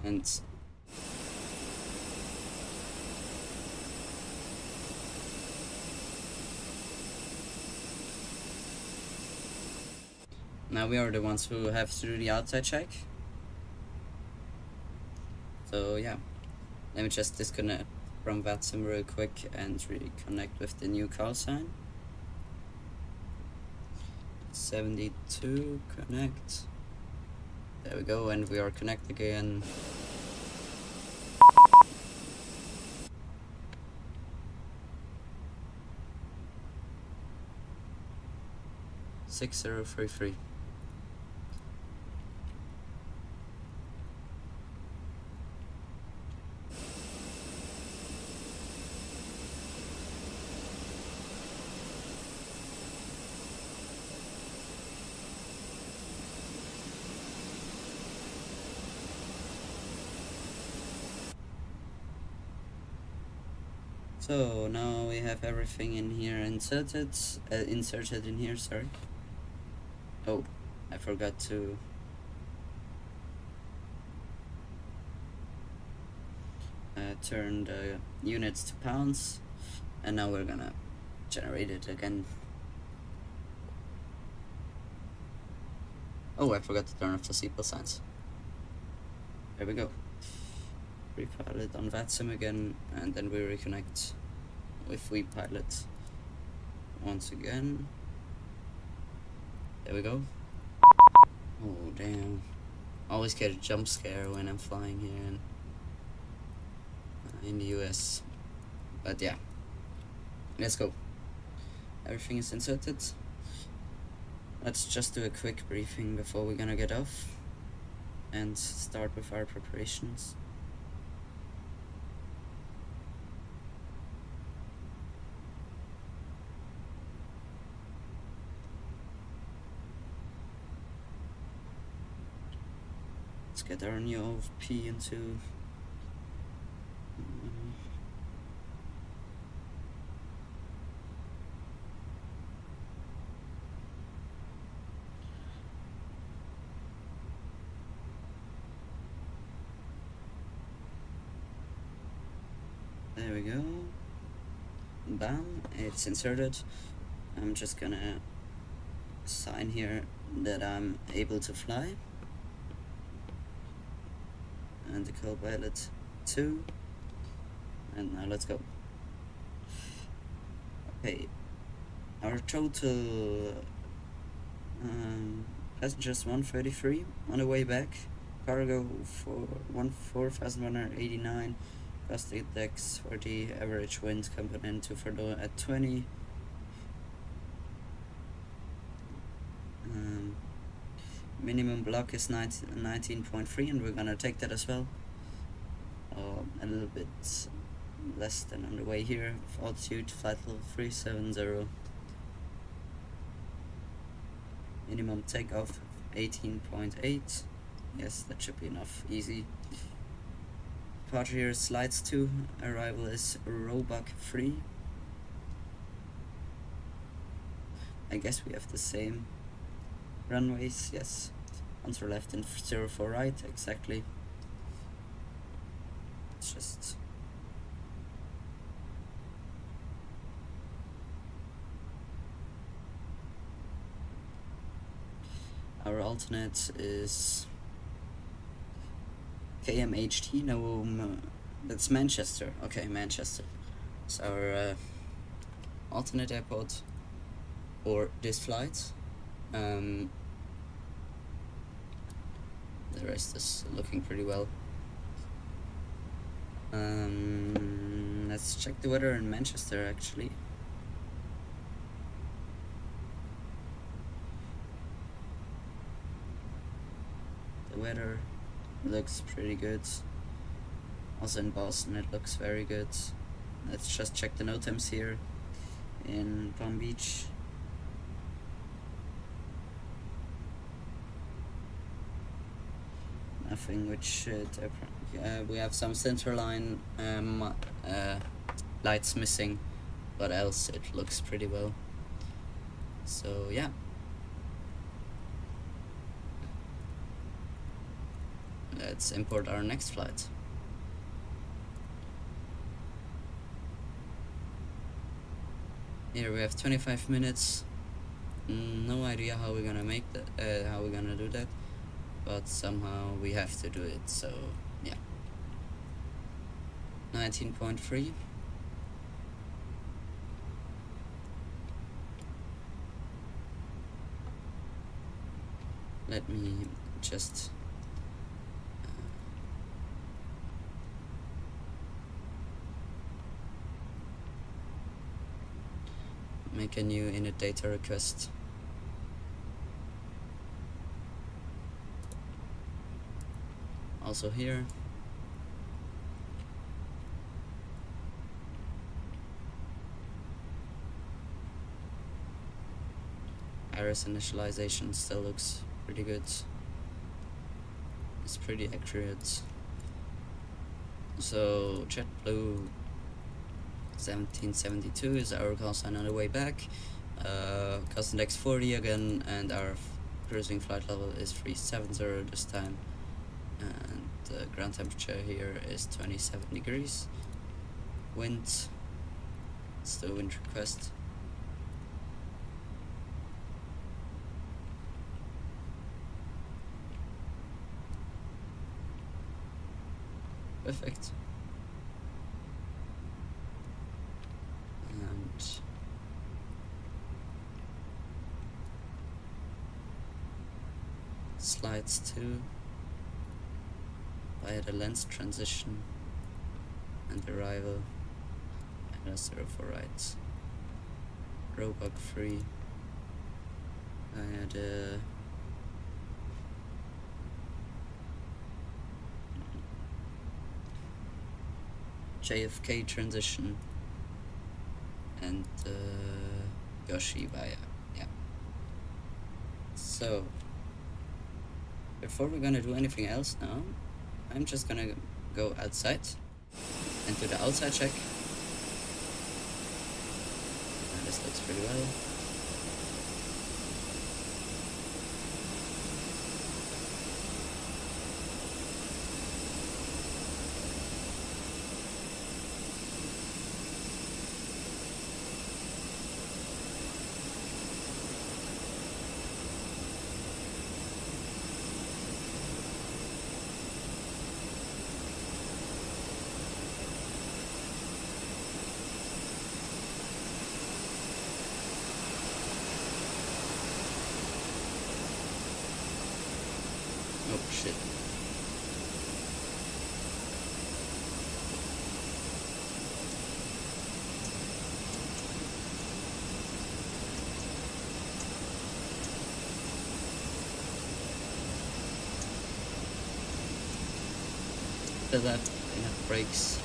[SPEAKER 1] and now we are the ones who have to do the outside check. So yeah, let me just disconnect from VATSIM real quick and reconnect with the new call sign. 72 connect. There we go, and we are connected again. $6033. So now we have everything in here inserted in here, sorry. Oh, I forgot to turn the units to pounds, and now we're gonna generate it again. Oh, I forgot to turn off the seatbelt signs. There we go. Repilot on VATSIM again, and then we reconnect with WePilot once again. There we go. Oh damn! Always get a jump scare when I'm flying here in the US. But yeah, let's go. Everything is inserted. Let's just do a quick briefing before we're gonna get off and start with our preparations. Let's get our new OFP into there we go. Bam, it's inserted. I'm just gonna sign here that I'm able to fly. And the co-pilot 2. And now let's go. Okay, our total passengers 133 on the way back. Cargo for 4,189. Plastic decks 40. Average wind component 2 at 20. Minimum block is 19.3, and we're gonna take that as well. A little bit less than on the way here. Altitude flight level 370. Minimum takeoff 18.8. Yes, that should be enough. Easy. Departure here is slides 2. Arrival is Roebuck 3. I guess we have the same runways, yes. 1 for left and 0 for right, exactly. It's just our alternate is KMHT. No, that's Manchester. Okay, Manchester. It's our alternate airport for this flight. The rest is looking pretty well. Let's check the weather in Manchester actually. The weather looks pretty good. Also in Boston it looks very good. Let's just check the NOTAMs here in Palm Beach. Nothing which should we have some centerline lights missing, but else it looks pretty well. So yeah, let's import our next flight. Here we have 25 minutes. No idea how we're gonna make that, how we're gonna do that, but somehow we have to do it. So yeah, 19.3. Let me just make a new init data request. Also here. Iris initialization still looks pretty good. It's pretty accurate. So JetBlue 1772 is our call sign on the way back. Cost index 40 again, and our cruising flight level is 370 this time. And the ground temperature here is 27 degrees. Wind, it's the wind request. Perfect. And slides 2 via the lens transition and arrival, and a 0 for right. Roebuck 3 via the JFK transition and Yoshi via, yeah. So before we're gonna do anything else now, I'm just gonna go outside and do the outside check. And this looks pretty well. Oh shit. Does that enough brakes?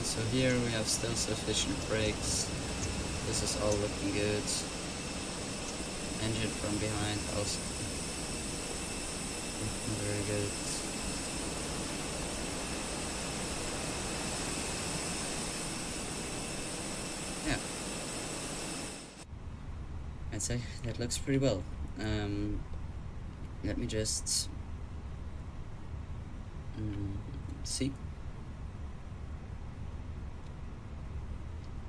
[SPEAKER 1] So here we have still sufficient brakes. This is all looking good. Engine from behind also looking very good. Yeah, I'd say that looks pretty well. Let me just see.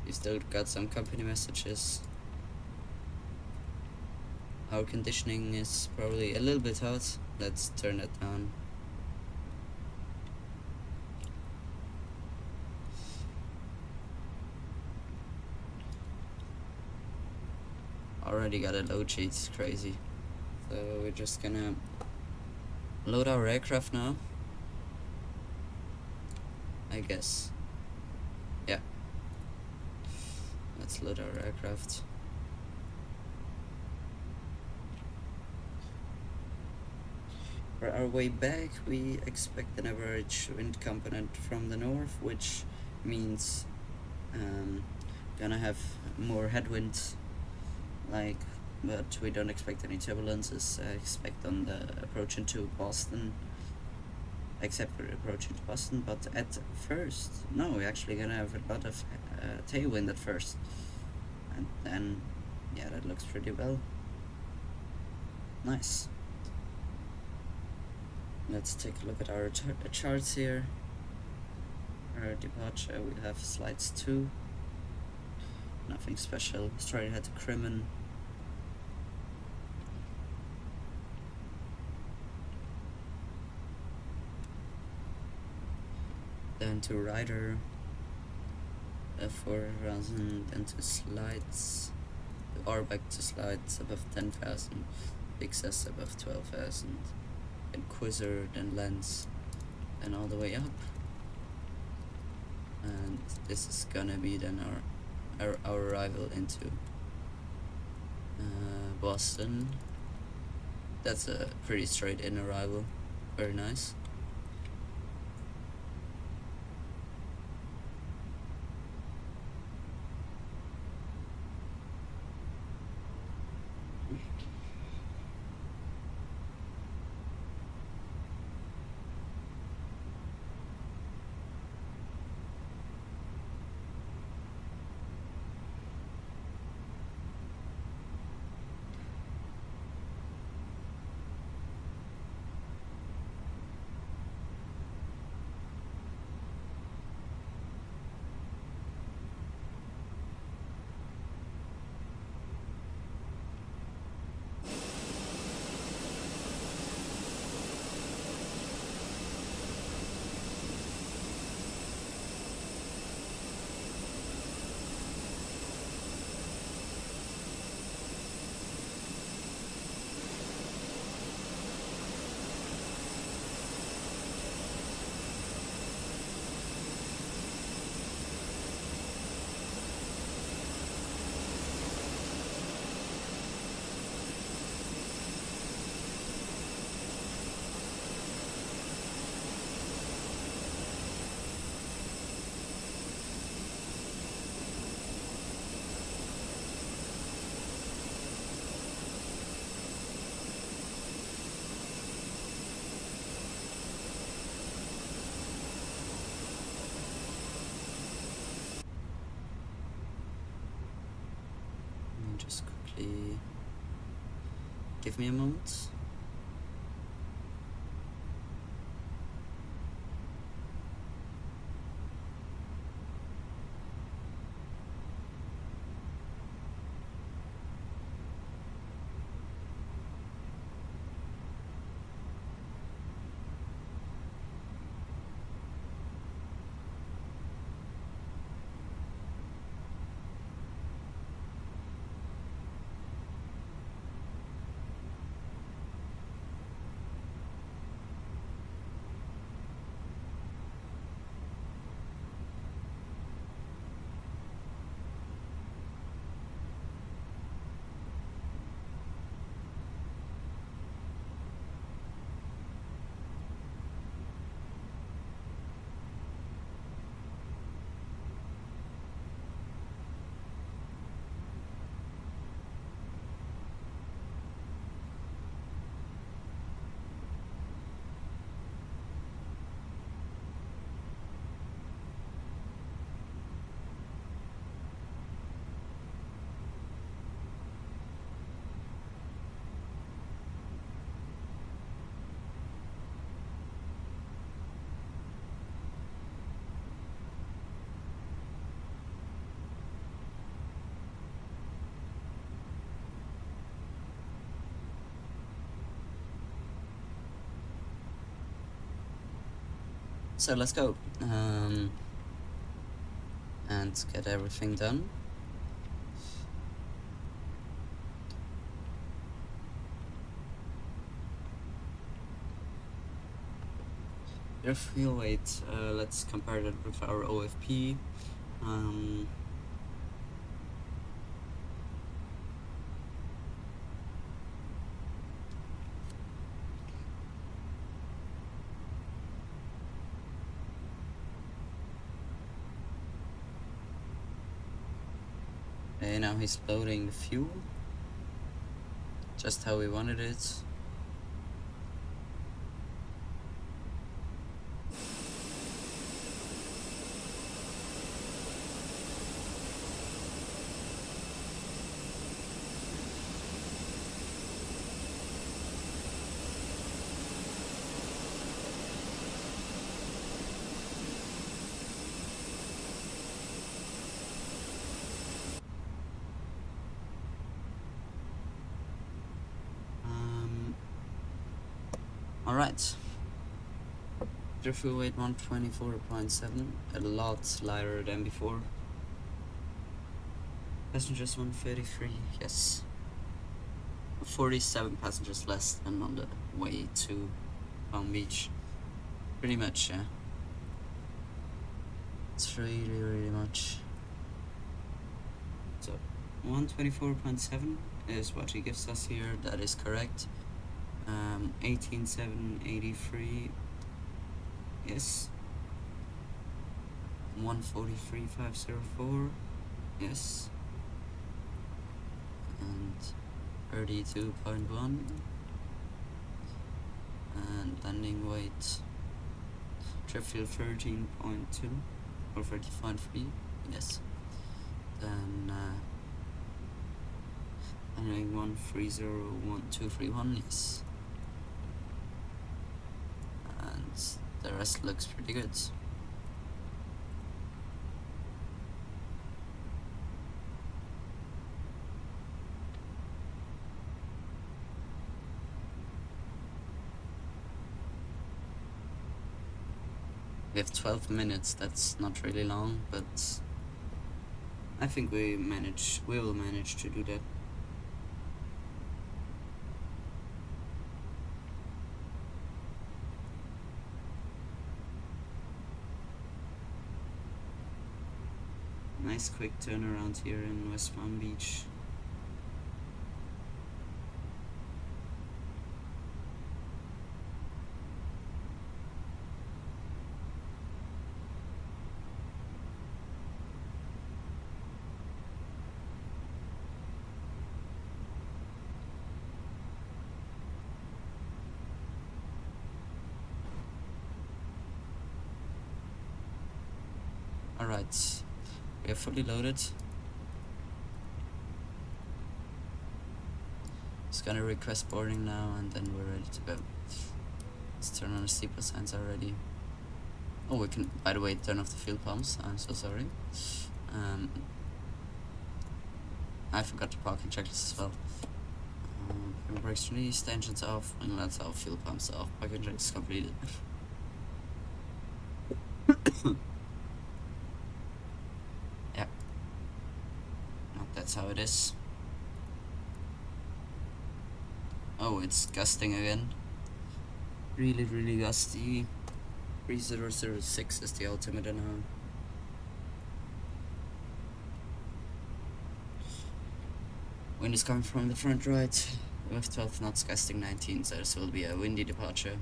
[SPEAKER 1] We still got some company messages. Our conditioning is probably a little bit hot. Let's turn that down. Already got a load sheet, it's crazy. So we're just gonna load our aircraft now, I guess. Yeah, let's load our aircraft. For our way back, we expect an average wind component from the north, which means gonna have more headwind, but we don't expect any turbulences. I expect on the approach into Boston, except for approach into Boston. But at first, no, we're actually gonna have a lot of tailwind at first, and then yeah, that looks pretty well. Nice. Let's take a look at our charts here. Our departure, we have slides 2. Nothing special. Straight ahead to Crimin. Then to Ryder. For Ryzen, then to slides. Or back to slides above 10,000. Big S above 12,000. And Quizzer, then Lens, and all the way up. And this is gonna be then our arrival into Boston. That's a pretty straight in arrival. Very nice. Just quickly give me a moment. So let's go and get everything done. Your fuel weight, let's compare that with our OFP. Okay, now he's loading the fuel, just how we wanted it. Alright. Your fuel weight 124.7, a lot lighter than before. Passengers 133, yes. 47 passengers less than on the way to Palm Beach. Pretty much, yeah. It's really much. So 124.7 is what he gives us here, that is correct. 18,783, yes. 143,504, yes. And 32.1, and landing weight trip fuel 13.2 or 30.3, yes. Then landing 1301231, yes. And the rest looks pretty good. We have 12 minutes, that's not really long, but I think we will manage to do that. Nice quick turnaround here in West Palm Beach. Alright, we are fully loaded. Just gonna request boarding now and then we're ready to go. Let's turn on the seatbelt signs already. Oh, we can, by the way, turn off the fuel pumps. I'm so sorry. I forgot the parking checklist as well. Brakes released, engines off, and that's off, fuel pumps off, parking checklist completed. Yeah. That's how it is. Oh, it's gusting again. Really gusty. 3006 is the altimeter now. Wind is coming from the front right with 12 knots, gusting 19, so this will be a windy departure.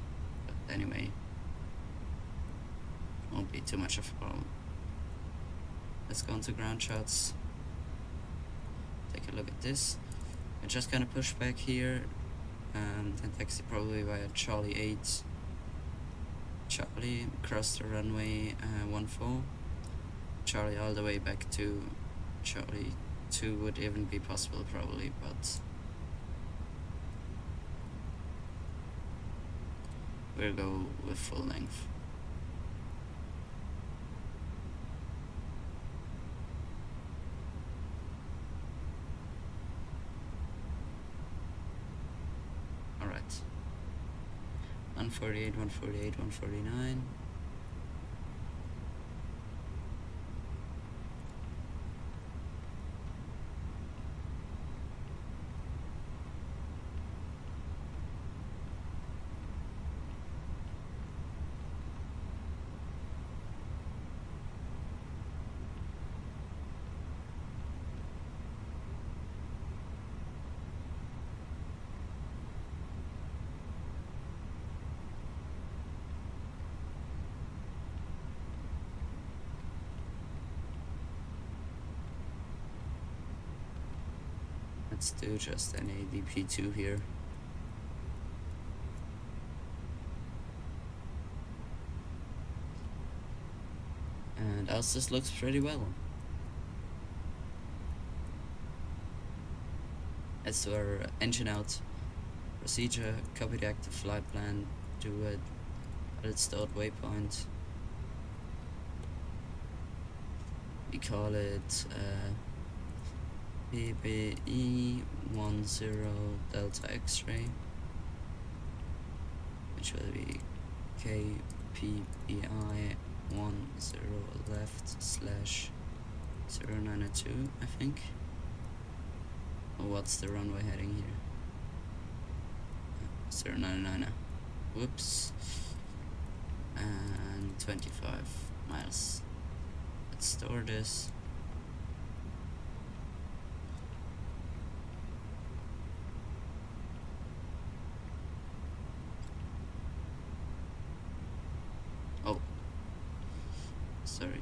[SPEAKER 1] But anyway, won't be too much of a problem. Let's go into ground shots. Take a look at this. We're just gonna push back here and then taxi probably via Charlie 8. Charlie, cross the runway 14. Charlie all the way back to Charlie 2 would even be possible probably, but we'll go with full length. Alright. 148, 148, 149. Let's do just an ADP2 here. And ASUS looks pretty well. Let's do our engine out procedure, copy the active flight plan, do it at its start waypoint. We call it KBI 10 Delta X-ray, which will be KPBI 10 left / 092, I think. Oh, what's the runway heading here? 099. Whoops. And 25 miles. Let's store this. Oh, sorry.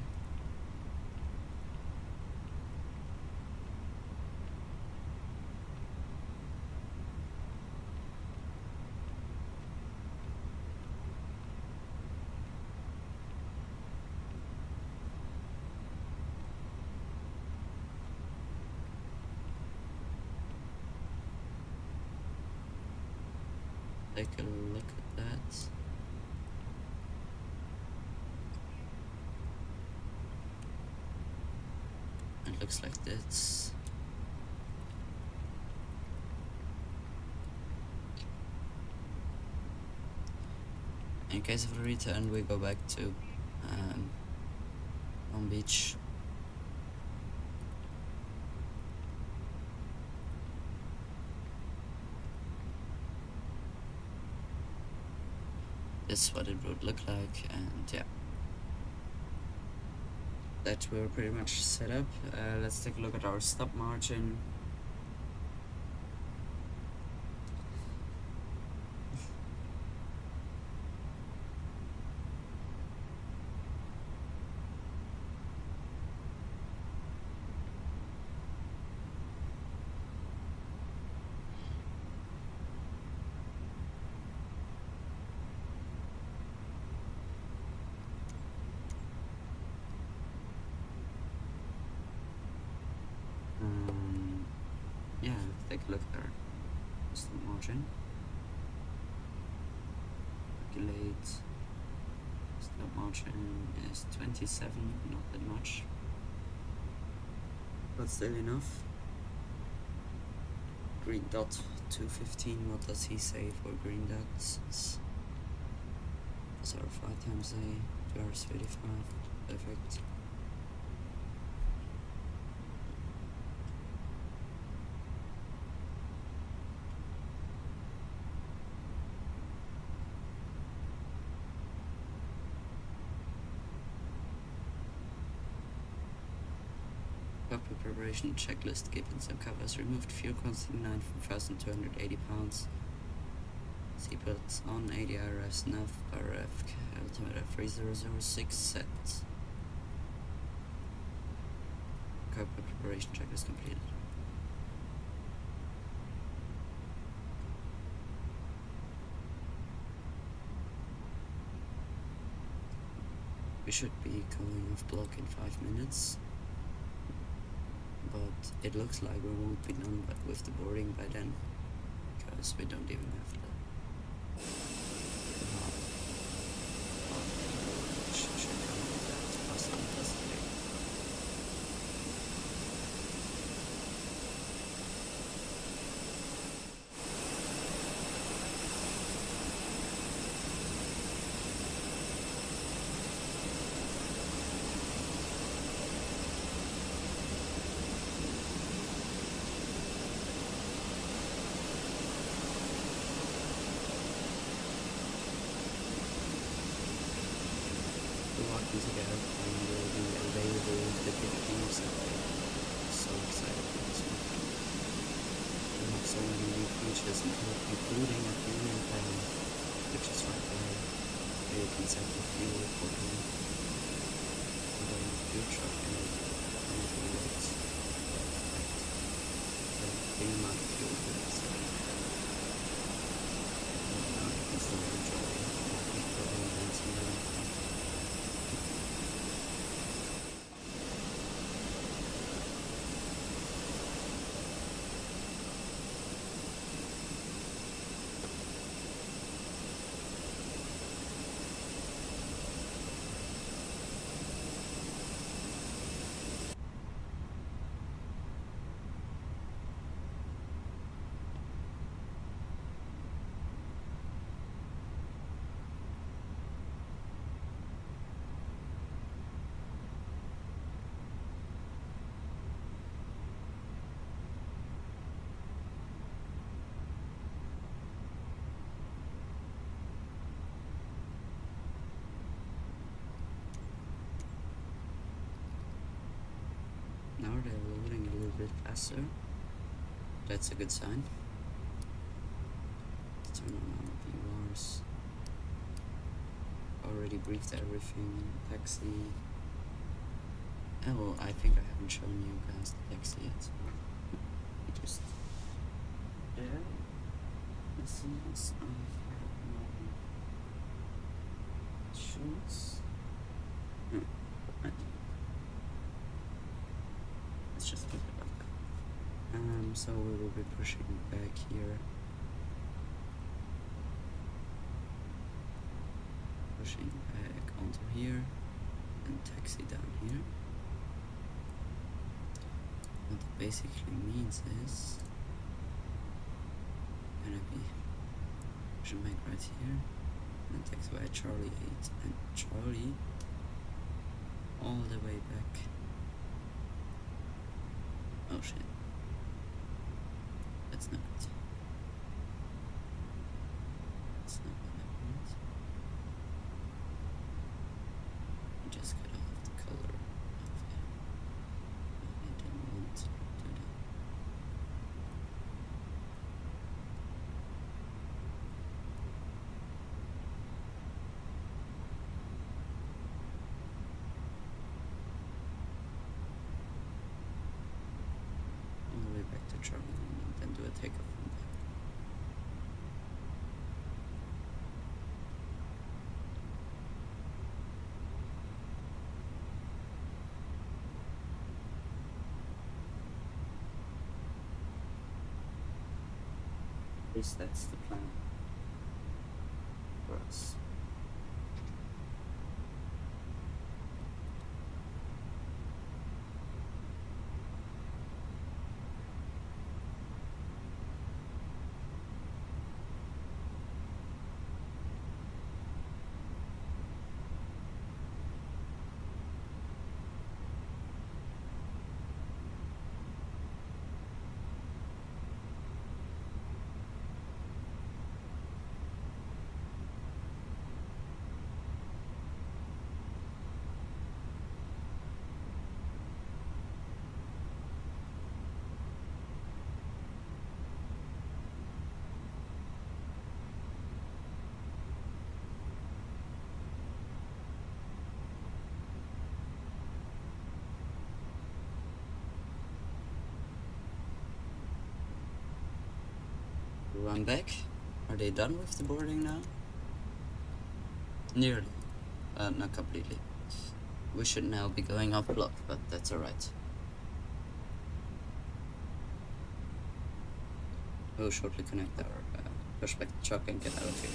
[SPEAKER 1] Take a look at that. It looks like this. In case of a return, we go back to Palm Beach. This is what it would look like, and yeah, that we're pretty much set up. Let's take a look at our stop margin. Yeah, let's take a look at our stop margin. Calculate. Stop margin is 27, not that much, but still enough. Green dot 215, what does he say for green dots? So our flight times a 2 hours 35, perfect. Cockpit preparation checklist, given some covers, removed fuel constant 9,280 pounds. Seatbelts on, ADRS, nav, RF, altimeter 3006 set. Cockpit preparation checklist completed. We should be going off block in 5 minutes. But it looks like we won't be done with the boarding by then, because we don't even have the together and will be available with the giftings. So excited for this one. We have so many new features, including a fuel panel, which is right there, where you can set the fuel for the fuel truck and it really works. significant amount of fuel for this. Now you can still enjoy the events and everything. Now they're loading a little bit faster. That's a good sign. Let's turn on all the VRs. Already briefed everything. Taxi. Oh, well, I think I haven't shown you guys the taxi yet. So just there. As soon as I have my shorts. Let's just keep it like that. So we will be pushing back here. Pushing back onto here and taxi down here. What that basically means is gonna be pushing back right here and taxi by Charlie 8 and Charlie all the way back. Oh shit. That's not good. That's not what I want. I just got off the color of it. I didn't want to do that. All the way back to Charlie and then do a takeoff from there. At least that's the plan for us. Run back. Are they done with the boarding now? Nearly. Not completely. We should now be going off block, but that's alright. We'll shortly connect our pushback truck and get out of here.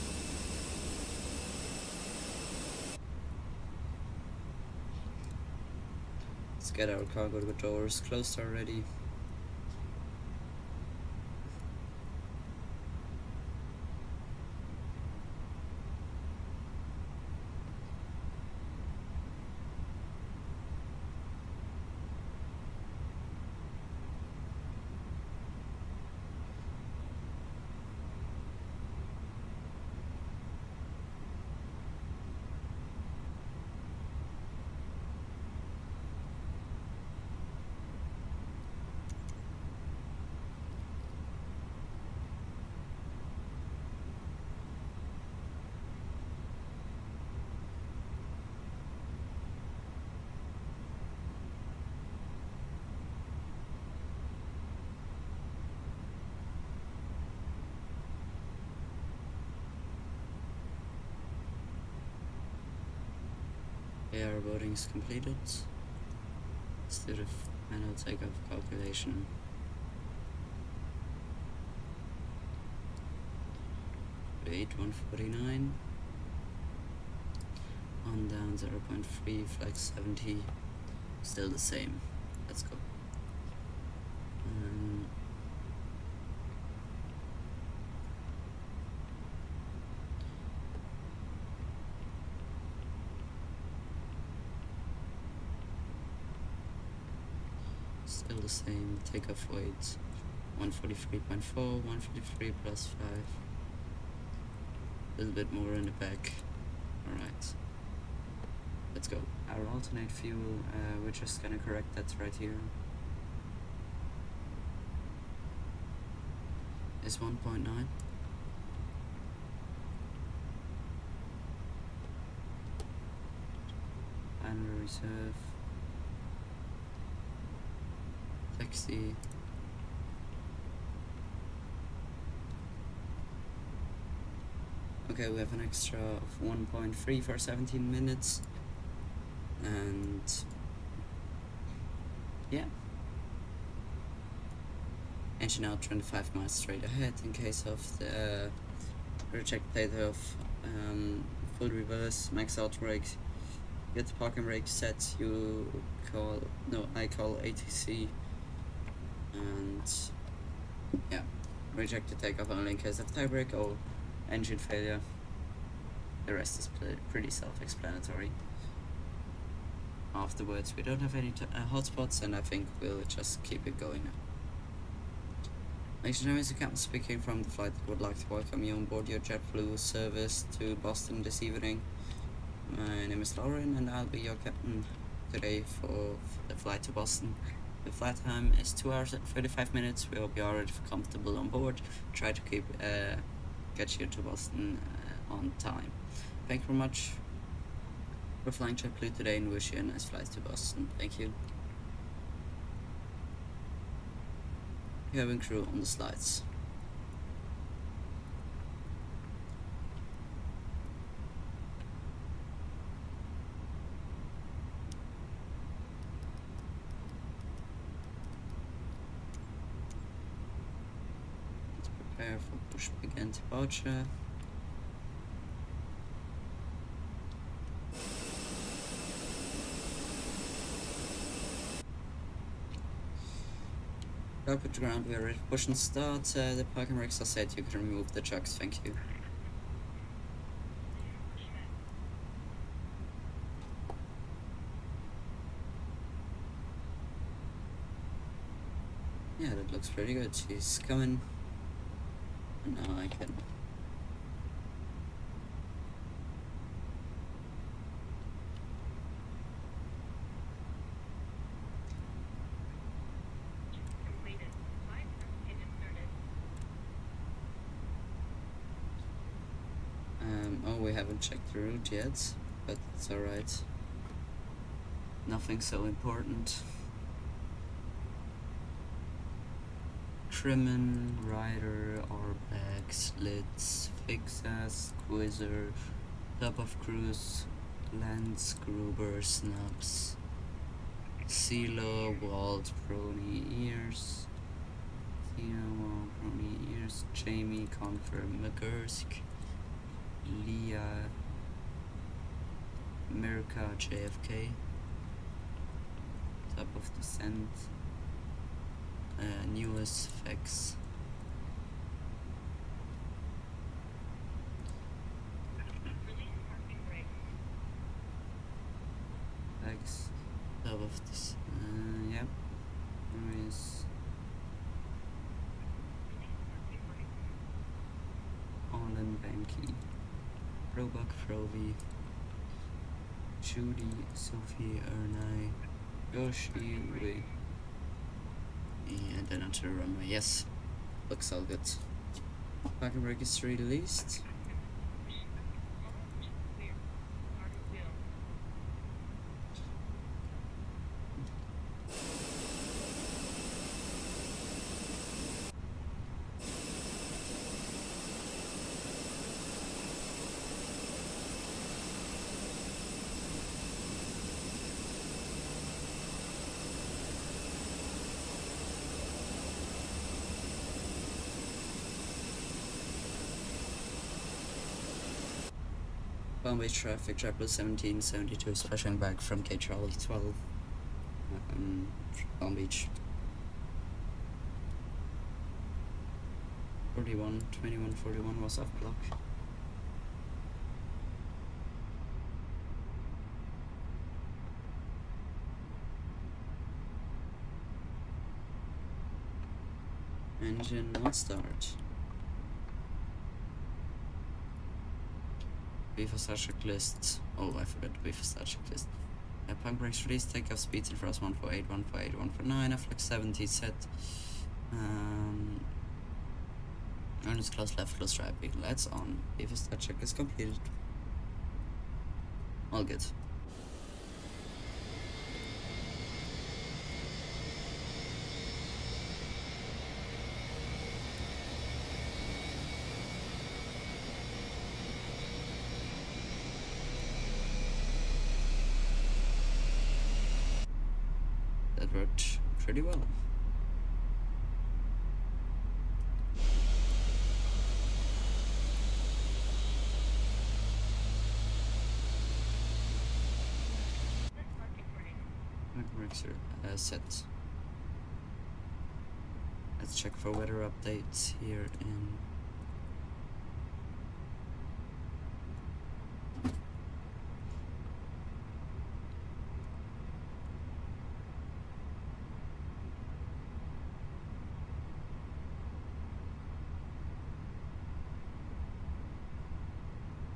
[SPEAKER 1] Let's get our cargo doors closed already. Okay, our voting is completed. Let's do the final takeoff calculation. Weight 149. On down 0.3, flex 70. Still the same. Let's go. Still the same. Takeoff weight 143.4, 143 plus 5. A little bit more in the back. Alright. Let's go. Our alternate fuel, we're just gonna correct that right here. Is 1.9. Final reserve. Taxi. Okay, we have an extra of 1.3 for 17 minutes. And yeah. Engine out 25 miles straight ahead in case of the reject plate of full reverse, max out brakes. Get the parking brake set, I call ATC, and yeah, reject the takeoff only in case of tie brake or engine failure. The rest is pretty self-explanatory. Afterwards, we don't have any hotspots, and I think we'll just keep it going now. Ladies and gentlemen, it's the captain speaking from the flight that would like to welcome you on board your JetBlue service to Boston this evening. My name is Lauren, and I'll be your captain today for the flight to Boston. The flight time is 2 hours and 35 minutes. We hope you're already comfortable on board. Try to get you to Boston on time. Thank you very much for flying JetBlue today, and wish you a nice flight to Boston. Thank you. Cabin crew on the slides. Let's prepare for push begin departure. Up at the ground, we are ready to push and start. The parking brakes are set. You can remove the chucks. Thank you. Yeah, that looks pretty good. She's coming. And now I can. Oh, we haven't checked the route yet, but it's alright. Nothing so important. Trimming, rider, airbag, slits, fixas, squeezer, top of cruise, lens, gruber, snubs, Silo, Walt, Brony, ears, Silo, Brony, ears, Jamie, Conquer, McGursk, Leah, America, JFK, top of descent, newest FX, FX, top of this, yep, there is Olin Banky, Roebuck, Froby, Judy, Sophie, Ernai, Yoshi, wait, and then onto the runway. Yes, looks all good. Parking brake is released. Palm Beach traffic, JetBlue 1772 is pushing back from K Charlie 12, Palm Beach. 2141 was off block. Engine not start. WIFI start checklist. Oh, I forgot the WIFI start checklist. Punk brakes release, takeoff speeds in first 148, 148, 149, flex 70 set. Earnest close left, close right, big lights on. WIFI start check is completed. All good. That worked pretty well. Brakes are set. Let's check for weather updates here in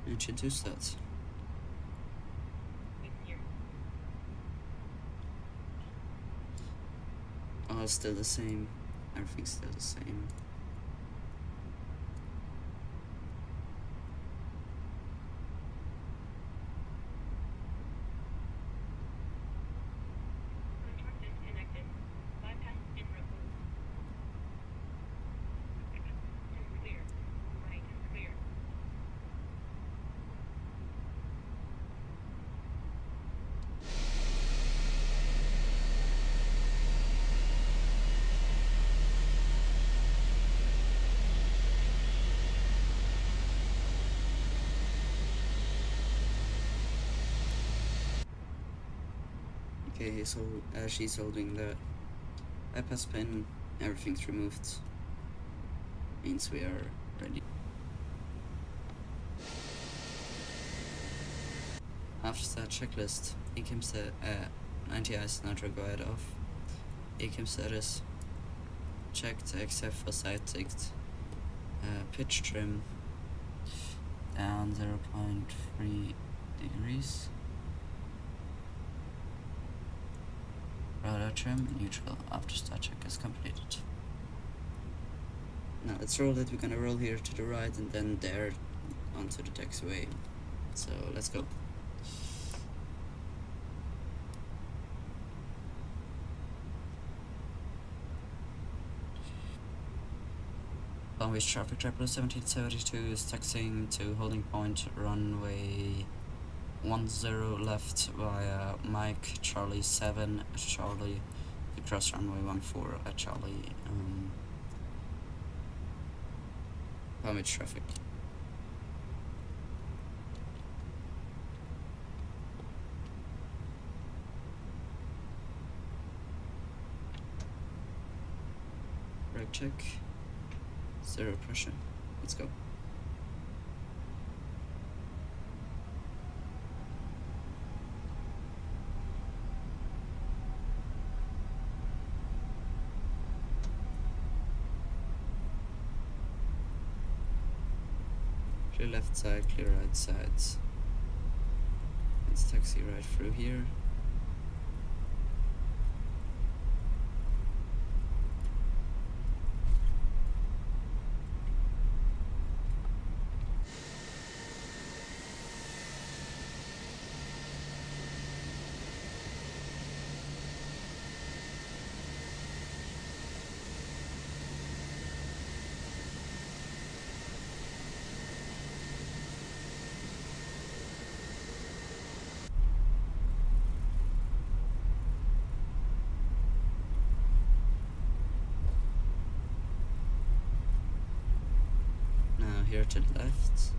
[SPEAKER 1] engine 2 stats. All still the same. Everything's still the same.
[SPEAKER 5] Contract disconnected. Bypass and remove. Turn clear. Right is clear.
[SPEAKER 1] Okay, so she's holding the bypass pin, everything's removed. Means we are ready. After that checklist, ECAM set 90 eyes nitro guide off. ECAM status checked except for side ticked. Pitch trim down 0.3 degrees. Radar trim neutral after start check is completed. Now let's roll it. We're gonna roll here to the right and then there onto the taxiway. So let's go. Long Beach traffic, JetBlue 1772 is taxiing to holding point runway 10 left via Mike Charlie 7 Charlie to cross runway 14 at Charlie. Palm Beach traffic. Brake check. Zero pressure. Let's go. Clear left side, clear right sides. Let's taxi right through here. Here to the left.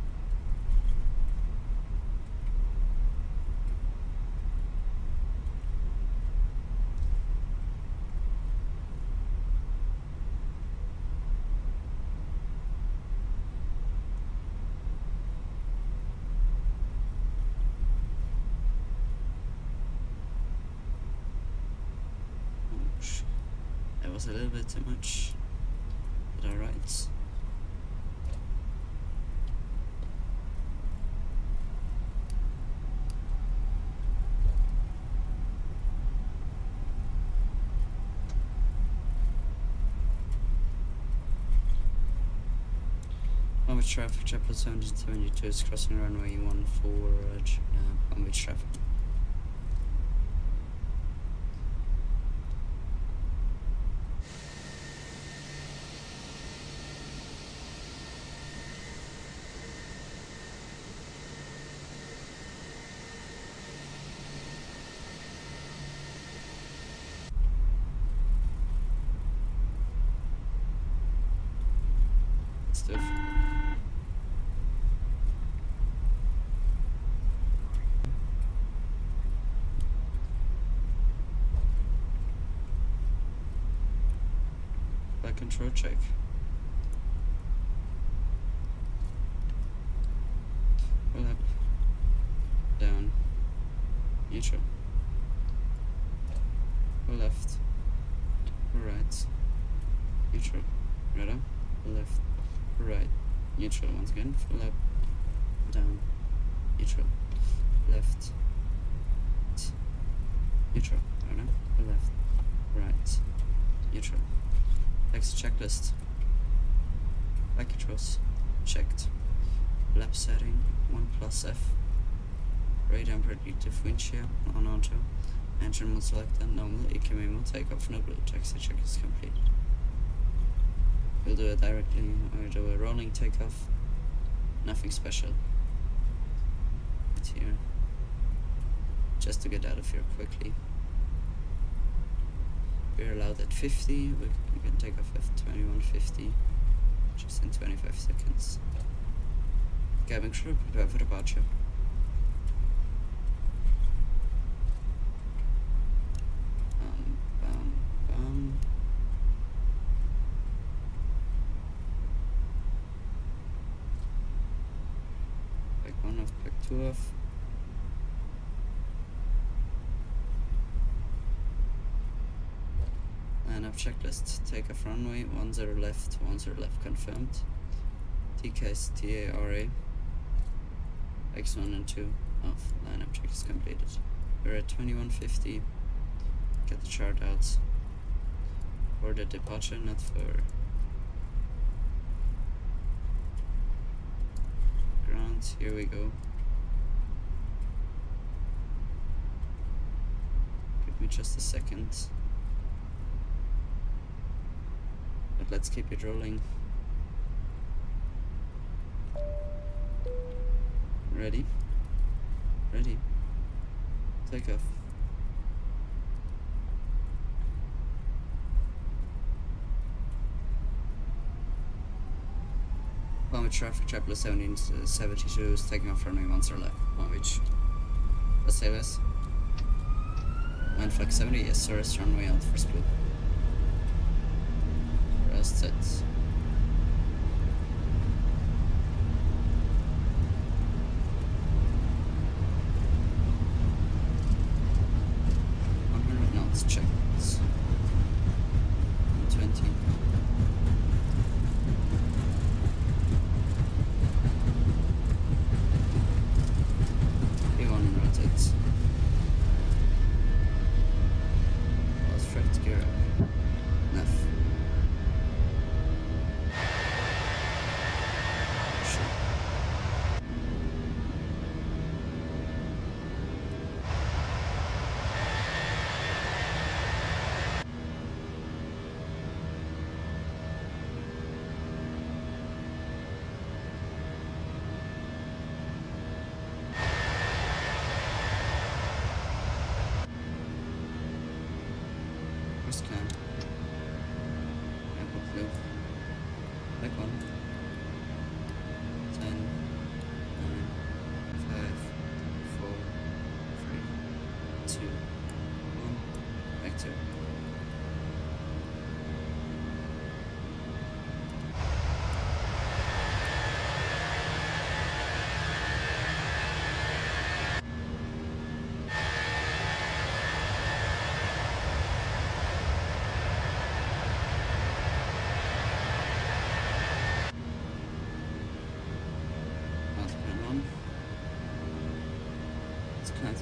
[SPEAKER 1] was a little bit too much, but alright. Palm Beach traffic, JetBlue 772 is crossing runway 14, Palm Beach traffic. Stuff. Flight control check. Pull up, down, neutral. Pull left, pull right, neutral. Right up, pull left, pull right, neutral. Once again, pull up, down, neutral, left, neutral. Right up, pull left, right, neutral. Next checklist. Flight controls checked. Lap setting 1+F. Radar predictive wind shear on auto. Engine mode selected, normal, EKM mode, takeoff, no blue. Taxi check is completed. We'll do it directly or do a rolling takeoff. Nothing special. It's here. Just to get out of here quickly. We're allowed at 50, we can take off F2150 just in 25 seconds. Cabin crew, prepare for departure. Bam. Pack 1 off, pack 2 off. Line up checklist. Take off runway 10 left, 10 left confirmed. TK's TARA. X1 and 2 off. Line up check is completed. We're at 2150. Get the chart out. For the departure, not for ground. Here we go. Give me just a second. But let's keep it rolling. Ready? Ready. Take off. Palm Beach traffic, JetBlue 1772 is taking off runway 10 left. Palm Beach. What's ASUS? Flex 70, yes sir, it's runway out for split. Rest set. Check. 20. P1 rotate. Last fret gear up. Left.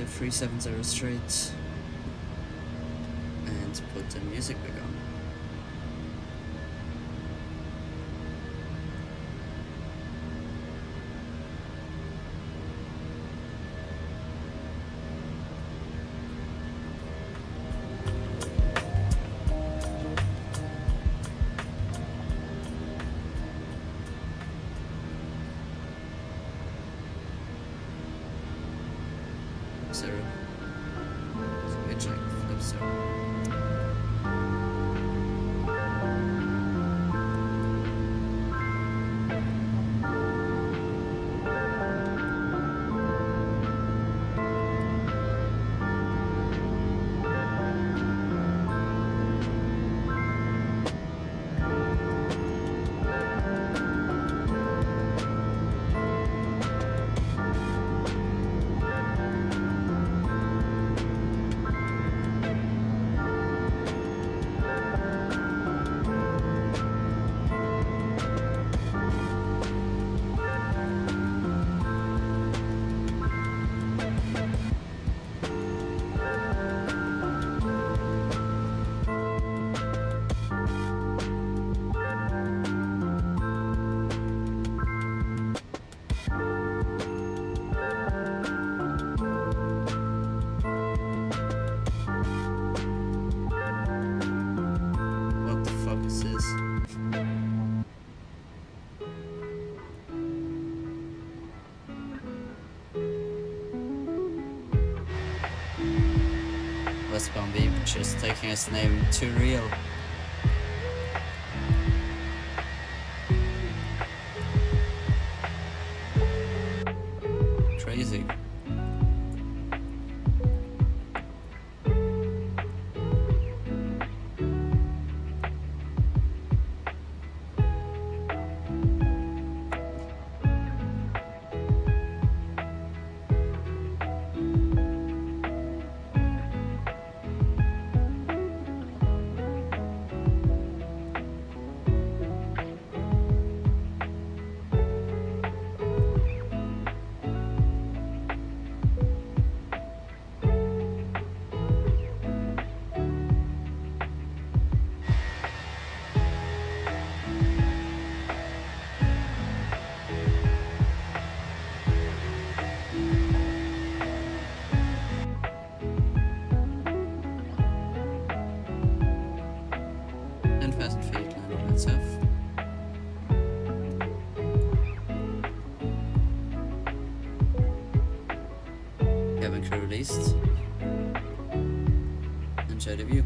[SPEAKER 1] the 370 straight and put the music back on. Zero. Eject, flip zero. What the fuck is this? West Palm Beach just taking its name too real. Crazy. And fast and fade landing itself. Cabin crew released. Enjoy the view.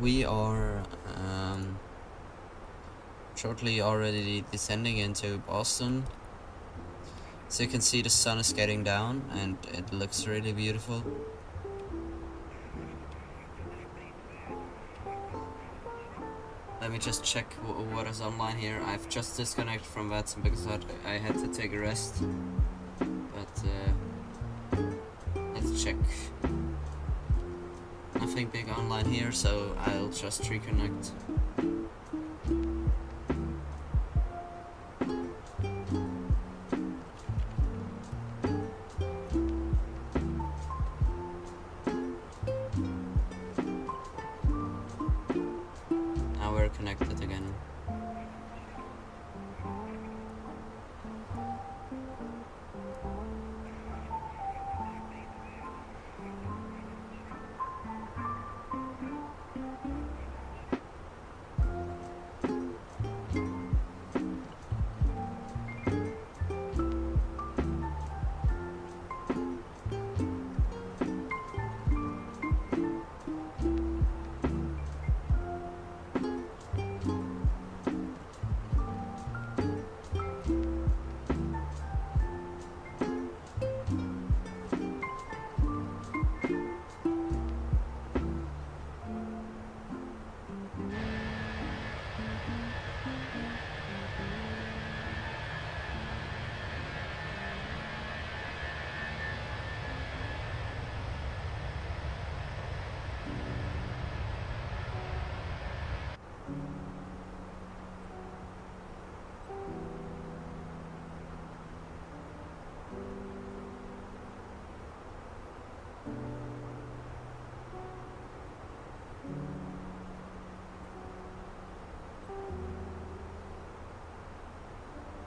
[SPEAKER 1] we are shortly already descending into Boston. So you can see the sun is getting down and it looks really beautiful. Let me just check what is online here. I've just disconnected from Watson because I had to take a rest. But let's check. Nothing big online here, so I'll just reconnect. Now we're connected again.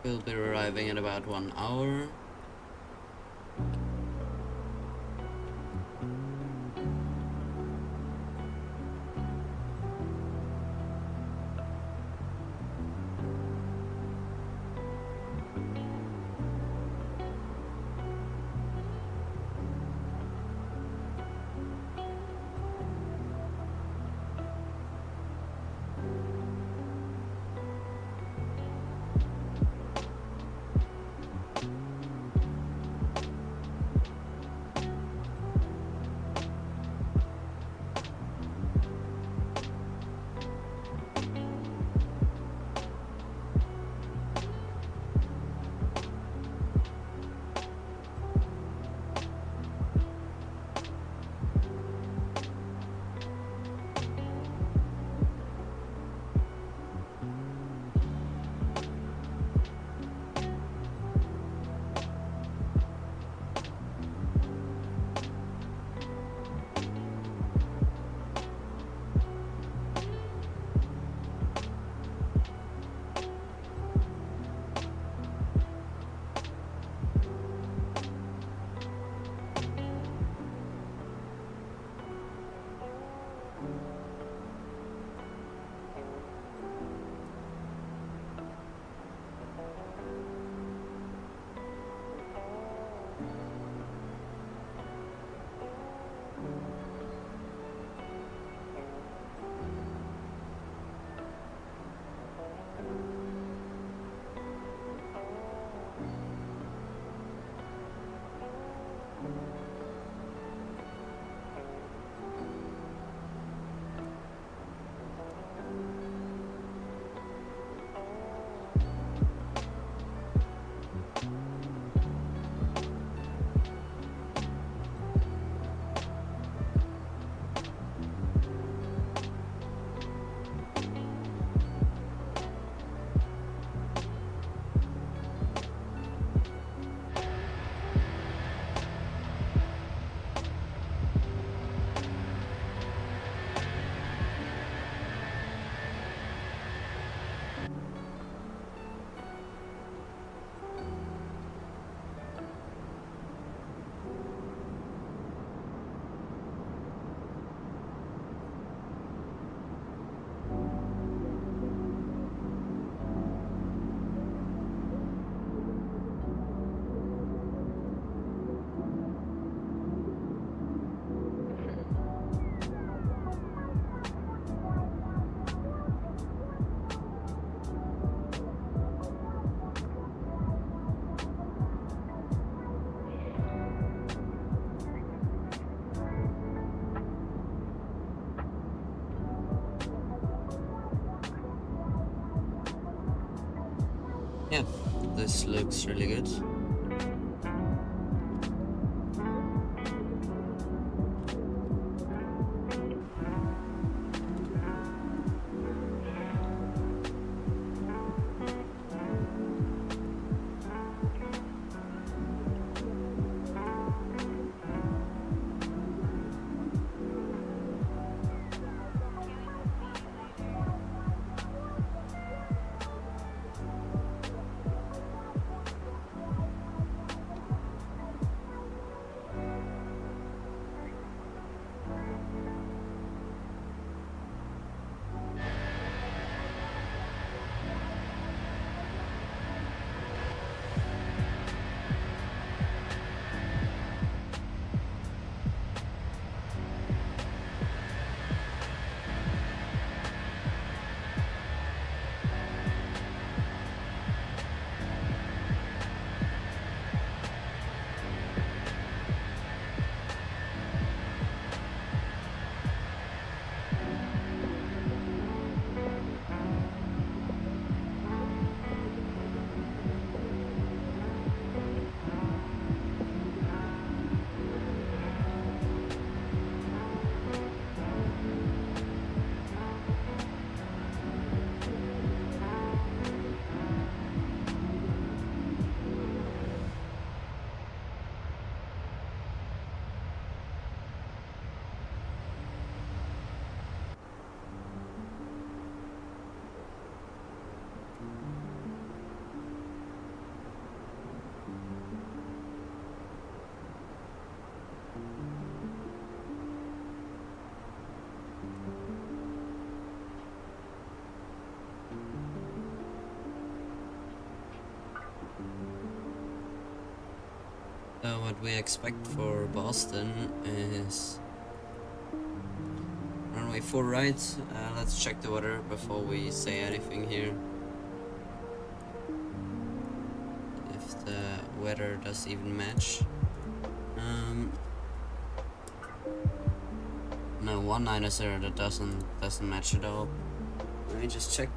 [SPEAKER 1] We'll be arriving in about 1 hour. Yeah, this looks really good. So what we expect for Boston is runway 4 right. Let's check the weather before we say anything here. If the weather does even match. No, 190 that doesn't match at all. Let me just check.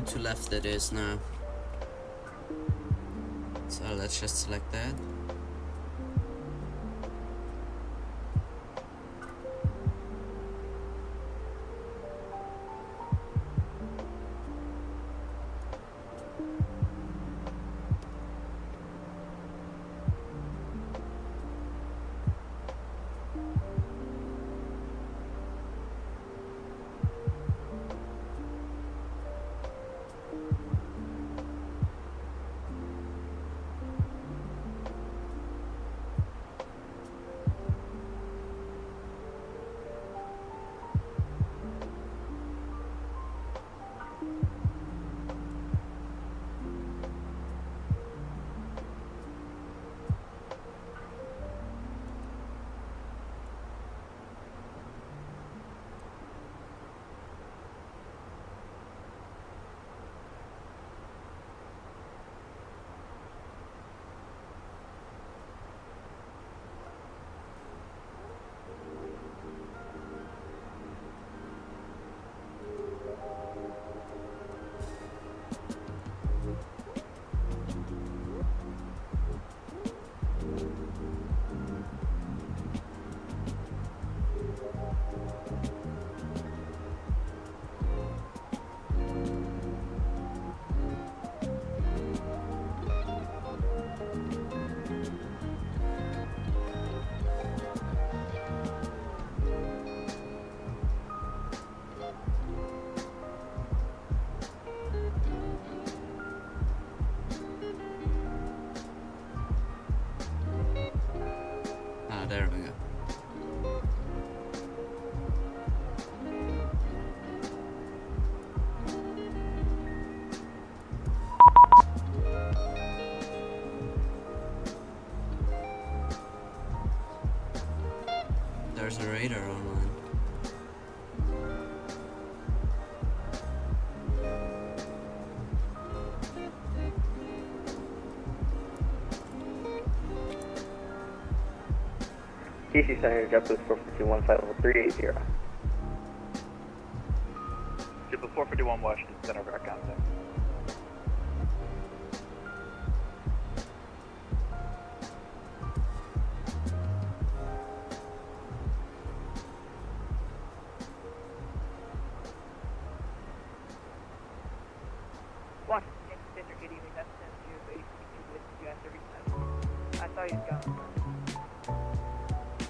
[SPEAKER 1] To left it is now. So let's just select that. There we go. There's a radar online.
[SPEAKER 3] DC Center, JetBlue 451, flight level 380.
[SPEAKER 6] JetBlue 451, Washington Center, back contact.
[SPEAKER 3] Washington Center, good evening. That's 10-0-82 with you after reset. I saw you gone.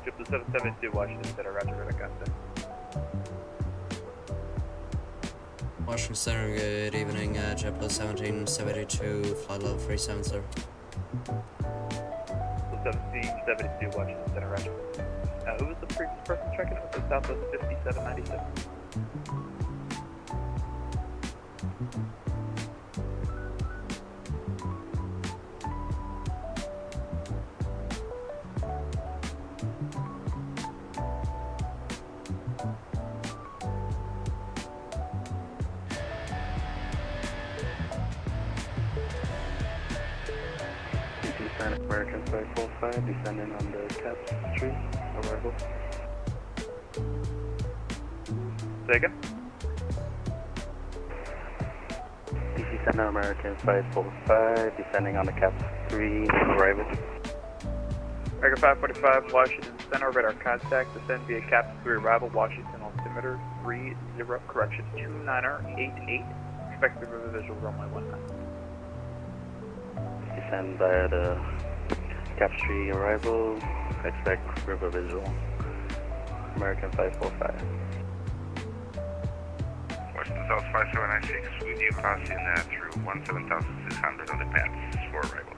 [SPEAKER 6] JetBlue 772, Washington Center, Roger, back contact.
[SPEAKER 1] Washington Center, good evening. JetBlue 1772, flight level 370.
[SPEAKER 6] 1772, Washington Center, Roger. Who was the previous person checking in with the Southwest 5796?
[SPEAKER 3] American 545, descending on the Caps Tree, arrival.
[SPEAKER 6] Say again?
[SPEAKER 3] DC Center, American 545, descending on the Caps 3, arrival.
[SPEAKER 6] American 545, Washington Center, radar contact, descend via Caps 3 arrival, Washington altimeter 30, correction 29er88, expect the river visual runway 19.
[SPEAKER 3] Descend via the Caps 3 arrival, expect river visual. American 545.
[SPEAKER 7] Washington South 5796, with you passing through 17,600 on the paths for arrival.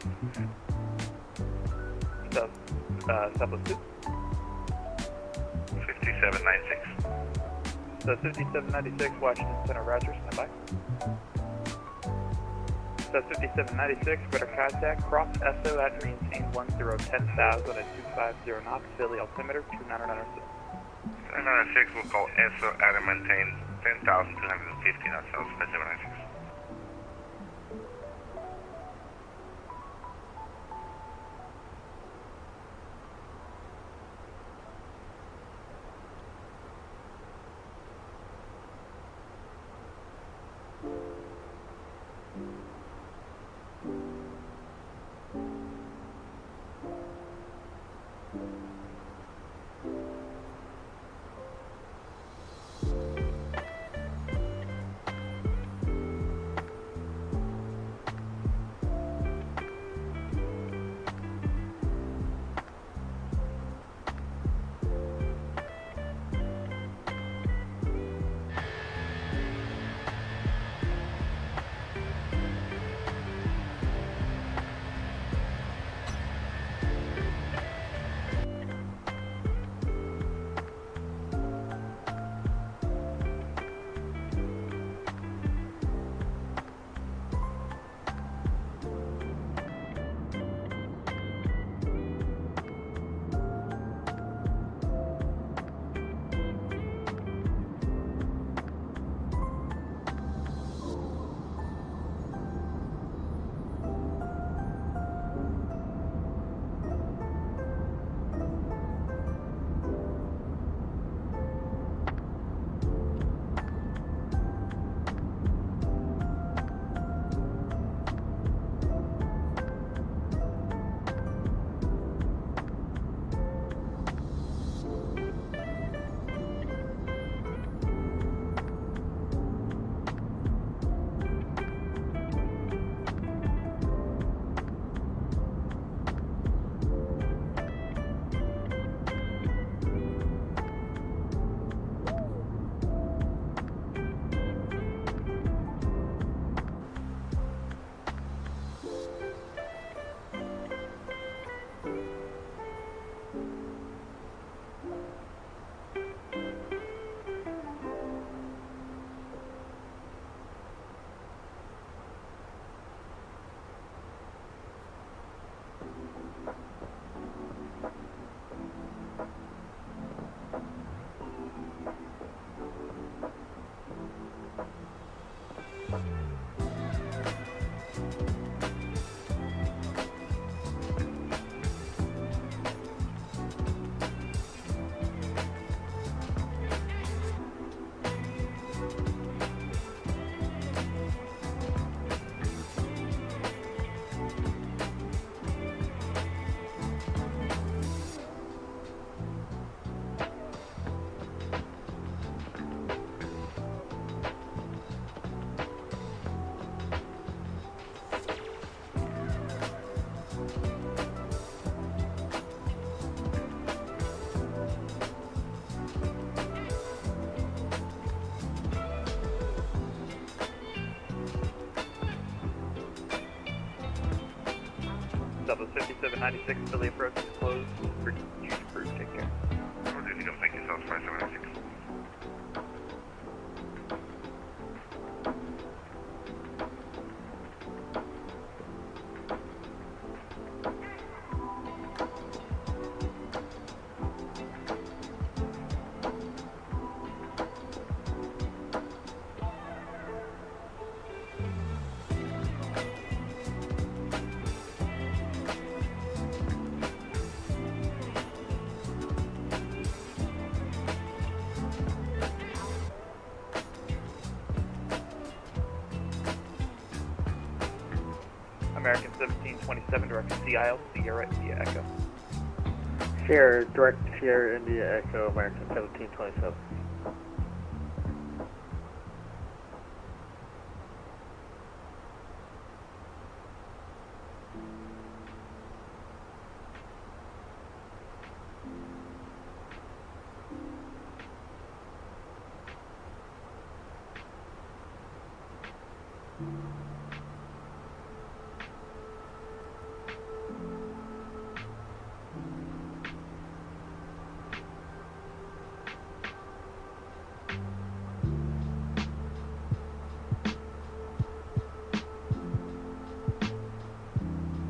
[SPEAKER 6] Southwest 2?
[SPEAKER 7] 5796.
[SPEAKER 6] So 5796, Washington Center, Roger, stand by. So 5796, radar contact, cross SO at maintain 10,000 at 250 knots, Philly altimeter 2996.
[SPEAKER 7] 796 will call ESO at and maintain 10,250 knots South 5796.
[SPEAKER 6] Southwest 5796, Philly approach is closed. Frequency change approved, take care.
[SPEAKER 7] Roger, thank you, South 5796.
[SPEAKER 6] American 1727, direct to CIL, Sierra India Echo.
[SPEAKER 3] Sierra, direct Sierra India Echo, American 1727.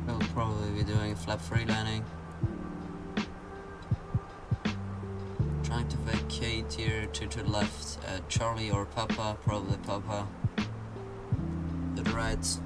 [SPEAKER 1] We'll probably be doing a flap free landing. Trying to vacate here to the left, Charlie or Papa, probably Papa. To the right.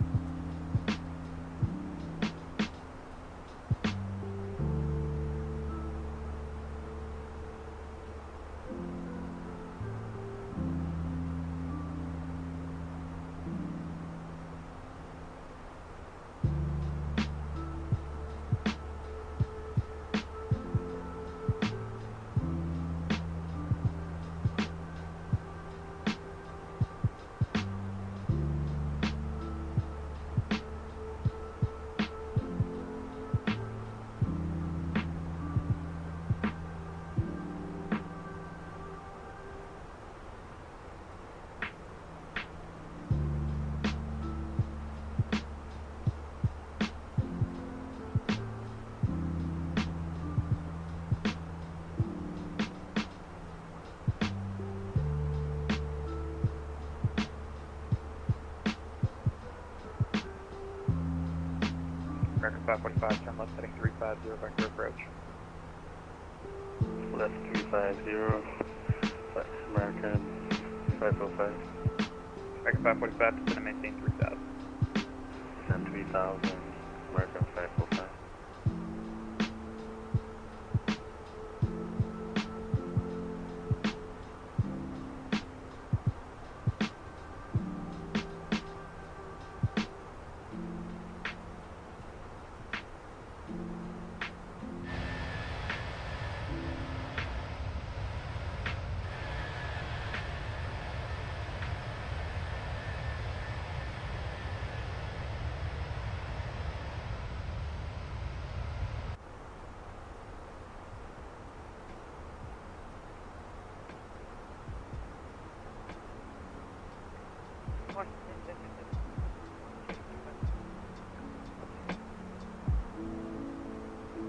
[SPEAKER 6] American 545, turn left heading 350, vector approach.
[SPEAKER 3] Left 350, American 505.
[SPEAKER 6] American 545, descend and maintain 3000.
[SPEAKER 3] Descend 3000, American 505.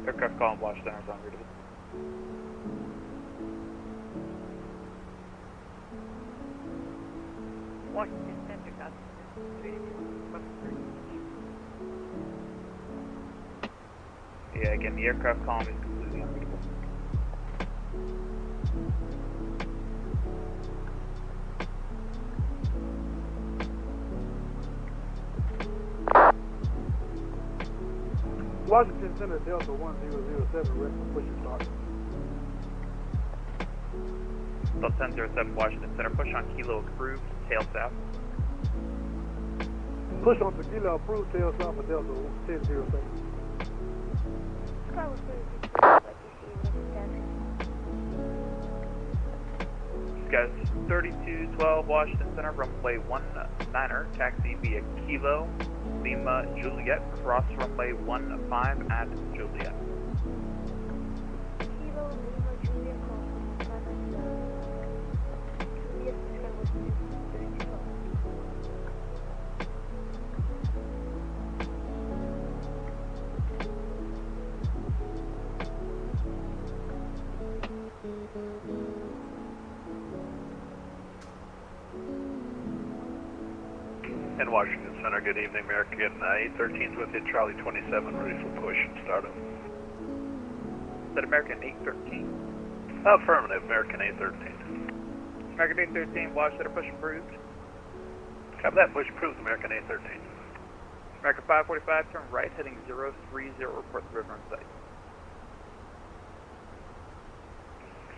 [SPEAKER 6] Aircraft call and watch centers on route.
[SPEAKER 8] Washington Center, got
[SPEAKER 6] Yeah, again, the aircraft column is completely unreadable.
[SPEAKER 9] Washington Center, Delta 1007, ready for push and start.
[SPEAKER 6] Delta 1007, Washington Center, push on Kilo approved, tail south.
[SPEAKER 9] Push on Tequila, approved, tail south for Delta 1007.
[SPEAKER 6] Guys, 3212 Washington Center, runway 19er, taxi via Kilo, Lima, Juliet, cross runway 15 at Juliet.
[SPEAKER 8] Kilo, Lima, Julia, cross, Juliet, Skyward, 3212.
[SPEAKER 6] 10 Washington Center, good evening, American A13's with you, Charlie 27, ready for push and startup.
[SPEAKER 3] Is that American A13?
[SPEAKER 6] Affirmative, American A13.
[SPEAKER 3] American A13, watch that push approved.
[SPEAKER 6] Copy that, push approved, American A13.
[SPEAKER 3] American 545, turn right, heading 030, report the river in sight.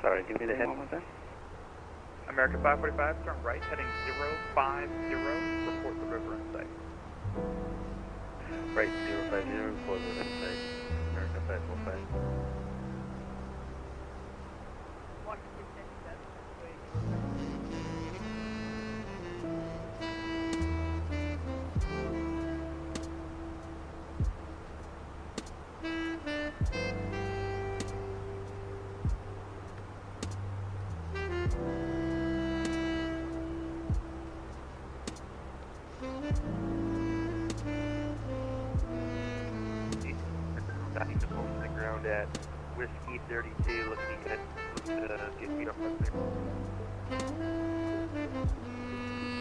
[SPEAKER 10] Sorry, give me the head one more time.
[SPEAKER 3] American 545, turn right, heading 050, report the river in sight.
[SPEAKER 10] Right, 050, report the river in sight. American 545. Starting to post the ground at Whiskey 32, looking at get feet up right there.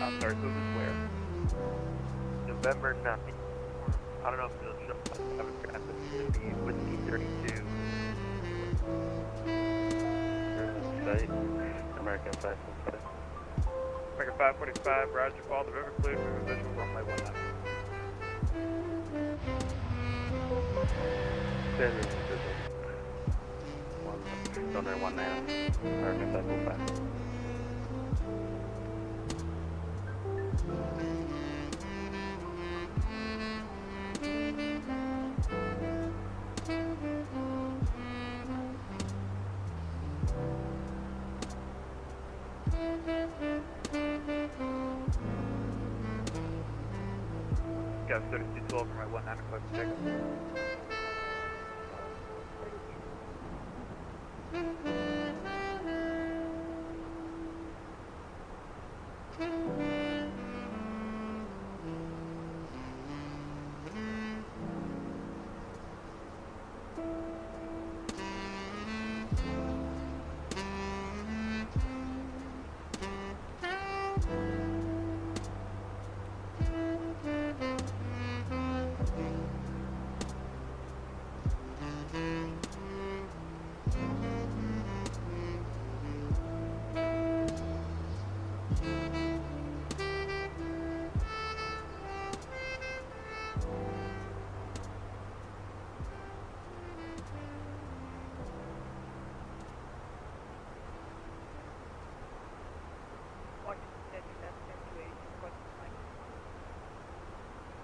[SPEAKER 3] I'm sorry, who was where?
[SPEAKER 10] November 9th. I don't know if it'll show up. I haven't got it. It's going to be Whiskey 32. Site, American 545.
[SPEAKER 3] American 545, roger, follow the river clear, river visual, runway 19.
[SPEAKER 10] Sceneries is runway 19, American 545.
[SPEAKER 3] Got 3212, runway 19, close to check.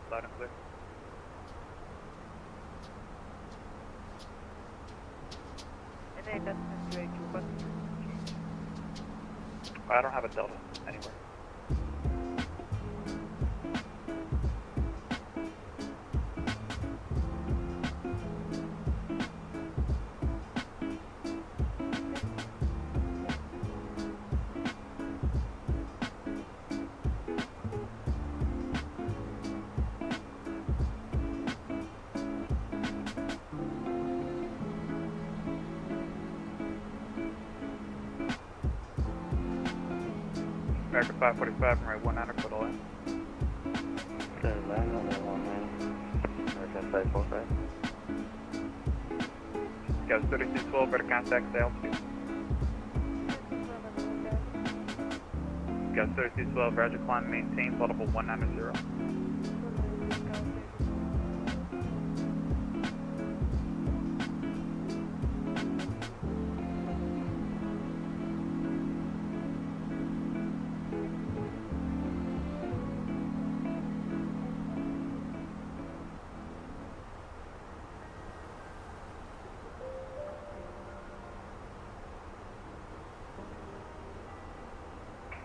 [SPEAKER 3] Loud and clear. I don't have a Delta anywhere. American 545, runway 19, put all in.
[SPEAKER 10] Stand by, runway 19, American 545.
[SPEAKER 3] Got 3212, better contact the altitude. Got 3212, roger, climb, maintain, flight level 190.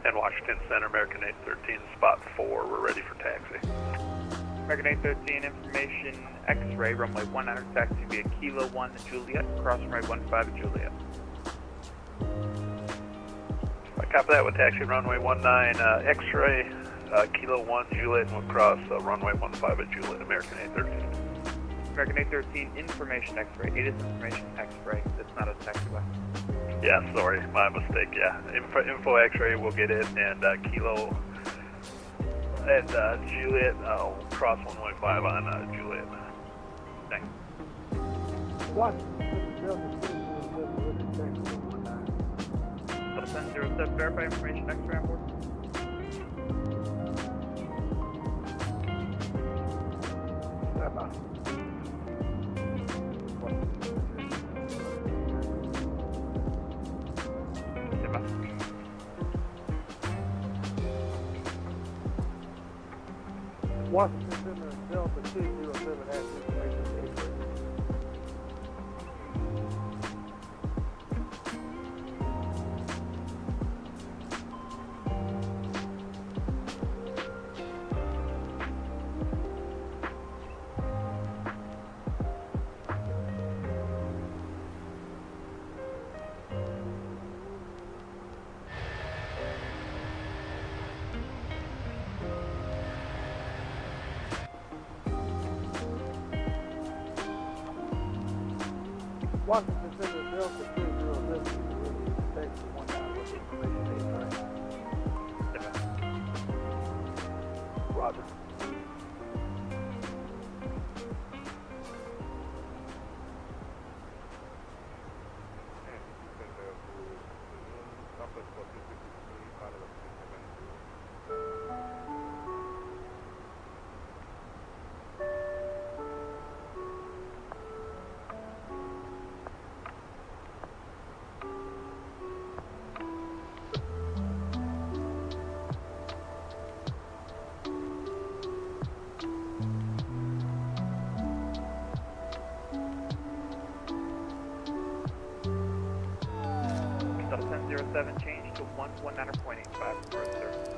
[SPEAKER 6] And Washington Center, American A13, spot 4, we're ready for taxi.
[SPEAKER 3] American A13, information X-ray, runway 19, taxi via Kilo 1 Juliet, cross runway 15 Juliet.
[SPEAKER 6] I copy that with taxi runway 19, X-ray, Kilo 1 Juliet, and we'll cross runway 15 Juliet, American A13.
[SPEAKER 3] American A13, information X-ray, it is information X-ray, it's not a taxiway.
[SPEAKER 6] Yeah, sorry, my mistake, yeah. Info X-ray, we'll get it, and Kilo And Juliet, cross 115 on Juliet. Thanks.
[SPEAKER 9] Washington, Delta 207,
[SPEAKER 6] Delta 1007, verify information extra on board.
[SPEAKER 9] stand by.
[SPEAKER 6] Stand by.
[SPEAKER 9] Washington Center, Delta 207 has information. Washington Center, Delta 207, text 19 with information 89. Roger.
[SPEAKER 6] Delta 1007, change to 119.85 for service.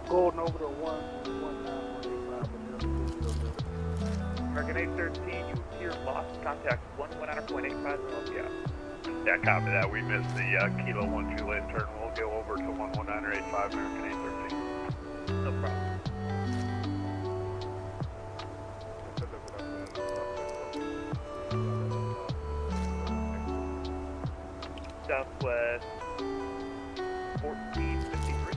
[SPEAKER 9] Golden over to 119.85 for Delta 207.
[SPEAKER 6] American A13, you appear lost. Contact 119.85 Philadelphia. Yeah, copy that. We missed the Kilo 1 Juliet turn. We'll go over to 119.85 American A13. No problem. Southwest 1453.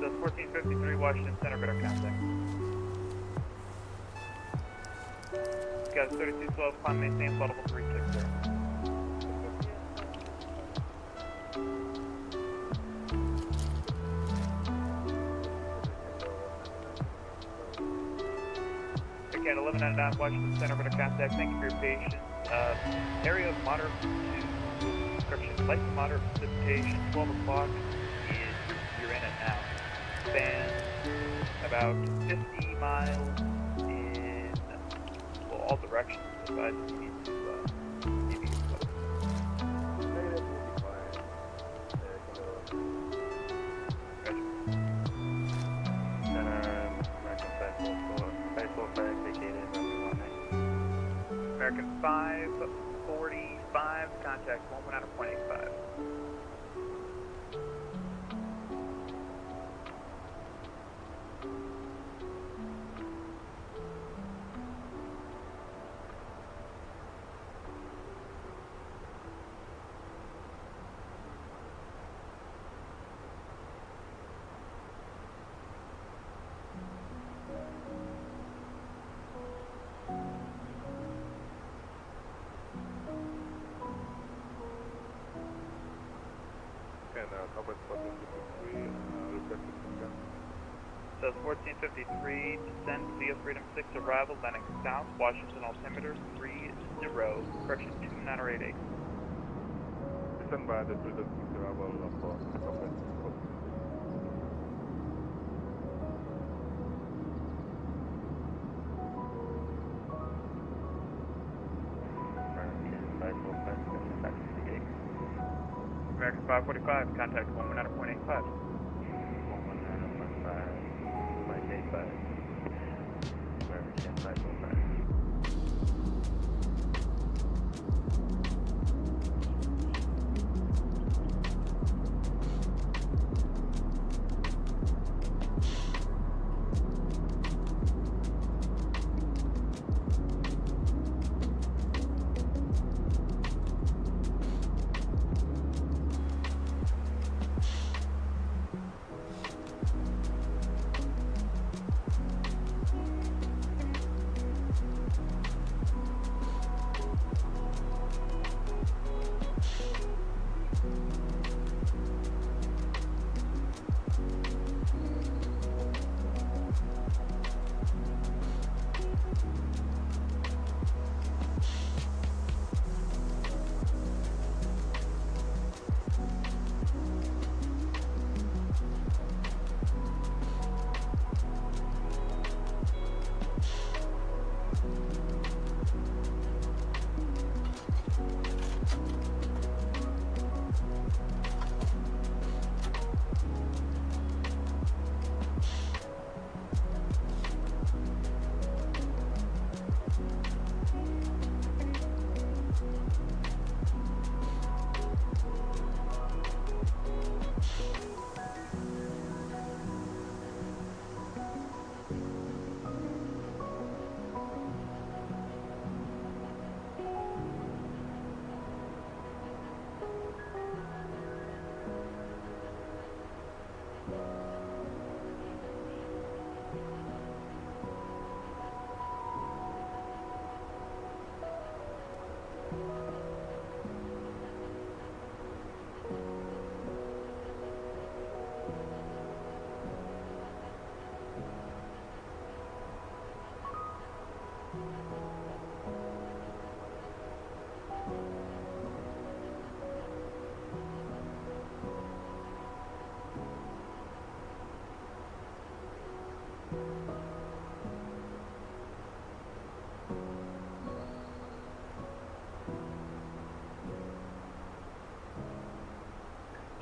[SPEAKER 6] That's 1453 Washington Center, better contact. Guys, 3212, climb maintain, level 360. Again, 1199 Washington Center, better contact. Thank you for your patience. Area of moderate to description, light to moderate precipitation, 12 o'clock is you're in it now. Span about 50 miles in all directions. Besides, you need to maybe get close. American 545, contact 119.85. So it's 1453, descend via Freedom 6 arrival, landing south, Washington altimeter 30, correction 2988.
[SPEAKER 4] Stand by the Freedom 6 arrival for
[SPEAKER 6] American 545, contact 119.85.
[SPEAKER 10] 119.85. American 545.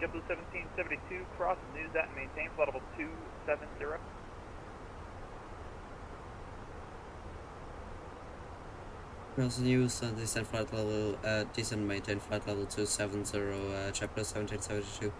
[SPEAKER 6] JetBlue 1772, cross news that and maintain flight level 270.
[SPEAKER 1] Cross news, descent flight level, descent maintain flight level 270, JetBlue 1772.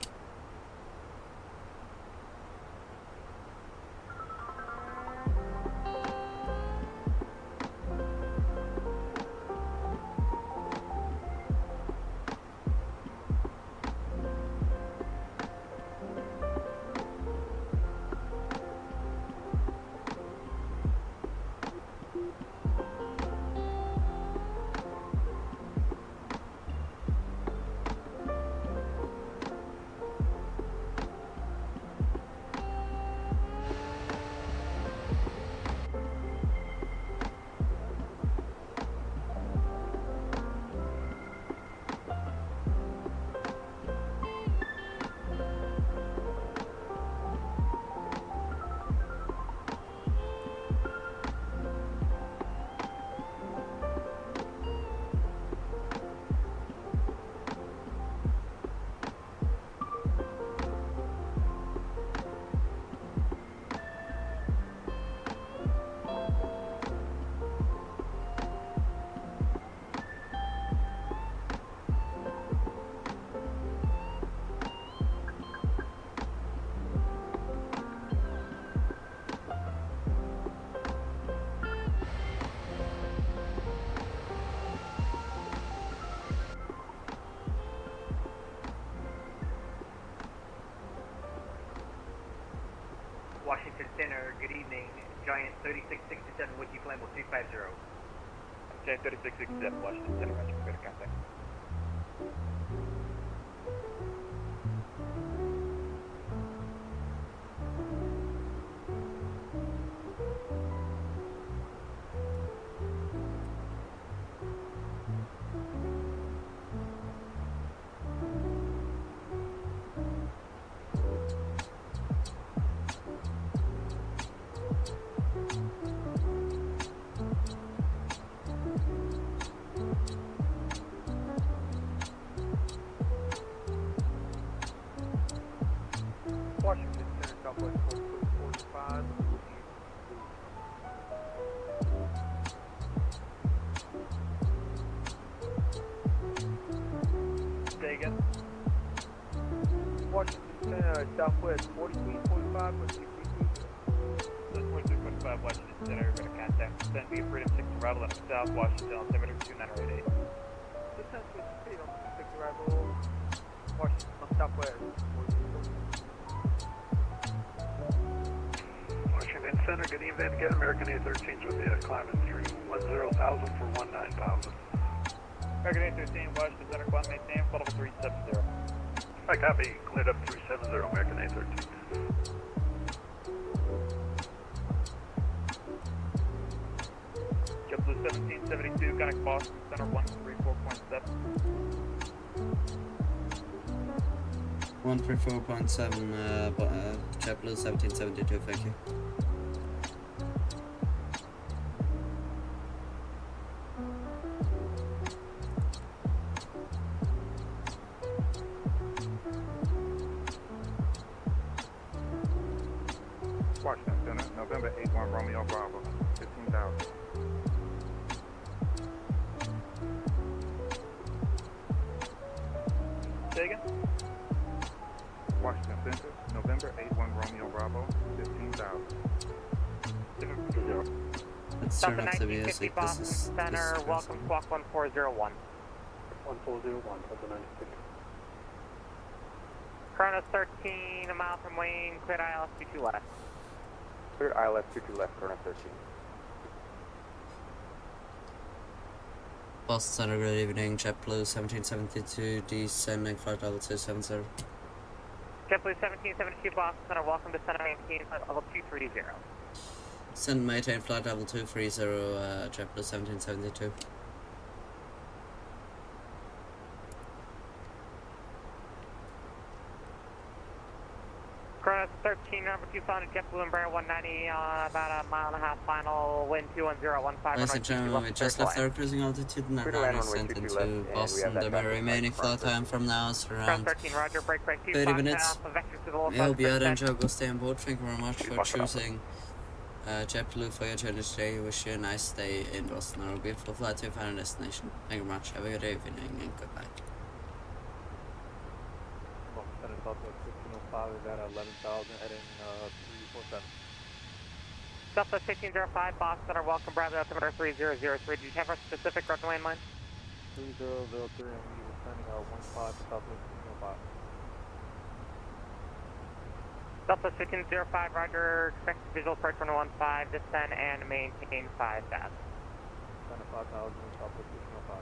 [SPEAKER 6] Washington Center, good evening. Giant 3667, Wiki Flammable 350. Giant 3667, Washington Center, Roger, better contact.
[SPEAKER 3] Washington Center, Southwest 4445.
[SPEAKER 6] Say again.
[SPEAKER 3] Washington Center, Southwest 4345 with
[SPEAKER 6] So 4345 Washington Center, better contact. Send via Freedom 6 arrival out of South Washington, altimeter 29888.
[SPEAKER 3] Descent with speed on 6 arrival, Washington Southwest 42.
[SPEAKER 9] Washington Center, good evening. Get American A313s with the climbing stream 10,000 for 19,000.
[SPEAKER 6] American A13, Washington Center, climb maintain, flight level 370.
[SPEAKER 9] I copy. Cleared up 370, American A13.
[SPEAKER 6] JetBlue 1772, connect Boston Center 134.7.
[SPEAKER 1] 134.7, JetBlue 1772, thank you.
[SPEAKER 4] Washington Center, November 81 Romeo Bravo, 15,000.
[SPEAKER 6] Say again?
[SPEAKER 4] Washington Center, November 81 Romeo Bravo, 15,000.
[SPEAKER 1] Let's turn off the music, this is
[SPEAKER 6] Center, welcome squawk 1401.
[SPEAKER 9] 1401, Delta 96.
[SPEAKER 3] Kronos 13, a mile from Wayne, cleared ILS 22 left.
[SPEAKER 10] Cleared ILS 22 left, Kronos 13.
[SPEAKER 1] Boston Center, good evening. JetBlue 1772, descending flight level 270.
[SPEAKER 3] JetBlue 1772, Boston Center, welcome to center maintain flight level 230.
[SPEAKER 1] Send maintain flight level 230, JetBlue 1772.
[SPEAKER 3] Kronos 13, number 2, found JetBlue Embraer 190, about a mile and a half final, wind 21015.
[SPEAKER 1] Ladies and gentlemen, we just left our cruising altitude and are descent into Boston. The remaining flight time from now is around
[SPEAKER 3] 13, Roger, break 2,
[SPEAKER 1] 30 minutes.
[SPEAKER 3] vector to the low
[SPEAKER 1] We hope you had enjoyed. Go stay on board. Thank you very much for choosing JetBlue for your journey today. Wish you a nice day in Boston or a beautiful flight to your final destination. Thank you very much. Have a good evening and goodbye.
[SPEAKER 3] Boston Center, Southwest 1505 is at 11,000, heading 347. Southwest 1505, Boston Center, welcome, Bradley, altimeter 3003. Do you have a specific runway in mind? 3003, and we were sending 15 to Southwest 1505. Southwest 1505, Roger, expect visual approach 115, descend and maintain 5,000. Descend 5,000, Southwest 1505.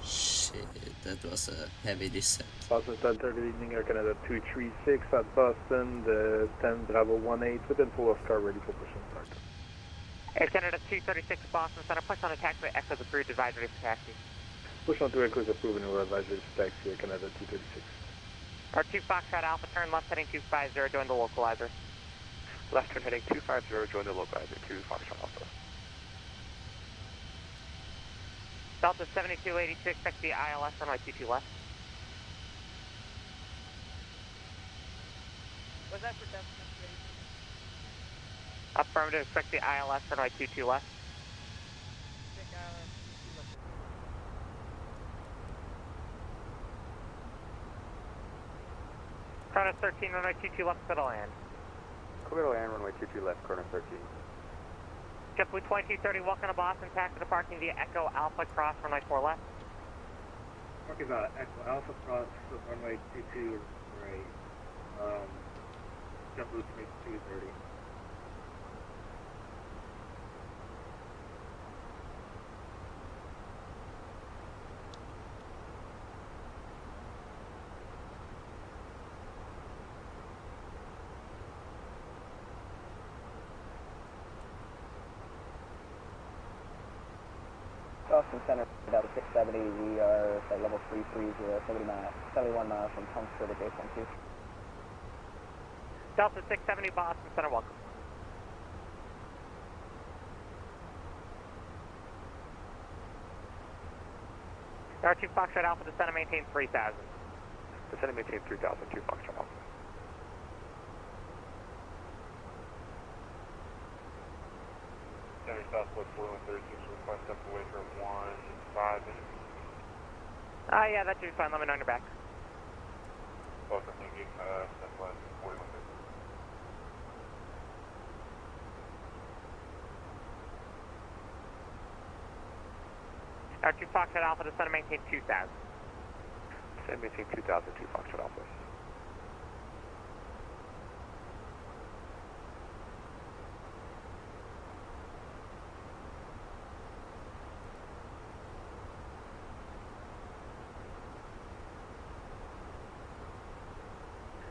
[SPEAKER 1] Shit, that was a heavy descent.
[SPEAKER 3] Boston Center, good evening, Air Canada 236 at Boston, the 10 Bravo 18, within full of car ready for push and start. Air Canada 236 Boston Center, push on a taxiway, echo the approved advisory for taxi. Push on to echoes approved and advisory for taxi, Air Canada 236. R2 Foxtrot Alpha, turn left heading 250, join the localizer.
[SPEAKER 10] Left turn heading 250, join the localizer, 2 Foxtrot Alpha.
[SPEAKER 3] Delta 7282, expect the ILS runway 22 left. Was that for Delta 7282? Affirmative, expect the ILS runway 22 left. Kronos 13, runway 22 left, clear to land.
[SPEAKER 10] Clear to land, runway 22 left, Kronos 13.
[SPEAKER 3] JetBlue 2230, welcome to Boston, taxi to parking via Echo Alpha, cross runway 4 left.
[SPEAKER 11] Talking about Echo Alpha cross runway 22 right. JetBlue 2230.
[SPEAKER 12] Boston Center, Delta 670, we are at level 330, 71 miles from Tunster to base 12.
[SPEAKER 3] Delta 670, Boston Center, welcome. R2 Foxtrot Alpha, descend and maintain 3000.
[SPEAKER 10] Descend and maintain 3000, 2 Foxtrot Alpha.
[SPEAKER 4] Center Southwest 4136, request step away for 15 minutes.
[SPEAKER 3] Yeah, that should be fine. Let me know when you're back.
[SPEAKER 4] Welcome, thank you. Southwest 4136.
[SPEAKER 3] R2 Foxtrot Alpha, descend and maintain 2000.
[SPEAKER 10] Descend and maintain 2000, 2 Foxtrot Alpha.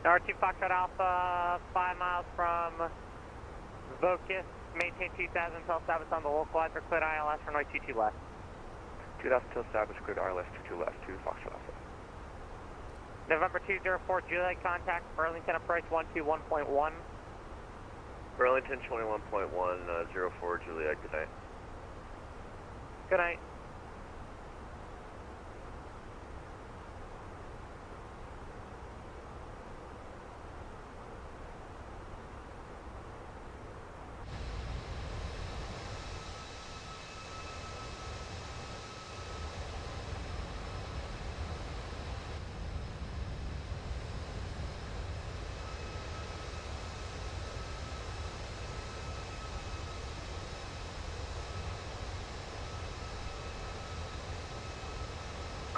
[SPEAKER 3] R2 Foxtrot Alpha, 5 miles from Vocus, maintain 2000 until established on the localizer, cleared ILS, runway 22 left.
[SPEAKER 10] 2000 until established, cleared ILS, 22 left, 2 Foxtrot Alpha.
[SPEAKER 3] November 204, Juliet, contact Burlington approach 121.1.
[SPEAKER 10] Burlington 21.1, 04 Juliet, good night.
[SPEAKER 3] Good night.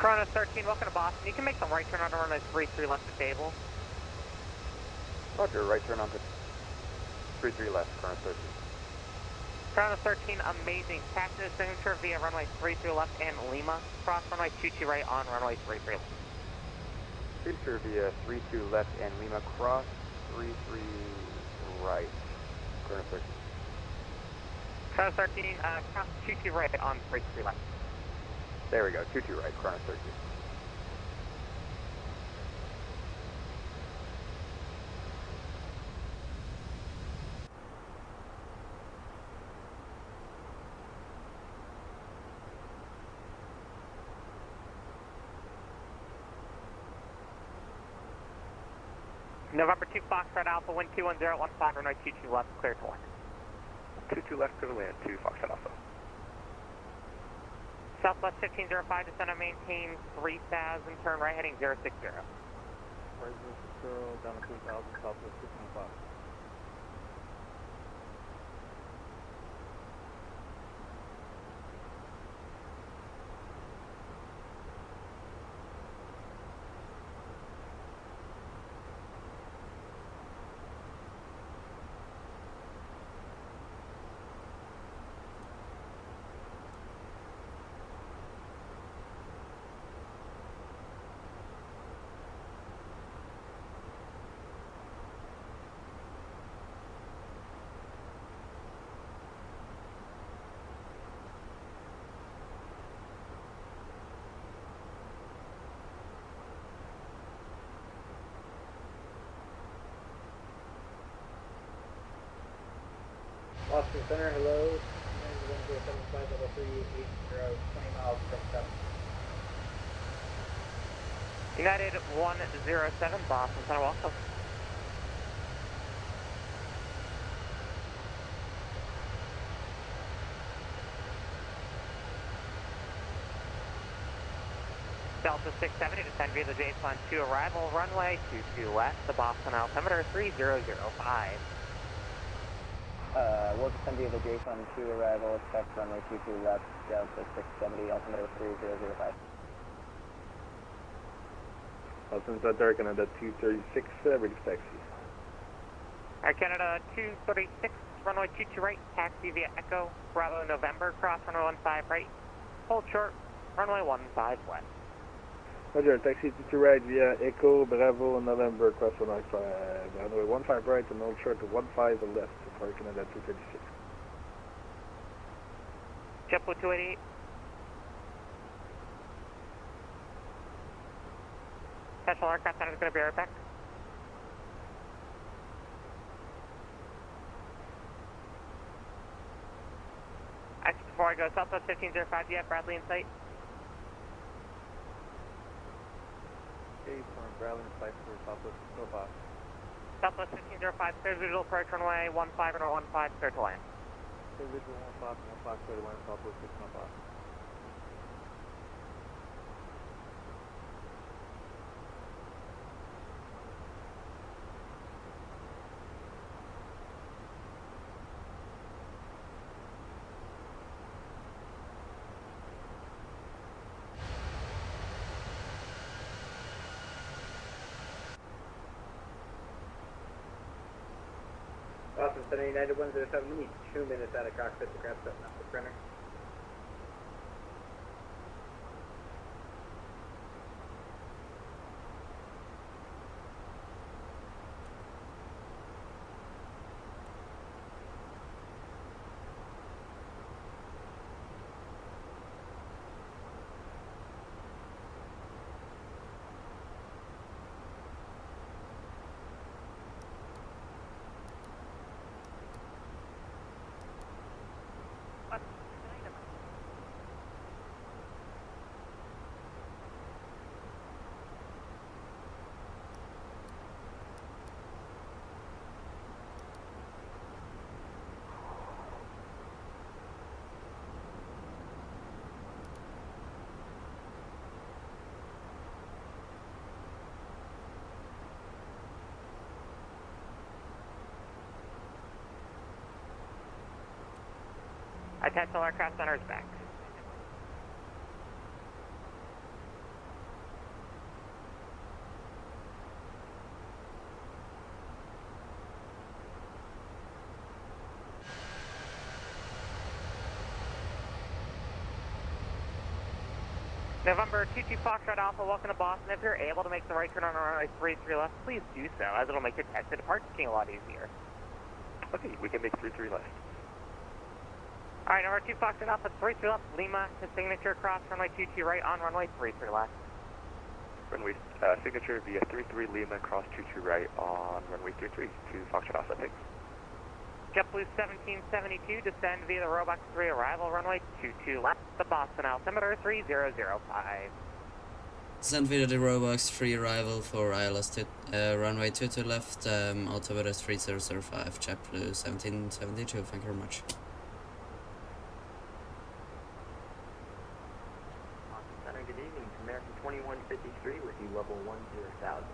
[SPEAKER 3] Kronos 13, welcome to Boston. You can make the right turn on runway 33 left the table.
[SPEAKER 10] Roger, right turn on 33 left, current 13.
[SPEAKER 6] Ground 13, amazing. Taxi to signature via runway 33 left and Lima. Cross runway 22 right on runway 33 left.
[SPEAKER 10] Signature via 32 left and Lima cross, 33 right, current 13.
[SPEAKER 6] Ground 13, cross 22 right on 33 left.
[SPEAKER 10] There we go, 22 right, current 13.
[SPEAKER 6] November 2 Foxtrot Alpha, wind 21015, runway 22 left, clear to land.
[SPEAKER 10] 22 left, clear to land, 2 Foxtrot Alpha.
[SPEAKER 6] Southwest 1505, descend and maintain 3000, turn right heading 060.
[SPEAKER 3] Ryzen Girl, down to 2000, Southwest 1505.
[SPEAKER 11] Austin Center, hello. 175 level 380, 20 miles, picked up.
[SPEAKER 6] United 107, Boston Center, welcome. Delta 670, descend via the J-Plan 2 arrival, runway 22 left, the Boston altimeter 3005.
[SPEAKER 12] We'll descend via the J-Plan 2 arrival, expect runway 22 left, Delta 670, altimeter 3005.
[SPEAKER 3] Austin Center, Canada 236, ready for taxi.
[SPEAKER 6] Alright, Canada 236, runway 22 right, taxi via Echo, Bravo November, cross runway 15 right, hold short, runway 15 west.
[SPEAKER 3] Roger, taxi 22 right via Echo, Bravo, November, cross runway 15 right and hold short to 15 left for Canada 236.
[SPEAKER 6] JetBlue 288. Special aircraft center is going to be right back. Actually, before I go, Southwest 1505, do you have Bradley in sight?
[SPEAKER 3] Okay, from Bradley in sight for Southwest 1505.
[SPEAKER 6] Southwest 1505, clear visual approach runway 15 or 15, clear to land.
[SPEAKER 3] Okay, visual 15, 15, clear to land, Southwest 1505.
[SPEAKER 11] Austin Center, United 107, we need 2 minutes out of cockpit to grab something off the printer.
[SPEAKER 6] Attention aircraft center is back.
[SPEAKER 3] November 22 Foxtrot Alpha, welcome to Boston. If you're able to make the right turn on runway 33 left, please do so, as it'll make your exit departing a lot easier.
[SPEAKER 10] Okay, we can make 33 left.
[SPEAKER 3] Alright, number 2 Foxtrot Alpha, 33 left, Lima to signature across runway 22 right on runway 33 left.
[SPEAKER 10] Runway signature via 33 Lima, cross 22 right on runway 33 to Foxtrot Alpha, thanks.
[SPEAKER 3] JetBlue 1772, descend via the Roebuck 3, arrival runway 22 left, the Boston altimeter 3005.
[SPEAKER 1] Descend via the Roebuck 3, arrival for ILS runway 22 left, altimeter 3005, JetBlue 1772, thank you very much.
[SPEAKER 13] Center, good evening. American 2153 with you, level 10,000.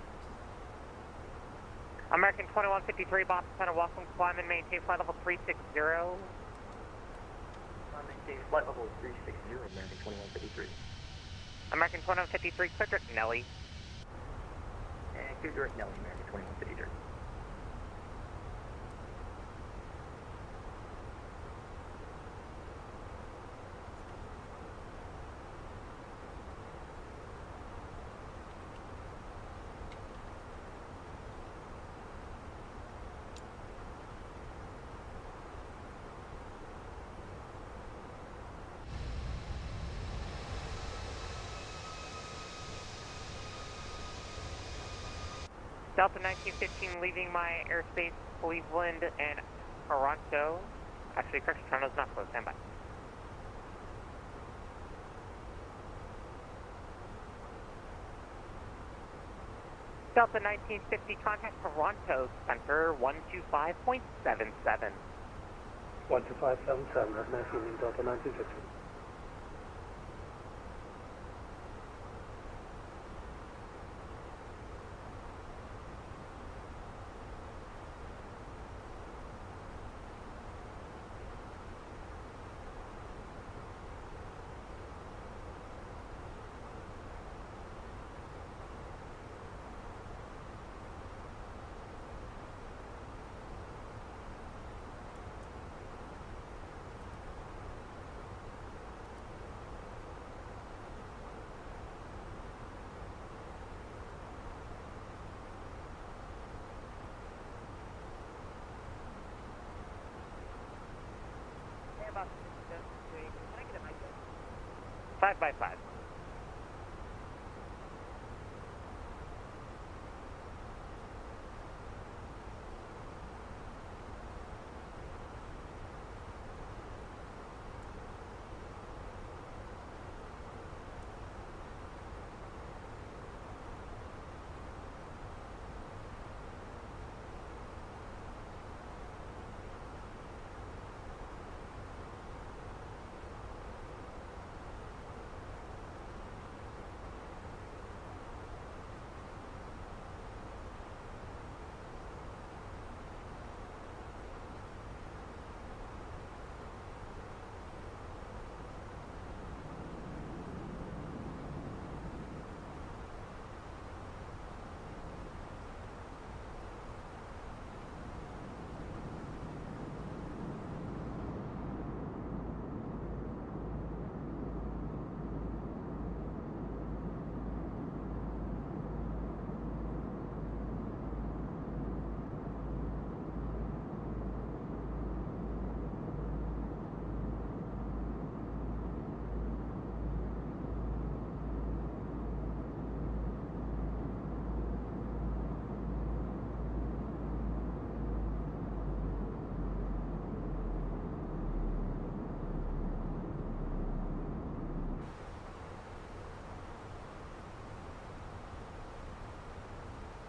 [SPEAKER 3] American 2153, Boston Center, welcome, climb and maintain flight level 360.
[SPEAKER 13] Climb maintain flight level 360, American 2153.
[SPEAKER 3] American 2153, clear direct Nelly.
[SPEAKER 13] And clear direct Nelly, American 2153.
[SPEAKER 3] Delta 1915 leaving my airspace, Cleveland and Toronto. Actually, correction, Toronto's not close, stand by. Delta 1950, contact Toronto Center 125.77.
[SPEAKER 9] 12577, that's nice evening, Delta 1950.
[SPEAKER 3] About 5 by 5.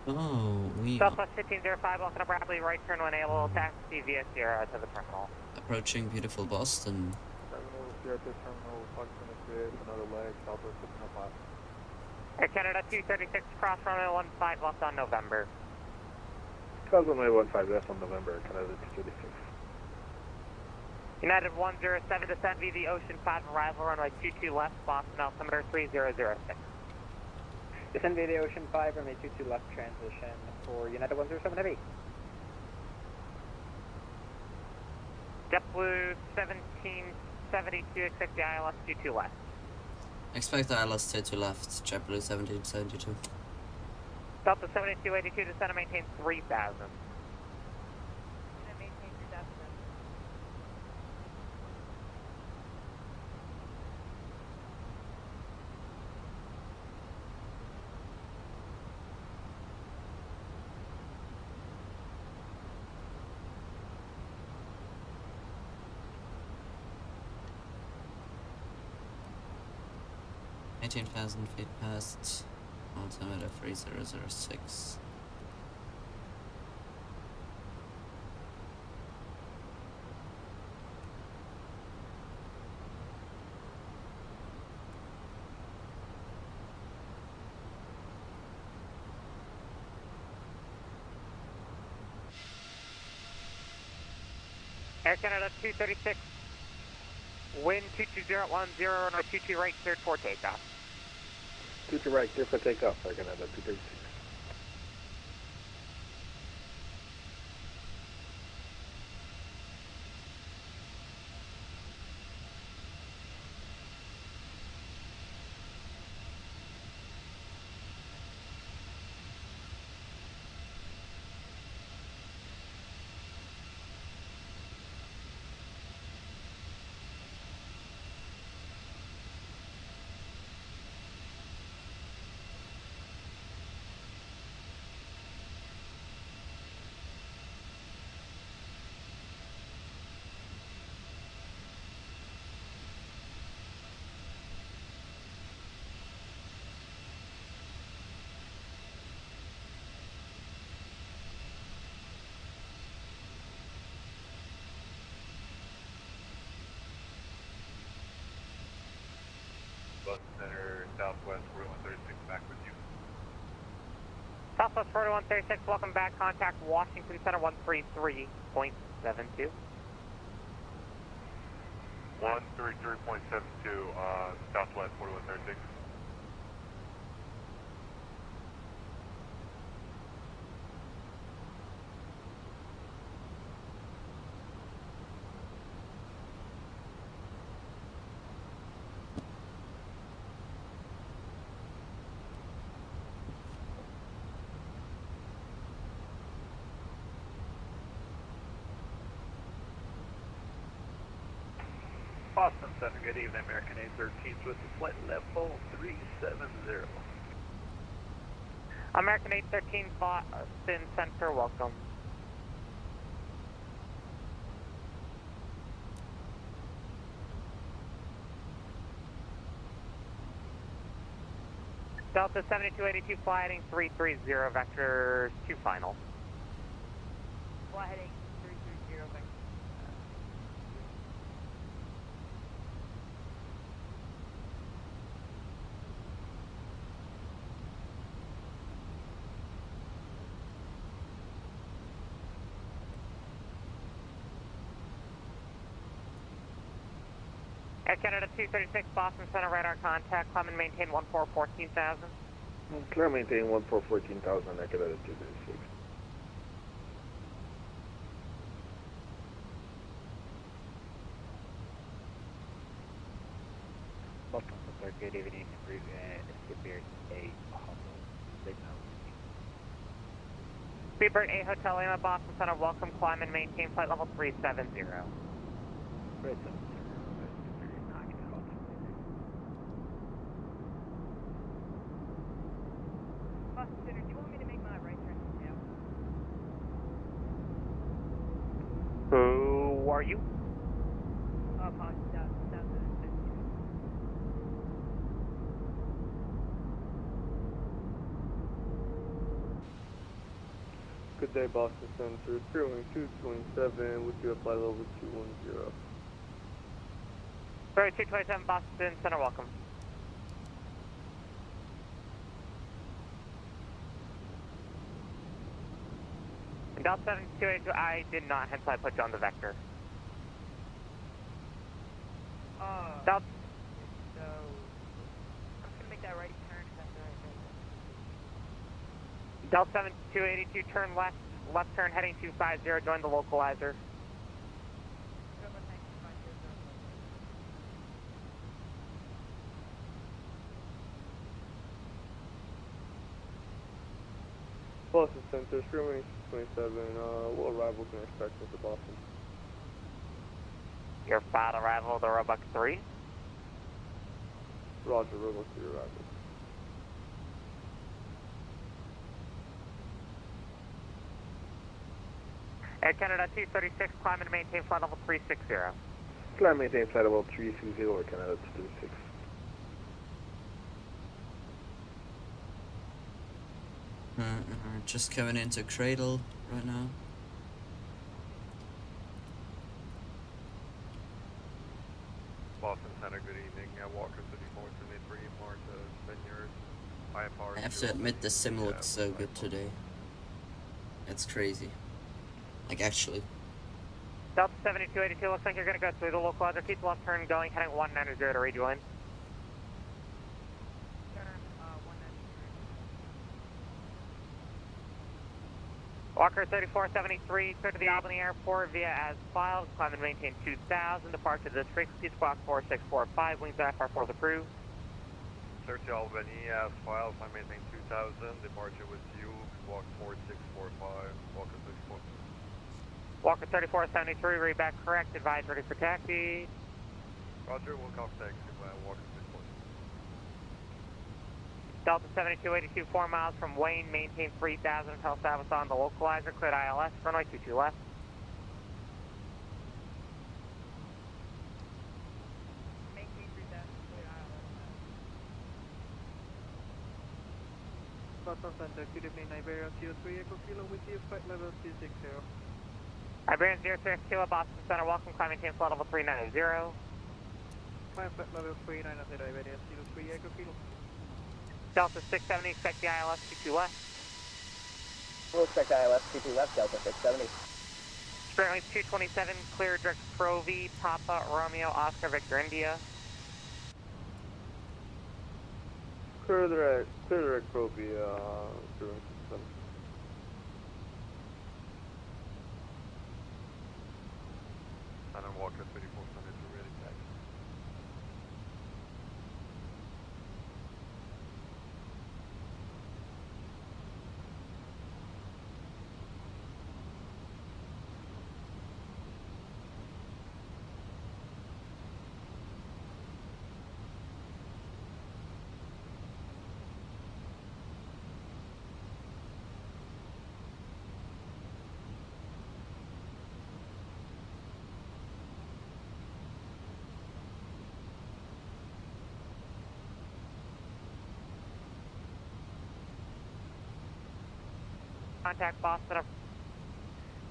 [SPEAKER 1] Oh, we are
[SPEAKER 3] Southwest 1505, welcome to Bradley, right turn when able, taxi via Sierra to the terminal.
[SPEAKER 1] approaching beautiful Boston.
[SPEAKER 4] Terminal, Terminal, Foxtrot another leg, Southwest 1505.
[SPEAKER 3] Air Canada 236, cross runway 15 left on November. Cross runway 15 left on November, Canada 236.
[SPEAKER 8] United 107, descend via the Ocean 5, arrival runway 22 left, Boston altimeter 3006.
[SPEAKER 12] Descend via the Ocean 5, runway 22 left, transition for United 107 Heavy.
[SPEAKER 8] JetBlue 1772, expect the ILS 22 left.
[SPEAKER 1] Expect the ILS to left, JetBlue 1772.
[SPEAKER 8] Delta 7282 to center, maintain 3000.
[SPEAKER 5] Maintain 3000.
[SPEAKER 1] Eighteen thousand feet past altimeter 3006.
[SPEAKER 8] Air Canada 236, wind 22010, runway 22 right, cleared for takeoff.
[SPEAKER 3] 22 right, clear for takeoff, Air Canada 236.
[SPEAKER 4] Bus Center, Southwest 4136, back with you.
[SPEAKER 8] Southwest 4136, welcome back. Contact Washington Center 133.72.
[SPEAKER 4] 133.72, Southwest 4136.
[SPEAKER 9] Boston Center, good evening, American A13 with the flight level 370.
[SPEAKER 8] American 813 Boston Center, welcome. Delta 7282, fly heading 330, vectors 2 final.
[SPEAKER 5] Fly heading 330, vector.
[SPEAKER 8] Air Canada 236, Boston Center, radar contact, climb and maintain 1414,000.
[SPEAKER 3] Clear, maintain 1414,000, Air Canada 236.
[SPEAKER 12] Boston Center, good evening, Speedbird A Hotel Lima.
[SPEAKER 8] Speedbird A Hotel Lima, Boston Center, welcome, climb and maintain flight level 370.
[SPEAKER 12] 370.
[SPEAKER 5] Boston Center, do you want me to make my right turn now?
[SPEAKER 8] Who are you?
[SPEAKER 5] Apologies, down to the
[SPEAKER 14] Good day, Boston Center. Clearing 227 with you at flight level 210.
[SPEAKER 8] Sorry, 227 Boston Center, welcome. Delta 7282, I did not, hence I put you on the vector. Delta.
[SPEAKER 5] So, I'm just gonna make that right turn if that's alright.
[SPEAKER 8] Delta 7282, turn left, left turn heading 250, join the localizer.
[SPEAKER 14] Boston Center, Sceneries 27, what arrival can I expect into Boston?
[SPEAKER 8] Your final arrival, the Roebuck 3.
[SPEAKER 14] Roger, Roebuck 3 arrival.
[SPEAKER 8] Air Canada 236, climb and maintain flight level 360.
[SPEAKER 3] Climb maintain flight level 360, Air Canada 236.
[SPEAKER 1] Just coming into Cradle right now.
[SPEAKER 15] Boston Center, good evening. Walker City 473, Martha Vineyards.
[SPEAKER 1] I have to admit the sim looks so good today. It's crazy. Like actually.
[SPEAKER 8] Delta 7282, looks like you're going to go through the localizer. Keep the left turn going, heading 190 to rejoin. Walker 3473, clear to the Albany Airport via as filed. Climb and maintain 2000. Departure to the frequency squawk 4645. Wings FR for the crew.
[SPEAKER 15] Clear to Albany as filed. Climb maintain 2000. Departure with you. Squawk 4645. Walker 34.
[SPEAKER 8] Walker 3473, read back correct. Advise ready for taxi.
[SPEAKER 15] Roger, we'll call taxi by Walker 34.
[SPEAKER 8] Delta 7282, 4 miles from Wayne, maintain 3000 until service on the localizer, cleared ILS, runway 22 left.
[SPEAKER 11] Maintain 3000, cleared ILS. Boston Center, good evening, Iberia 03 Echo Kilo with you, flight level 260.
[SPEAKER 8] Iberian 030 Kilo, Boston Center, welcome, climb maintain flight level 390.
[SPEAKER 11] Climb flight level 390, Iberia 03 Echo Kilo.
[SPEAKER 8] Delta 670, expect the ILS 22 left.
[SPEAKER 12] We'll expect ILS 22 left, Delta 670.
[SPEAKER 8] Straight length 227, clear direct Pro V, Papa, Romeo, Oscar, Victor, India.
[SPEAKER 14] Clear direct Pro V, doing system.
[SPEAKER 15] And then Walker 3472, ready taxi.
[SPEAKER 8] Contact Boston.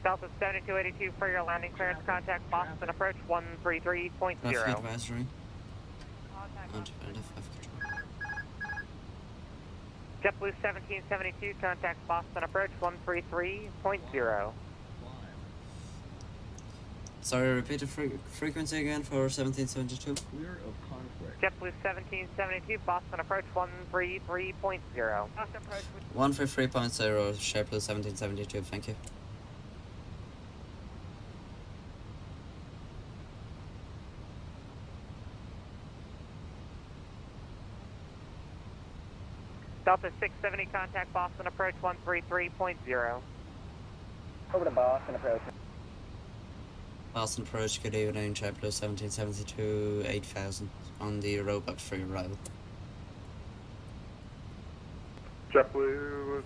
[SPEAKER 8] Delta 7282 for your landing clearance. Contact Boston approach 133.0.
[SPEAKER 1] Traffic advisory.
[SPEAKER 8] JetBlue 1772, contact Boston approach 133.0.
[SPEAKER 1] Sorry, repeat the frequency again for 1772.
[SPEAKER 8] JetBlue 1772, Boston approach 133.0. Boston approach
[SPEAKER 1] 133.0, JetBlue 1772, thank you.
[SPEAKER 8] Delta 670, contact Boston approach 133.0.
[SPEAKER 12] Over to Boston approach.
[SPEAKER 1] Boston approach, good evening, JetBlue 1772, 8000 on the Roebuck 3 arrival.
[SPEAKER 6] JetBlue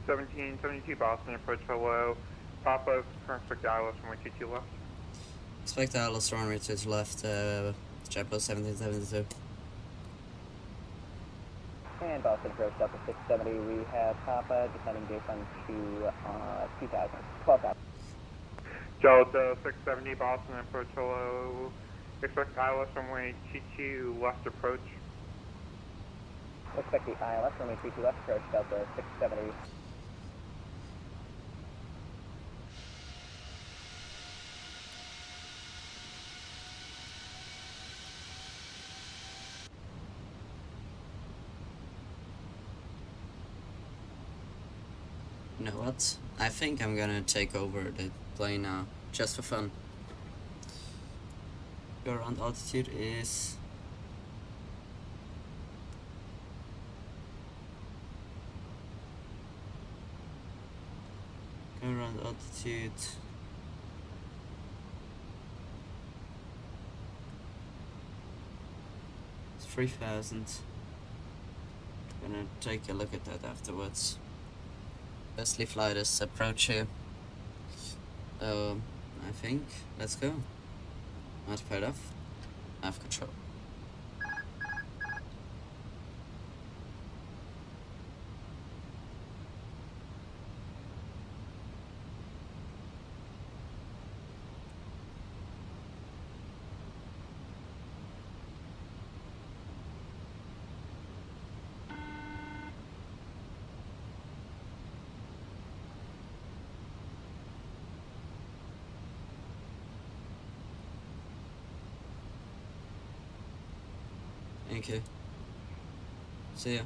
[SPEAKER 6] 1772 Boston, approach hello. Papa, current expect ILS runway 22 left.
[SPEAKER 1] Expect ILS runway to the left, JetBlue 1772.
[SPEAKER 12] And Boston approach Delta 670, we have Papa descending Jason to 2000, 12,000.
[SPEAKER 6] Delta 670 Boston, approach hello. Expect ILS runway 22 left approach.
[SPEAKER 12] Expect the ILS runway 22 left approach Delta 670.
[SPEAKER 1] You know what? I think I'm gonna take over the plane now, just for fun. Your ground altitude is... Around altitude. It's 3,000. Gonna take a look at that afterwards. Leslie flight is approach here. I think let's go. Multiplied off. Have control. Thank you. See ya.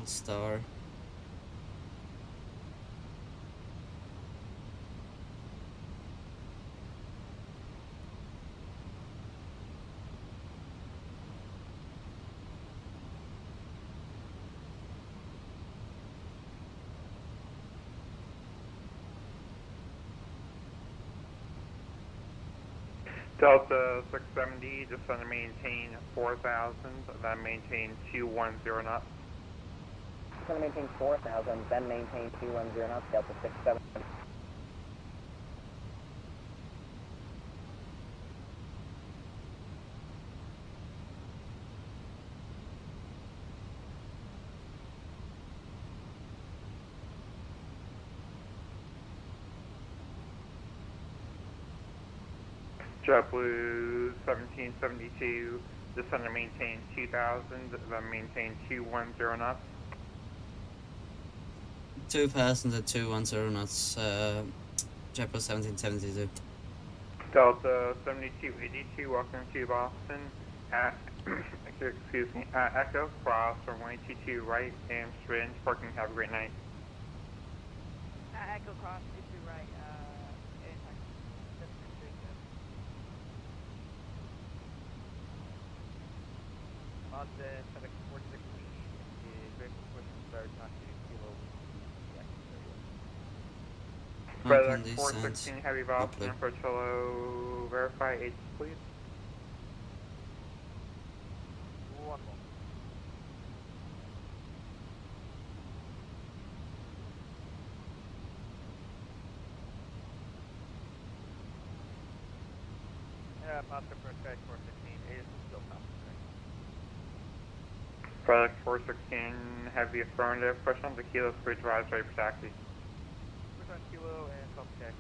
[SPEAKER 1] Star.
[SPEAKER 6] Delta 670, descend and maintain 4,000, then maintain 210 knots.
[SPEAKER 12] It's going to maintain 4,000, then maintain 210 knots, Delta 67.
[SPEAKER 6] JetBlue 1772, descend and maintain 2,000, then maintain 210 knots.
[SPEAKER 1] 2,000 at 210 knots, JetBlue 1772.
[SPEAKER 6] Delta 7282, welcome to Boston. Excuse me, Echo, cross runway 22 right, AmSim, parking, have a great night.
[SPEAKER 16] Echo cross 22 right, Boston, FedEx 416 is ready for push and start, not to kilo.
[SPEAKER 6] FedEx 416, heavy Boston, approach hello, verify H, please.
[SPEAKER 16] One more. Yeah, Oscar for FedEx 416, is still top.
[SPEAKER 6] FedEx 416, heavy affirmative, push on the kilo, bridge rise, ready for taxi.
[SPEAKER 16] Push on kilo and come taxi.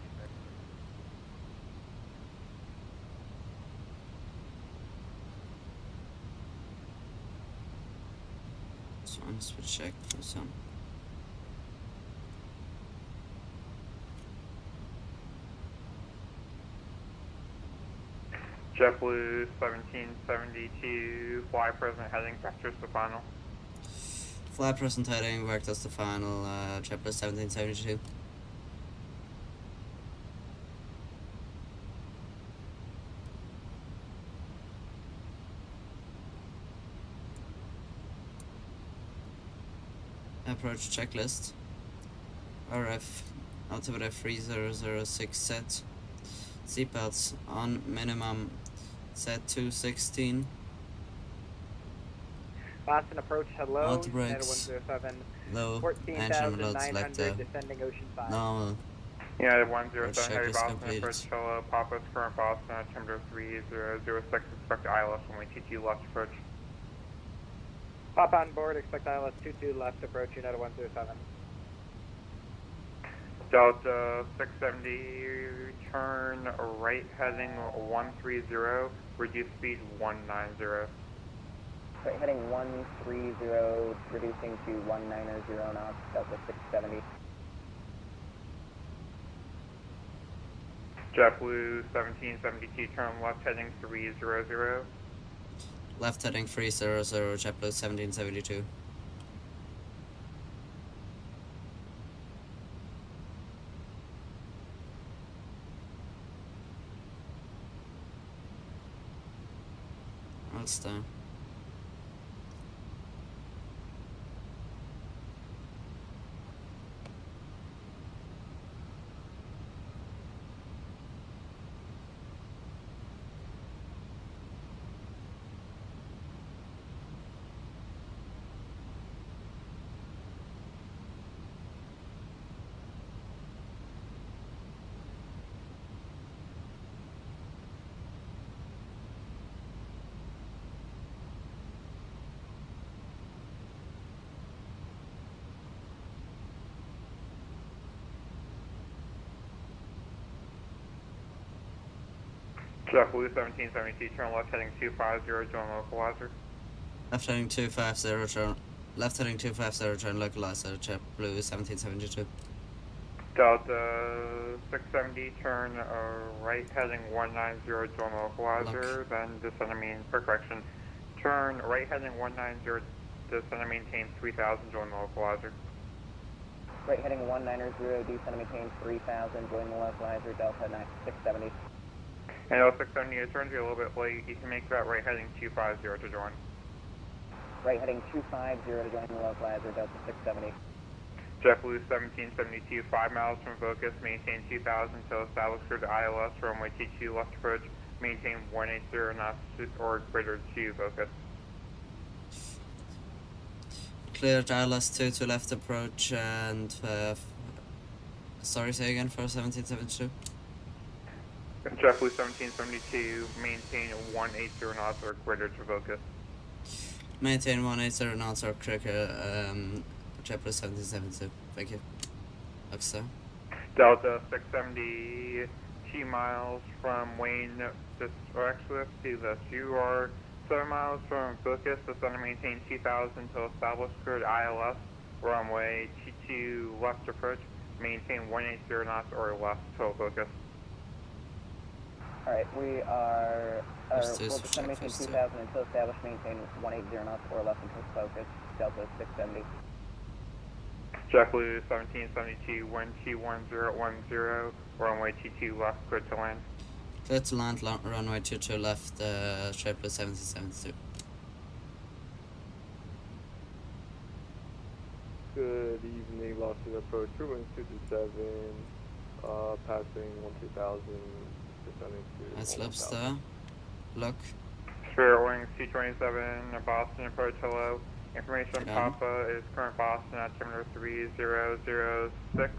[SPEAKER 1] So I'm switch check for some.
[SPEAKER 6] JetBlue 1772, fly present heading, vectors to final.
[SPEAKER 1] Fly present heading, vectors to final, JetBlue 1772. Approach checklist. RF altimeter 3006 set. Seatbelts on minimum set 216.
[SPEAKER 16] Boston approach, hello.
[SPEAKER 1] Auto
[SPEAKER 16] United
[SPEAKER 1] brakes.
[SPEAKER 16] 107.
[SPEAKER 1] Low. Engine load
[SPEAKER 16] 14,900
[SPEAKER 1] selected.
[SPEAKER 16] descending Ocean 5.
[SPEAKER 1] Normal.
[SPEAKER 6] United
[SPEAKER 1] Road
[SPEAKER 6] 107
[SPEAKER 1] check
[SPEAKER 6] Heavy
[SPEAKER 1] is
[SPEAKER 6] Boston
[SPEAKER 1] completed.
[SPEAKER 6] approach, hello. Papa's current Boston at altimeter 3006, expect ILS runway 22 left approach.
[SPEAKER 16] Pop on board, expect ILS 22 left approach, United 107.
[SPEAKER 6] Delta 670, turn right heading 130, reduce speed 190.
[SPEAKER 12] Right, heading 130, reducing to 190 knots, Delta 670.
[SPEAKER 6] JetBlue 1772, turn left heading 300.
[SPEAKER 1] Left heading 300, JetBlue 1772. Ulster.
[SPEAKER 6] JetBlue 1772, turn left heading 250, join localizer.
[SPEAKER 1] Left heading 250, turn. Left heading 250, turn localizer, JetBlue 1772.
[SPEAKER 6] Delta 670, turn right heading 190, join localizer, then descend and maintain, correction. Turn right heading 190, descend and maintain 3000, join localizer.
[SPEAKER 12] Right, heading 190, descend and maintain 3000, join the localizer, Delta 670.
[SPEAKER 6] And Delta 670, it turns you a little bit late, you can make that right heading 250 to join.
[SPEAKER 12] Right, heading 250 to join the localizer, Delta 670.
[SPEAKER 6] JetBlue 1772, 5 miles from focus, maintain 2000 until established clear to ILS, runway 22 left approach, maintain 180 knots or greater to focus.
[SPEAKER 1] Cleared ILS 22 left approach and sorry, say again for 1772.
[SPEAKER 6] JetBlue 1772, maintain 180 knots or greater to focus.
[SPEAKER 1] Maintain 180 knots or quicker, JetBlue 1772. Thank you. Ulster.
[SPEAKER 6] Delta 670, 2 miles from Wayne Swift to the you are 7 miles from focus, descend and maintain 2000 until established cleared ILS, runway 22 left approach, maintain 180 knots or less till focus.
[SPEAKER 12] Alright, we are,
[SPEAKER 1] Let's
[SPEAKER 12] we'll descend maintain 2000 until established, maintain 180 knots or less until focus, Delta 670.
[SPEAKER 6] JetBlue 1772, 121010, runway 22 left, clear to land.
[SPEAKER 1] Clear to land, runway 22 left, JetBlue 1772.
[SPEAKER 14] Good evening, Boston approach, runway 227, passing 12000, descending to
[SPEAKER 1] Nice lobster. Look.
[SPEAKER 6] Spirit Wings 227, Boston approach, hello. Information
[SPEAKER 1] Yeah.
[SPEAKER 6] Papa is current Boston at altimeter 3006,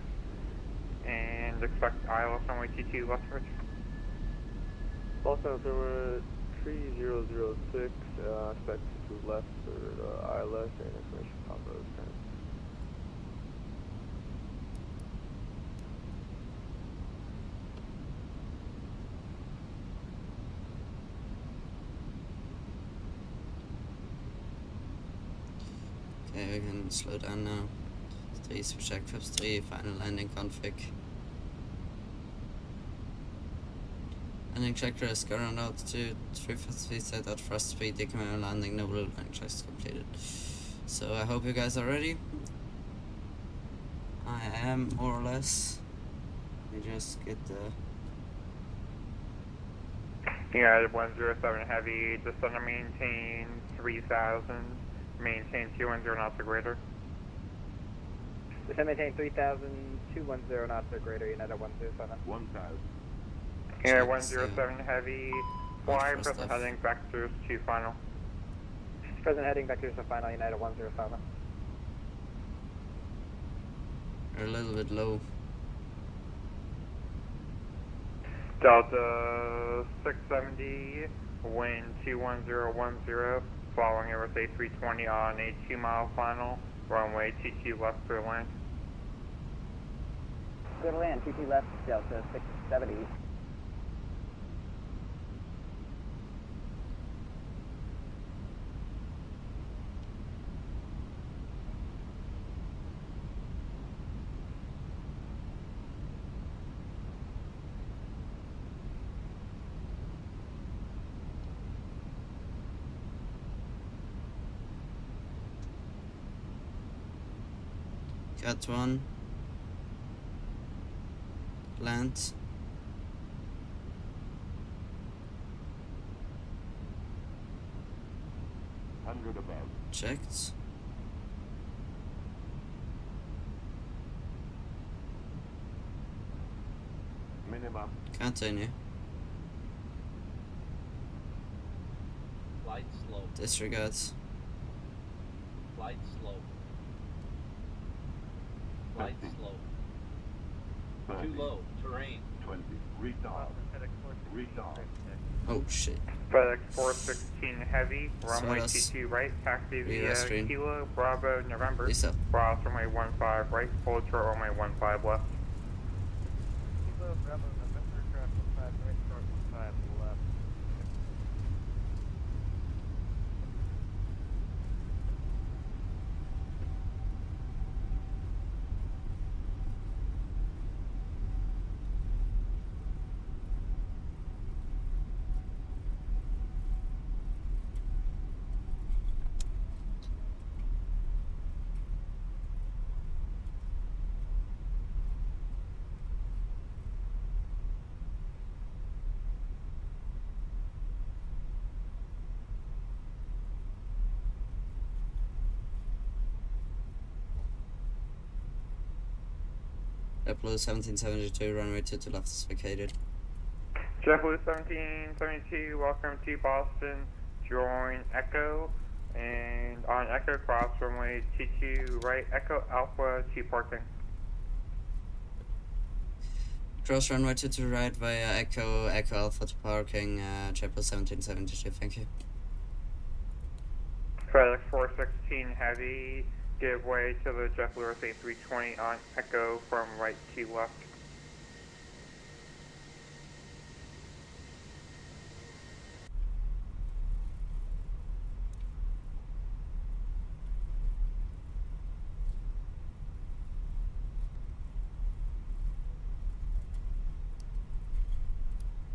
[SPEAKER 6] and expect ILS runway 22 left approach.
[SPEAKER 14] Boston altimeter 3006, expect to left for ILS, and information Papa is current.
[SPEAKER 1] Okay, we can slow down now. 3 switch check trips 3, final landing config. Landing checker is current altitude, 350 feet set at thrust speed, decommand landing, no blue landing checks completed. So I hope you guys are ready. I am, more or less. Let me just get the...
[SPEAKER 6] United 107 Heavy, descend and maintain 3000, maintain 210 knots or greater.
[SPEAKER 16] Descend maintain 3000, 210 knots or greater, United 107.
[SPEAKER 4] 1000.
[SPEAKER 6] United 107 Heavy, fly present heading vectors to final.
[SPEAKER 12] Present heading vectors of final United 107.
[SPEAKER 1] They're a little bit low.
[SPEAKER 6] Delta 670, wind 21010, following Airbus A320 on a 2-mile final, runway 22 left clear land.
[SPEAKER 12] Clear to land, 22 left, Delta 670.
[SPEAKER 1] Got one. Land. Checked.
[SPEAKER 7] Minimum.
[SPEAKER 1] Continue.
[SPEAKER 2] Flight slow.
[SPEAKER 1] Disregards.
[SPEAKER 2] Flight slow. Flight slow. Too low. Terrain.
[SPEAKER 7] 20. Retard. Retard.
[SPEAKER 1] Oh shit.
[SPEAKER 6] FedEx 416 Heavy, runway
[SPEAKER 1] that's
[SPEAKER 6] 22 right, taxi via
[SPEAKER 1] livestream.
[SPEAKER 6] Kilo, Bravo, November,
[SPEAKER 1] Lisa.
[SPEAKER 6] cross runway 15 right, hold short runway 15 left.
[SPEAKER 16] Kilo, Bravo, November, craft 15 right, short 15 left.
[SPEAKER 1] JetBlue 1772, runway 22 left is vacated.
[SPEAKER 6] JetBlue 1772, welcome to Boston, join Echo, and on Echo cross runway 22 right, Echo Alpha to parking.
[SPEAKER 1] Cross runway 22 right via Echo Alpha to parking, JetBlue 1772, thank you.
[SPEAKER 6] FedEx 416 Heavy, give way to the JetBlue A320 on Echo from right to left.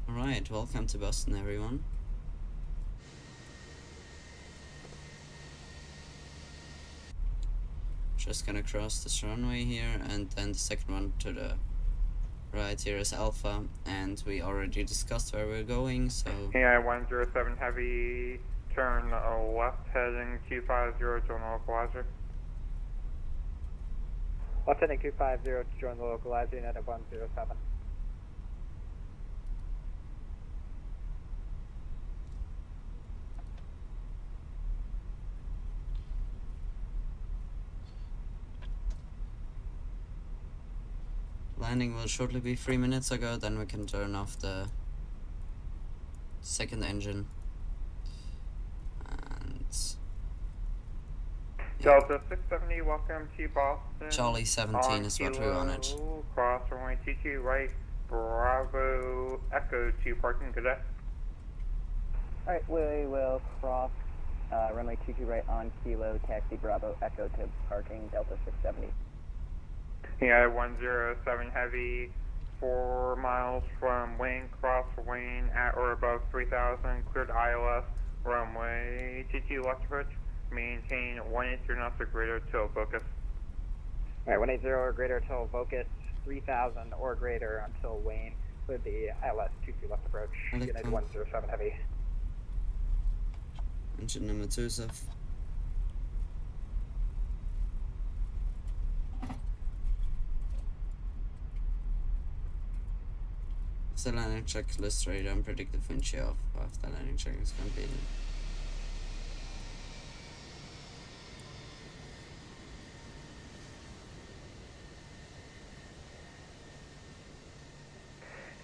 [SPEAKER 1] Alright, welcome to Boston everyone. Just gonna cross this runway here, and then the second one to the right here is Alpha, and we already discussed where we're going, so...
[SPEAKER 6] AI 107 Heavy, turn left heading 250 to join the localizer.
[SPEAKER 12] Left heading 250 to join the localizer, United 107.
[SPEAKER 1] Landing will shortly be 3 minutes ago, then we can turn off the second engine. And...
[SPEAKER 6] Delta 670, welcome to Boston.
[SPEAKER 1] Charlie 17 is what we wanted.
[SPEAKER 6] Cross runway 22 right, Bravo, Echo to parking cadet.
[SPEAKER 12] Alright, we will cross runway 22 right on Kilo, taxi Bravo, Echo to parking, Delta 670.
[SPEAKER 6] AI 107 Heavy, 4 miles from Wayne, cross Wayne at or above 3000, cleared ILS, runway 22 left approach, maintain 180 knots or greater till focus.
[SPEAKER 12] Alright, 180 or greater till focus, 3000 or greater until Wayne, cleared the ILS 22 left approach, United 107 Heavy.
[SPEAKER 1] Engine number 2 is off. The landing checklist radar and predictive wind shear off. After landing check is completed.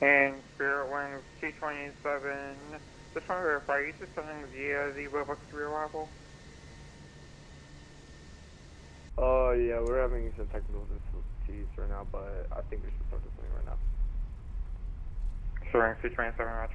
[SPEAKER 6] And Spirit Wings 227. Just want to verify, are you just sending via the Roebuck 3 arrival?
[SPEAKER 14] Yeah, we're having some technical difficulties right now, but I think we should start this thing right now.
[SPEAKER 6] Showing 227, Roger.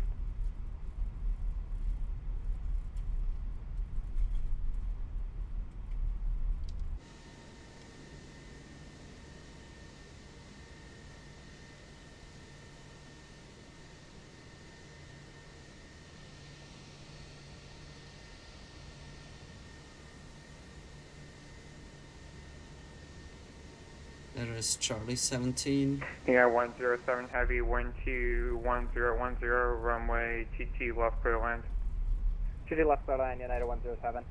[SPEAKER 1] There is Charlie 17.
[SPEAKER 6] Yeah, 107 Heavy, 121010, runway TT left clear land.
[SPEAKER 12] 2G left clear line, United 107.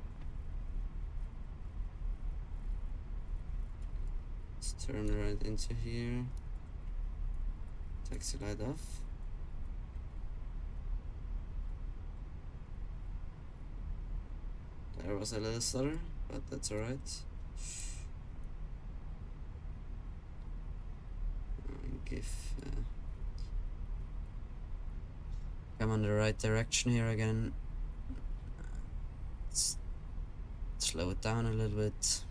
[SPEAKER 1] Let's turn right into here. Taxi light off. There was a little stutter, but that's alright. Come on the right direction here again. Let's slow it down a little bit.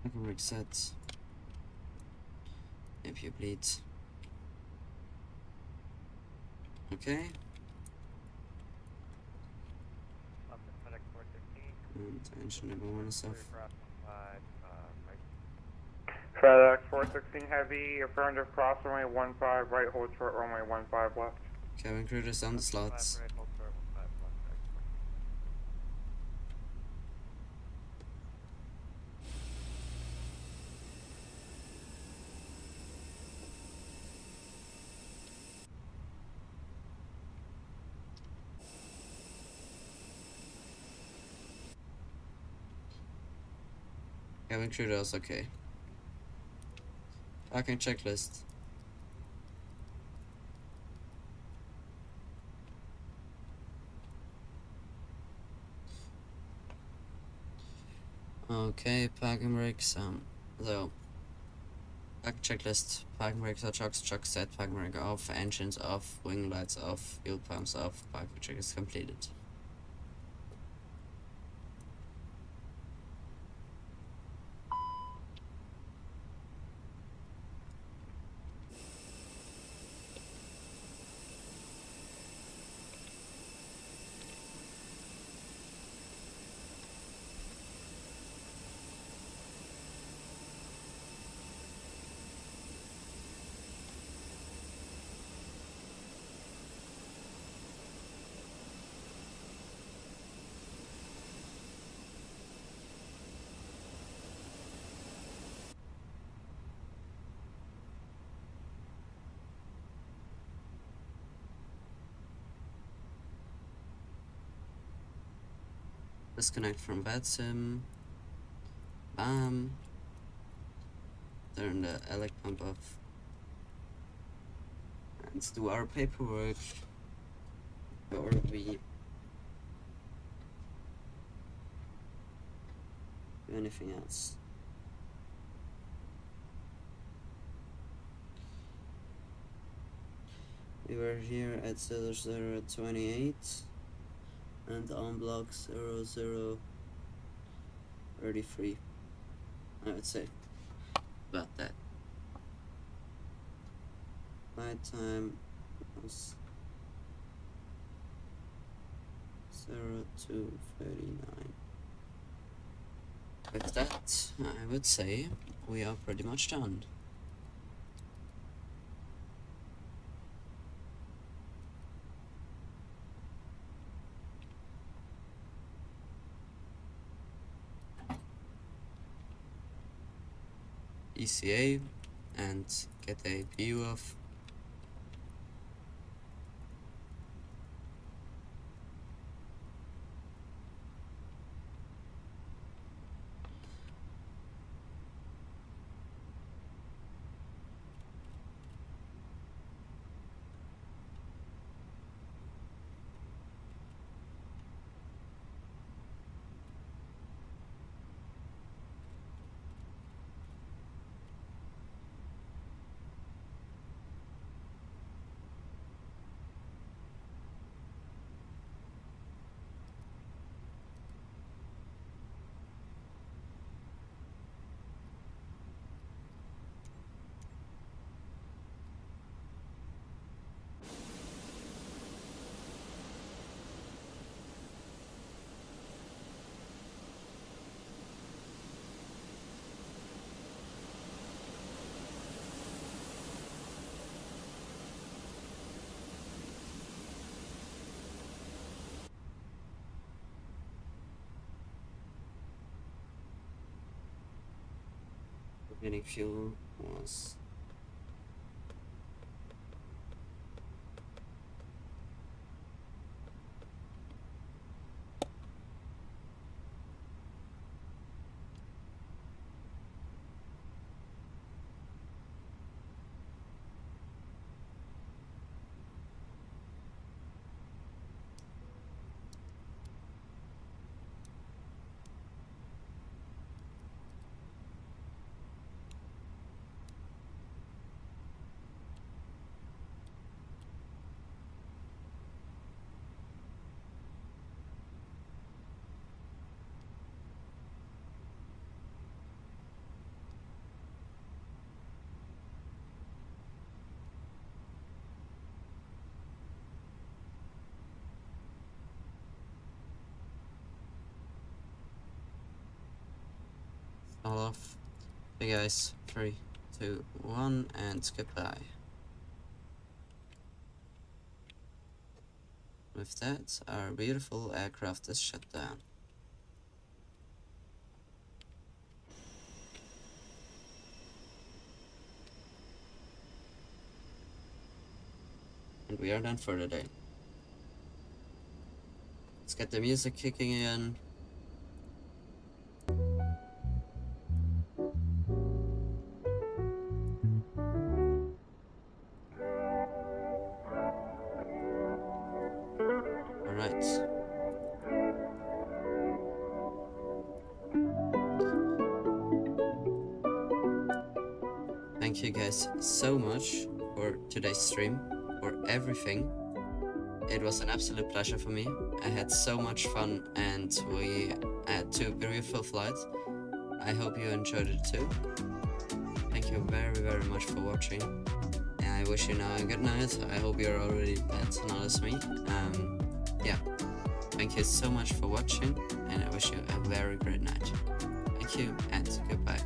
[SPEAKER 1] I can reset. If you bleed. Okay. And engine number 1 is off.
[SPEAKER 6] FedEx 416 Heavy, affirmative cross runway 15, right hold short runway 15 left.
[SPEAKER 1] Cabin crew is on the slots. Cabin crew does okay. Parking checklist. Okay, parking brakes. So parking checklist. Parking brakes are chucks set. Parking brake off. Engines off. Wing lights off. Fuel pumps off. Parking check is completed. Disconnect from AmSim. Bam. Turn the elec pump off. Let's do our paperwork. Or we do anything else. We were here at 0028 and on block 0033, I would say, about that. Flight time was 0239. With that, I would say we are pretty much done. ECA and get a view of Getting fuel was all off. Hey guys, 3, 2, 1, and goodbye. With that, our beautiful aircraft is shut down. And we are done for the day. Let's get the music kicking in. Alright. Thank you guys so much for today's stream, for everything. It was an absolute pleasure for me. I had so much fun and we had 2 beautiful flights. I hope you enjoyed it too. Thank you very, very much for watching. And I wish you now a good night. I hope you're already bed, not as me. Yeah. Thank you so much for watching and I wish you a very great night. Thank you and goodbye.